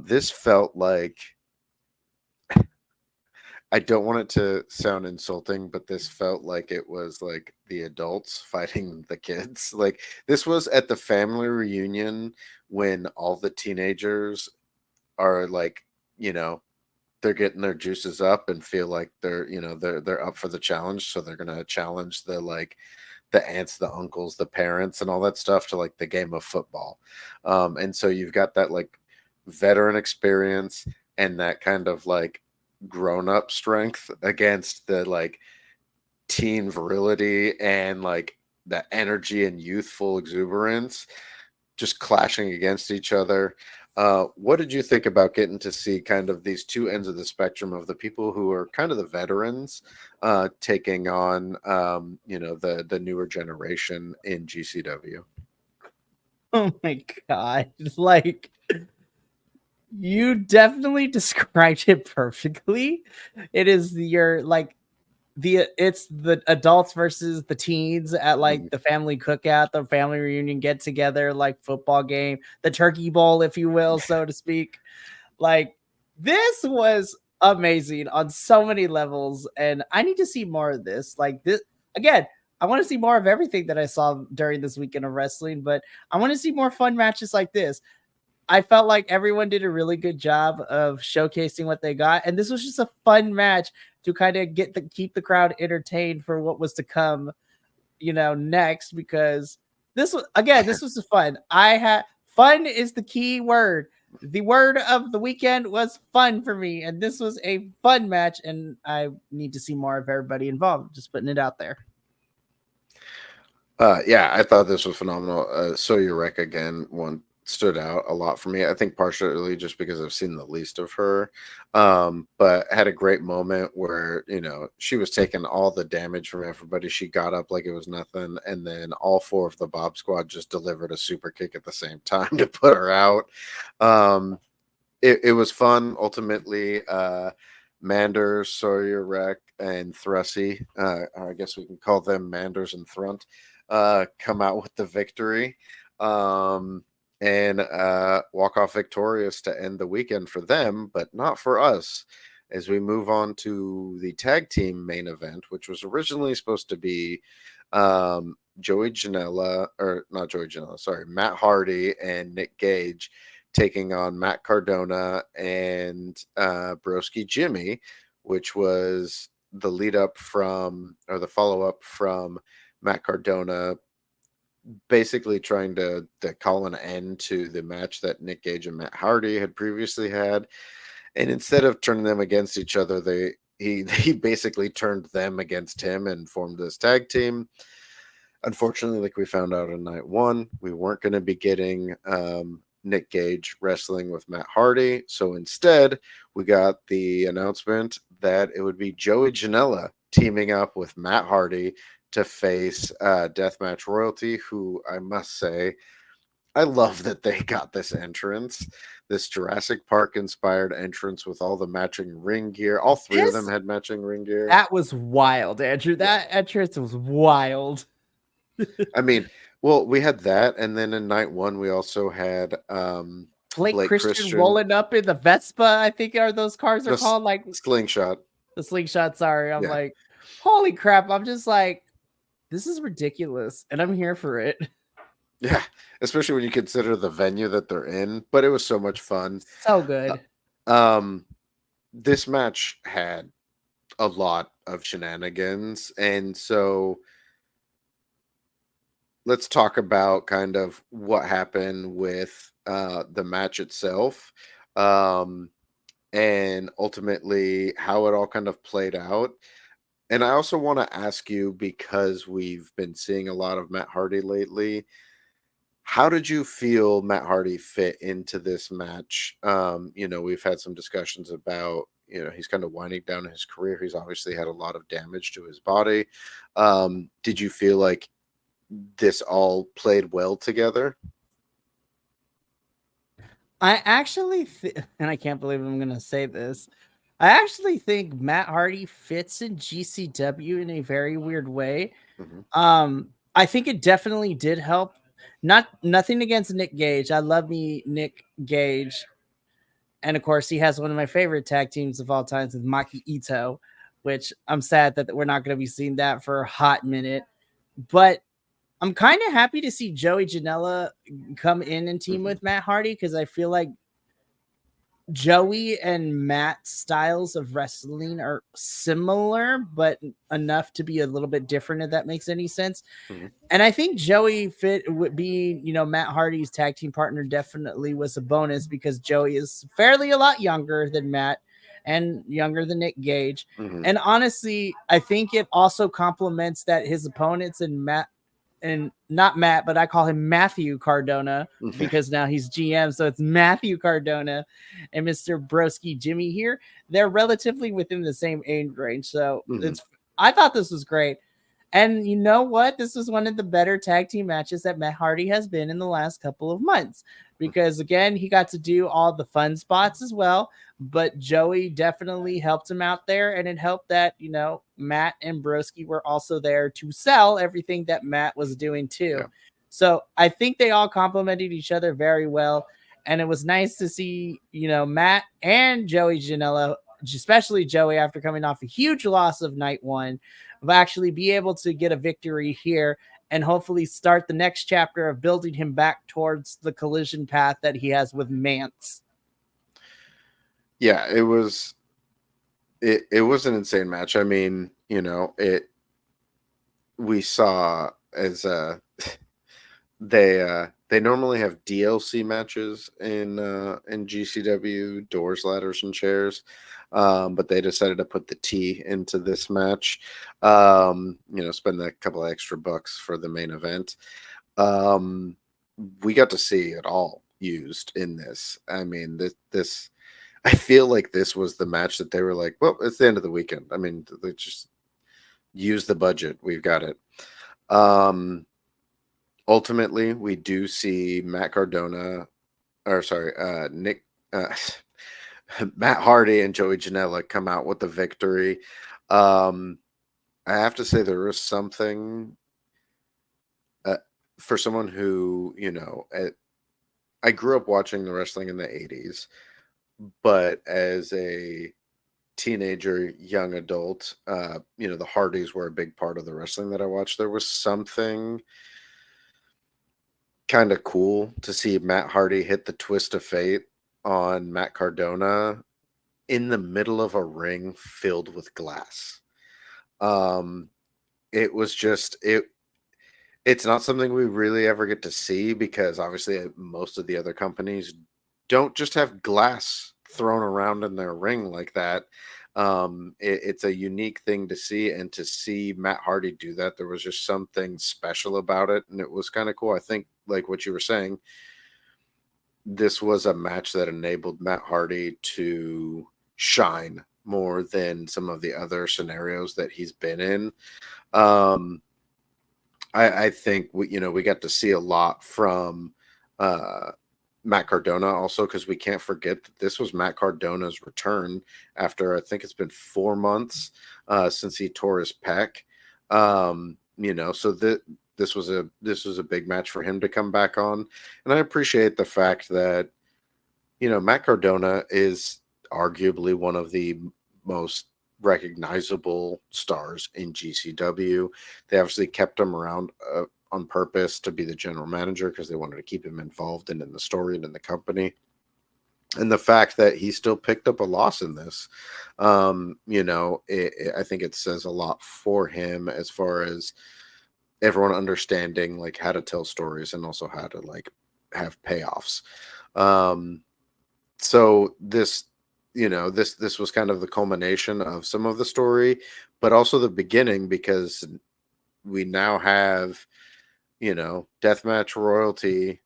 This felt like, I don't want it to sound insulting, but this felt like it was like the adults fighting the kids. Like, this was at the family reunion when all the teenagers are like, they're getting their juices up and feel like they're up for the challenge, so they're gonna challenge the aunts, the uncles, the parents, and all that stuff to like the game of football. And so you've got that like veteran experience and that kind of like grown up strength against the like teen virility and like the energy and youthful exuberance just clashing against each other. What did you think about getting to see kind of these two ends of the spectrum of the people who are kind of the veterans taking on, the newer generation in GCW? Oh my god. Like, you definitely described it perfectly. It is your like it's the adults versus the teens at like Mm. the family cookout, the family reunion get together, like football game, the turkey bowl, if you will, so to speak. Like, this was amazing on so many levels, and I need to see more of this. Like, this again, I want to see more of everything that I saw during this weekend of wrestling, but I want to see more fun matches like this. I felt like everyone did a really good job of showcasing what they got, and this was just a fun match to kind of keep the crowd entertained for what was to come, next. Because this was fun. I had fun is the key word. The word of the weekend was fun for me, and this was a fun match, and I need to see more of everybody involved. Just putting it out there. Yeah, I thought this was phenomenal. So your Wreck again one stood out a lot for me. I think partially just because I've seen the least of her, but had a great moment where she was taking all the damage from everybody. She got up like it was nothing, and then all 4 of the Bob Squad just delivered a super kick at the same time to put her out. It was fun. Ultimately, Manders, Sawyer Wreck, and Thrussie, I guess we can call them Manders and Thrunt, come out with the victory, and walk off victorious to end the weekend for them, but not for us. As we move on to the tag team main event, which was originally supposed to be Joey Janela, or not Joey Janela, sorry, Matt Hardy and Nick Gage taking on Matt Cardona and Broski Jimmy, which was the lead up from, or the follow up from Matt Cardona basically trying to call an end to the match that Nick Gage and Matt Hardy had previously had. And instead of turning them against each other, he basically turned them against him and formed this tag team. Unfortunately, like we found out on night one, we weren't going to be getting Nick Gage wrestling with Matt Hardy. So instead, we got the announcement that it would be Joey Janela teaming up with Matt Hardy to face Deathmatch Royalty, who I must say, I love that they got this entrance, this Jurassic Park inspired entrance with all the matching ring gear. All 3 of them had matching ring gear. That was wild, Andrew. That entrance was wild. I mean, well, we had that, and then in night one, we also had Blake Christian rolling up in the Vespa, I think are those cars are called, like slingshot. The slingshot, sorry. I'm like, holy crap. I'm just like, this is ridiculous, and I'm here for it. Yeah, especially when you consider the venue that they're in. But it was so much fun. So Uh, good. Um, this match had a lot of shenanigans, and so let's talk about kind of what happened with the match itself, um, and ultimately how it all kind of played out. And I also want to ask you, because we've been seeing a lot of Matt Hardy lately, how did you feel Matt Hardy fit into this match? We've had some discussions about, he's kind of winding down his career. He's obviously had a lot of damage to his body. Did you feel like this all played well together? I actually, and I can't believe I'm going to say this. I actually think Matt Hardy fits in GCW in a very weird way. Hmm. I think it definitely did help. Nothing against Nick Gage. I love me Nick Gage, and of course he has one of my favorite tag teams of all times with Maki Ito, which I'm sad that we're not going to be seeing that for a hot minute. But I'm kind of happy to see Joey Janela come in and team Hmm. with Matt Hardy, because I feel like Joey and Matt's styles of wrestling are similar, but enough to be a little bit different, if that makes any sense. Hmm. And I think Joey fit would be, Matt Hardy's tag team partner definitely was a bonus, because Joey is fairly a lot younger than Matt and younger than Nick Gage. Hmm. And honestly, I think it also complements that his opponents and Matt, and not Matt, but I call him Matthew Cardona because now he's GM. So it's Matthew Cardona and Mr. Broski Jimmy here. They're relatively within the same age range. So Hmm. I thought this was great. And you know what? This was one of the better tag team matches that Matt Hardy has been in the last couple of months, because again, he got to do all the fun spots as well. But Joey definitely helped him out there, and it helped that, Matt and Broski were also there to sell everything that Matt was doing too. Yeah. So I think they all complemented each other very well. And it was nice to see, Matt and Joey Janela, especially Joey, after coming off a huge loss of night one, of actually be able to get a victory here and hopefully start the next chapter of building him back towards the collision path that he has with Mance. Yeah, it was an insane match. I mean, we saw as they normally have DLC matches in GCW, doors, ladders, and chairs. But they decided to put the T into this match. Spend a couple of extra bucks for the main event. Um, we got to see it all used in this. I mean, this I feel like this was the match that they were like, well, it's the end of the weekend. I mean, they just use the budget. We've got it. Um, Ultimately, we do see Matt Cardona, or sorry, Nick, Matt Hardy and Joey Janela come out with the victory. Um, I have to say there is something uh, for someone who, I grew up watching the wrestling in the 80s, but as a teenager, young adult, the Hardys were a big part of the wrestling that I watched. There was something kind of cool to see Matt Hardy hit the twist of fate on Matt Cardona in the middle of a ring filled with glass. Um, it was just it. It's not something we really ever get to see, because obviously most of the other companies don't just have glass thrown around in their ring like that. It's a unique thing to see, and to see Matt Hardy do that, there was just something special about it, and it was kind of cool. I think, like what you were saying, this was a match that enabled Matt Hardy to shine more than some of the other scenarios that he's been in. Um, I think we got to see a lot from uh, Matt Cardona also, because we can't forget that this was Matt Cardona's return after, I think it's been 4 months since he tore his pec. So this was a big match for him to come back on, and I appreciate the fact that Matt Cardona is arguably one of the most recognizable stars in GCW. They obviously kept him around on purpose to be the general manager because they wanted to keep him involved and in the story and in the company. And the fact that he still picked up a loss in this, I think it says a lot for him as far as everyone understanding like how to tell stories and also how to like have payoffs. So this, this was kind of the culmination of some of the story, but also the beginning, because we now have, deathmatch royalty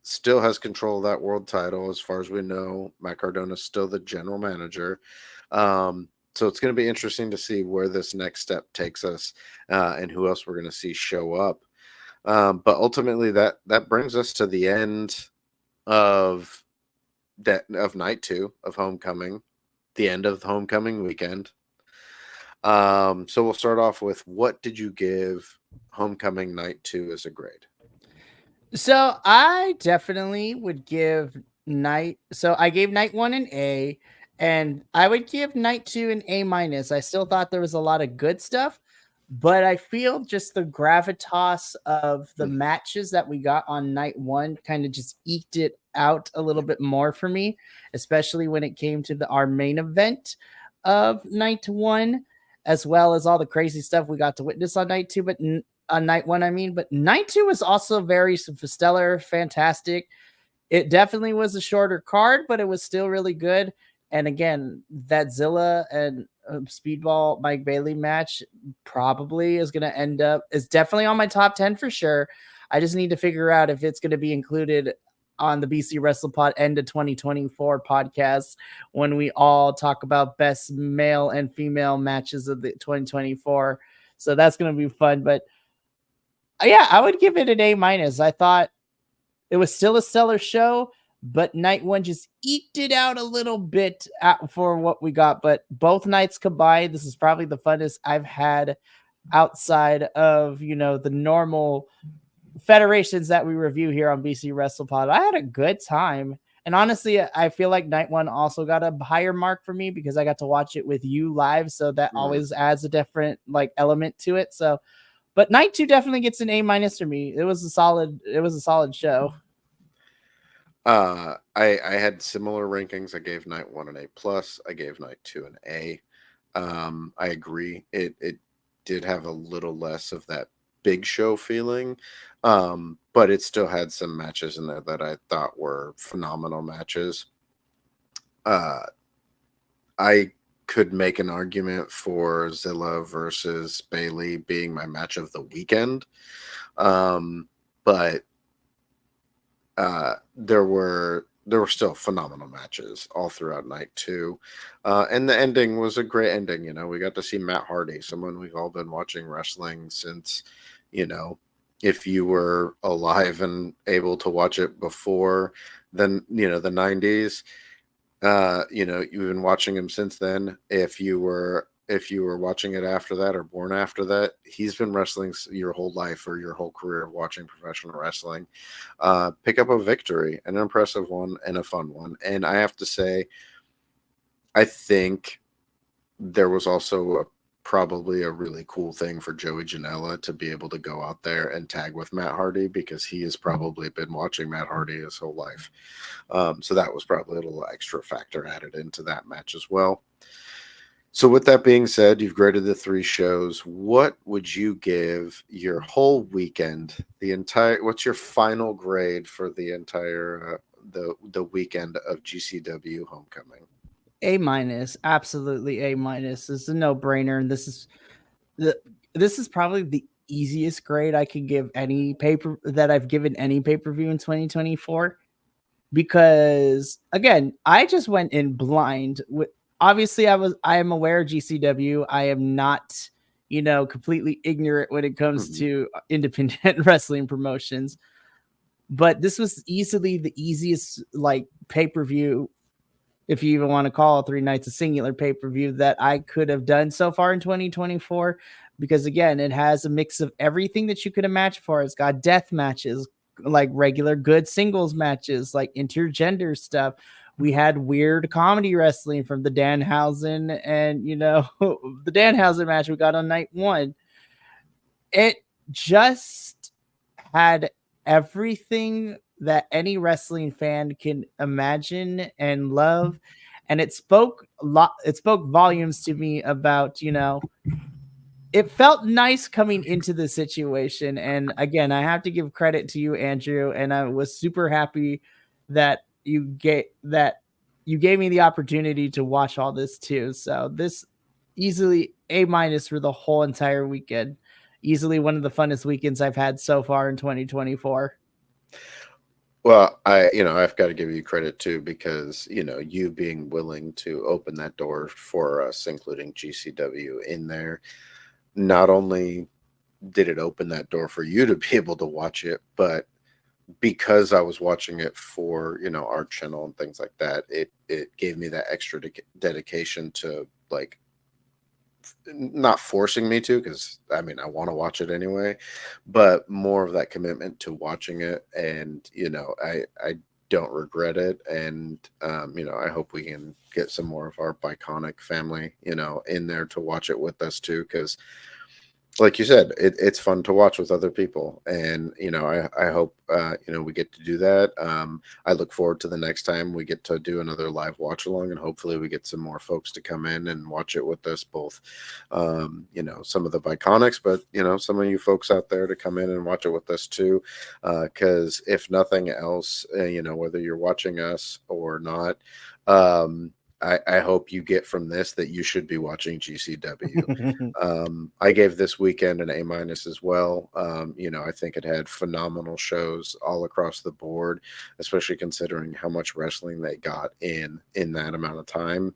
still has control of that world title. As far as we know, Matt Cardona is still the general manager. So it's going to be interesting to see where this next step takes us, and who else we're going to see show up. But ultimately, that brings us to the end of night 2 of Homecoming, the end of the Homecoming weekend. So we'll start off with, what did you give Homecoming night 2 as a grade? So I definitely would give I gave night 1 an A, and I would give night 2 an A minus. I still thought there was a lot of good stuff, but I feel just the gravitas of the matches that we got on night 1 kind of just eked it out a little bit more for me, especially when it came to our main event of night 1, as well as all the crazy stuff we got to witness on night 2. But on night 1, but night 2 was also very stellar, fantastic. It definitely was a shorter card, but it was still really good. And again, that Zilla and Speedball Mike Bailey match probably is going to is definitely on my top 10 for sure. I just need to figure out if it's going to be included on the BC WrestlePod end of 2024 podcast when we all talk about best male and female matches of the 2024. So that's going to be fun. But yeah, I would give it an A minus. I thought it was still a stellar show, but night 1 just eked it out a little bit for what we got. But both nights combined, this is probably the funnest I've had outside of, the normal federations that we review here on BC WrestlePod. I had a good time. And honestly, I feel like night 1 also got a higher mark for me because I got to watch it with you live. So that always adds a different element to it. So, but night 2 definitely gets an A minus for me. It was a solid show. I had similar rankings. I gave night 1 an A plus. I gave night 2 an A. I agree. It did have a little less of that big show feeling, but it still had some matches in there that I thought were phenomenal matches. I could make an argument for Zilla versus Bailey being my match of the weekend, but there were still phenomenal matches all throughout night 2, and the ending was a great ending. We got to see Matt Hardy, someone we've all been watching wrestling since, if you were alive and able to watch it before then, the 90s. You've been watching him since then. If you were watching it after that or born after that, he's been wrestling your whole life or your whole career watching professional wrestling. Pick up a victory, an impressive one and a fun one. And I have to say, I think there was also probably a really cool thing for Joey Janela to be able to go out there and tag with Matt Hardy, because he has probably been watching Matt Hardy his whole life. So that was probably a little extra factor added into that match as well. So with that being said, you've graded the 3 shows. What would you give your whole weekend? What's your final grade for the entire the weekend of GCW Homecoming? A minus, absolutely A minus. This is a no brainer, and this is probably the easiest grade I could give any paper that I've given any pay-per-view in 2024. Because again, I just went in blind. Obviously, I am aware of GCW. I am not, completely ignorant when it comes to independent wrestling promotions. But this was easily the easiest pay-per-view, if you even want to call 3 nights a singular pay-per-view, that I could have done so far in 2024. Because again, it has a mix of everything that you could imagine for. It's got death matches, like regular good singles matches, like intergender stuff. We had weird comedy wrestling from the Danhausen and, the Danhausen match we got on night 1. It just had everything that any wrestling fan can imagine and love, and it spoke volumes to me about, it felt nice coming into the situation. And again, I have to give credit to you, Andrew, and I was super happy that you gave me the opportunity to watch all this too. So this easily A minus for the whole entire weekend. Easily one of the funnest weekends I've had so far in 2024. Well, I've got to give you credit too, because, you being willing to open that door for us, including GCW in there, not only did it open that door for you to be able to watch it, but because I was watching it for, our channel and things like that, it gave me that extra dedication to, like, not forcing me to, because I want to watch it anyway, but more of that commitment to watching it. And I don't regret it. And I hope we can get some more of our Bi-Conic family in there to watch it with us too, because like you said, it's fun to watch with other people. And I hope we get to do that. I look forward to the next time we get to do another live watch along, and hopefully we get some more folks to come in and watch it with us, both some of the Bi-Conics, but some of you folks out there to come in and watch it with us too, because if nothing else, whether you're watching us or not, I hope you get from this that you should be watching GCW. I gave this weekend an A minus as well. I think it had phenomenal shows all across the board, especially considering how much wrestling they got in that amount of time.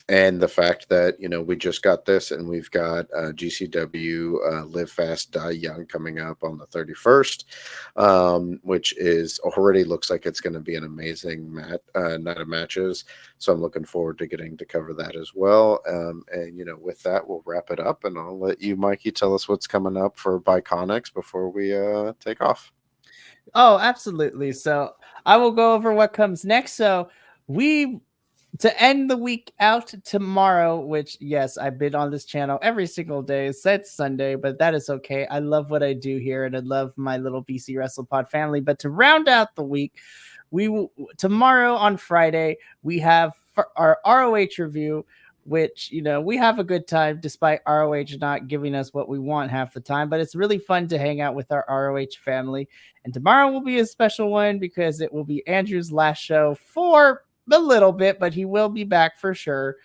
And the fact that, we just got this, and we've got GCW Live Fast, Die Young coming up on the 31st, which is already looks like it's going to be an amazing night of matches. So I'm looking forward to getting to cover that as well. And, with that, we'll wrap it up, and I'll let you, Mikey, tell us what's coming up for Bi-Conics before we take off. Oh, absolutely. So I will go over what comes next. So to end the week out tomorrow, which, yes, I've been on this channel every single day since Sunday, but that is okay. I love what I do here, and I love my little BC WrestlePod family. But to round out the week, tomorrow on Friday, we have our ROH review, which, we have a good time despite ROH not giving us what we want half the time, but it's really fun to hang out with our ROH family. And tomorrow will be a special one because it will be Andrew's last show for a little bit, but he will be back for sure.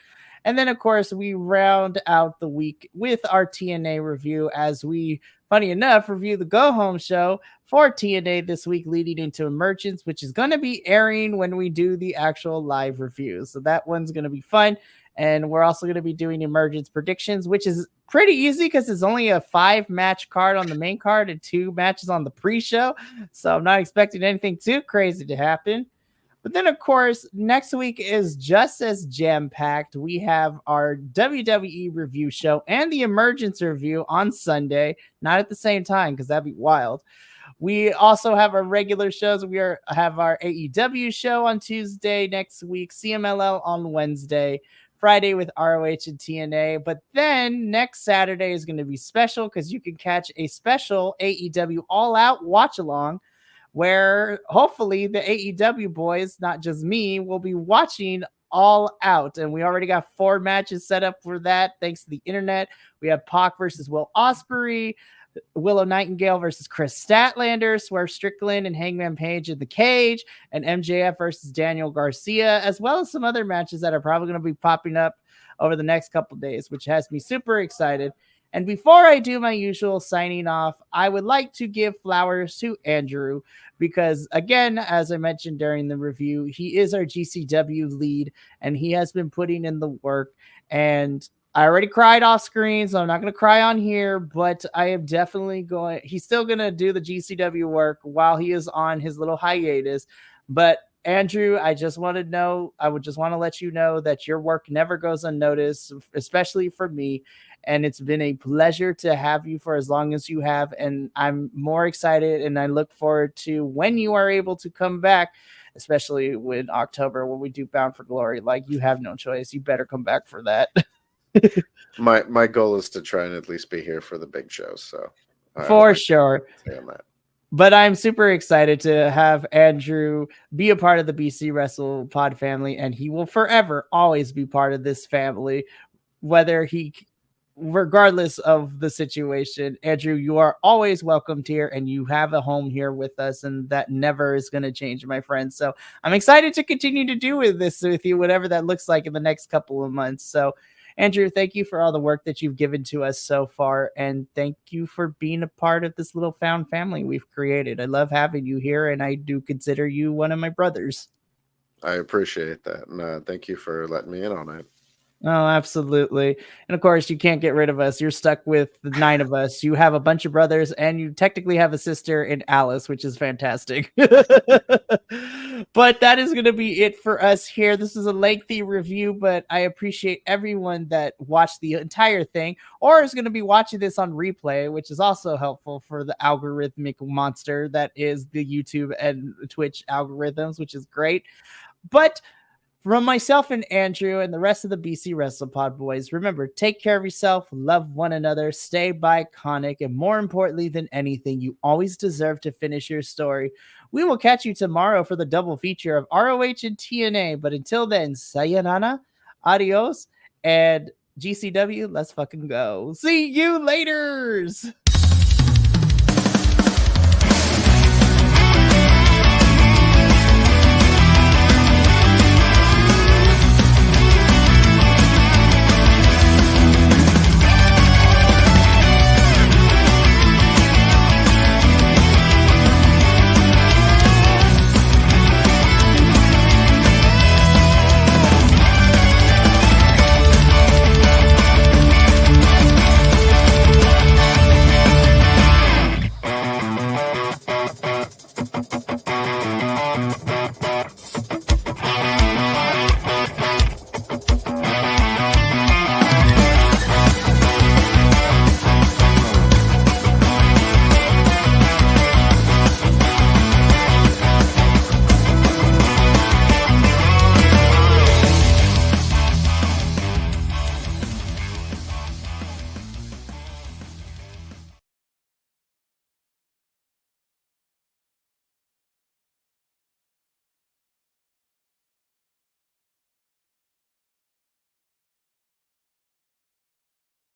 And then, of course, we round out the week with our TNA review, as we, funny enough, review the Go Home show for TNA this week, leading into Emergence, which is going to be airing when we do the actual live review. So that one's going to be fun. And we're also going to be doing Emergence predictions, which is pretty easy because it's only a 5-match card on the main card and 2 matches on the pre-show. So I'm not expecting anything too crazy to happen. But then, of course, next week is just as jam-packed. We have our WWE review show and the Emergence review on Sunday, not at the same time because that'd be wild. We also have our regular shows. Have our AEW show on Tuesday next week, CMLL on Wednesday, Friday with ROH and TNA. But then next Saturday is going to be special because you can catch a special AEW All Out watch-along, where hopefully the AEW boys, not just me, will be watching All Out. And we already got 4 matches set up for that, thanks to the internet. We have Pac versus Will Ospreay, Willow Nightingale versus Chris Statlander, Swerve Strickland and Hangman Page in the cage, and MJF versus Daniel Garcia, as well as some other matches that are probably going to be popping up over the next couple days, which has me super excited. And before I do my usual signing off, I would like to give flowers to Andrew because, again, as I mentioned during the review, he is our GCW lead and he has been putting in the work. And I already cried off screen, so I'm not going to cry on here, but I am definitely he's still going to do the GCW work while he is on his little hiatus. But Andrew, I would just want to let you know that your work never goes unnoticed, especially for me. And it's been a pleasure to have you for as long as you have. And I'm more excited and I look forward to when you are able to come back, especially in October when we do Bound for Glory. Like, you have no choice. You better come back for that. My goal is to try and at least be here for the big shows. So I don't For think sure. I can say on that. But I'm super excited to have Andrew be a part of the BC Wrestle Pod family, and he will forever always be part of this family, whether he regardless of the situation. Andrew, you are always welcomed here and you have a home here with us, and that never is going to change, my friend. So I'm excited to continue to do this with you, whatever that looks like in the next couple of months. So Andrew, thank you for all the work that you've given to us so far, and thank you for being a part of this little found family we've created. I love having you here, and I do consider you one of my brothers. I appreciate that, and thank you for letting me in on it. Oh, absolutely. And of course, you can't get rid of us. You're stuck with the 9 of us. You have a bunch of brothers, and you technically have a sister in Alice, which is fantastic. But that is going to be it for us here. This is a lengthy review, but I appreciate everyone that watched the entire thing or is going to be watching this on replay, which is also helpful for the algorithmic monster that is the YouTube and Twitch algorithms, which is great. But from myself and Andrew and the rest of the BC WrestlePod boys, remember, take care of yourself, love one another, stay Bi-Conic, and more importantly than anything, you always deserve to finish your story. We will catch you tomorrow for the double feature of ROH and TNA. But until then, sayonara, adios, and GCW, let's fucking go. See you laters.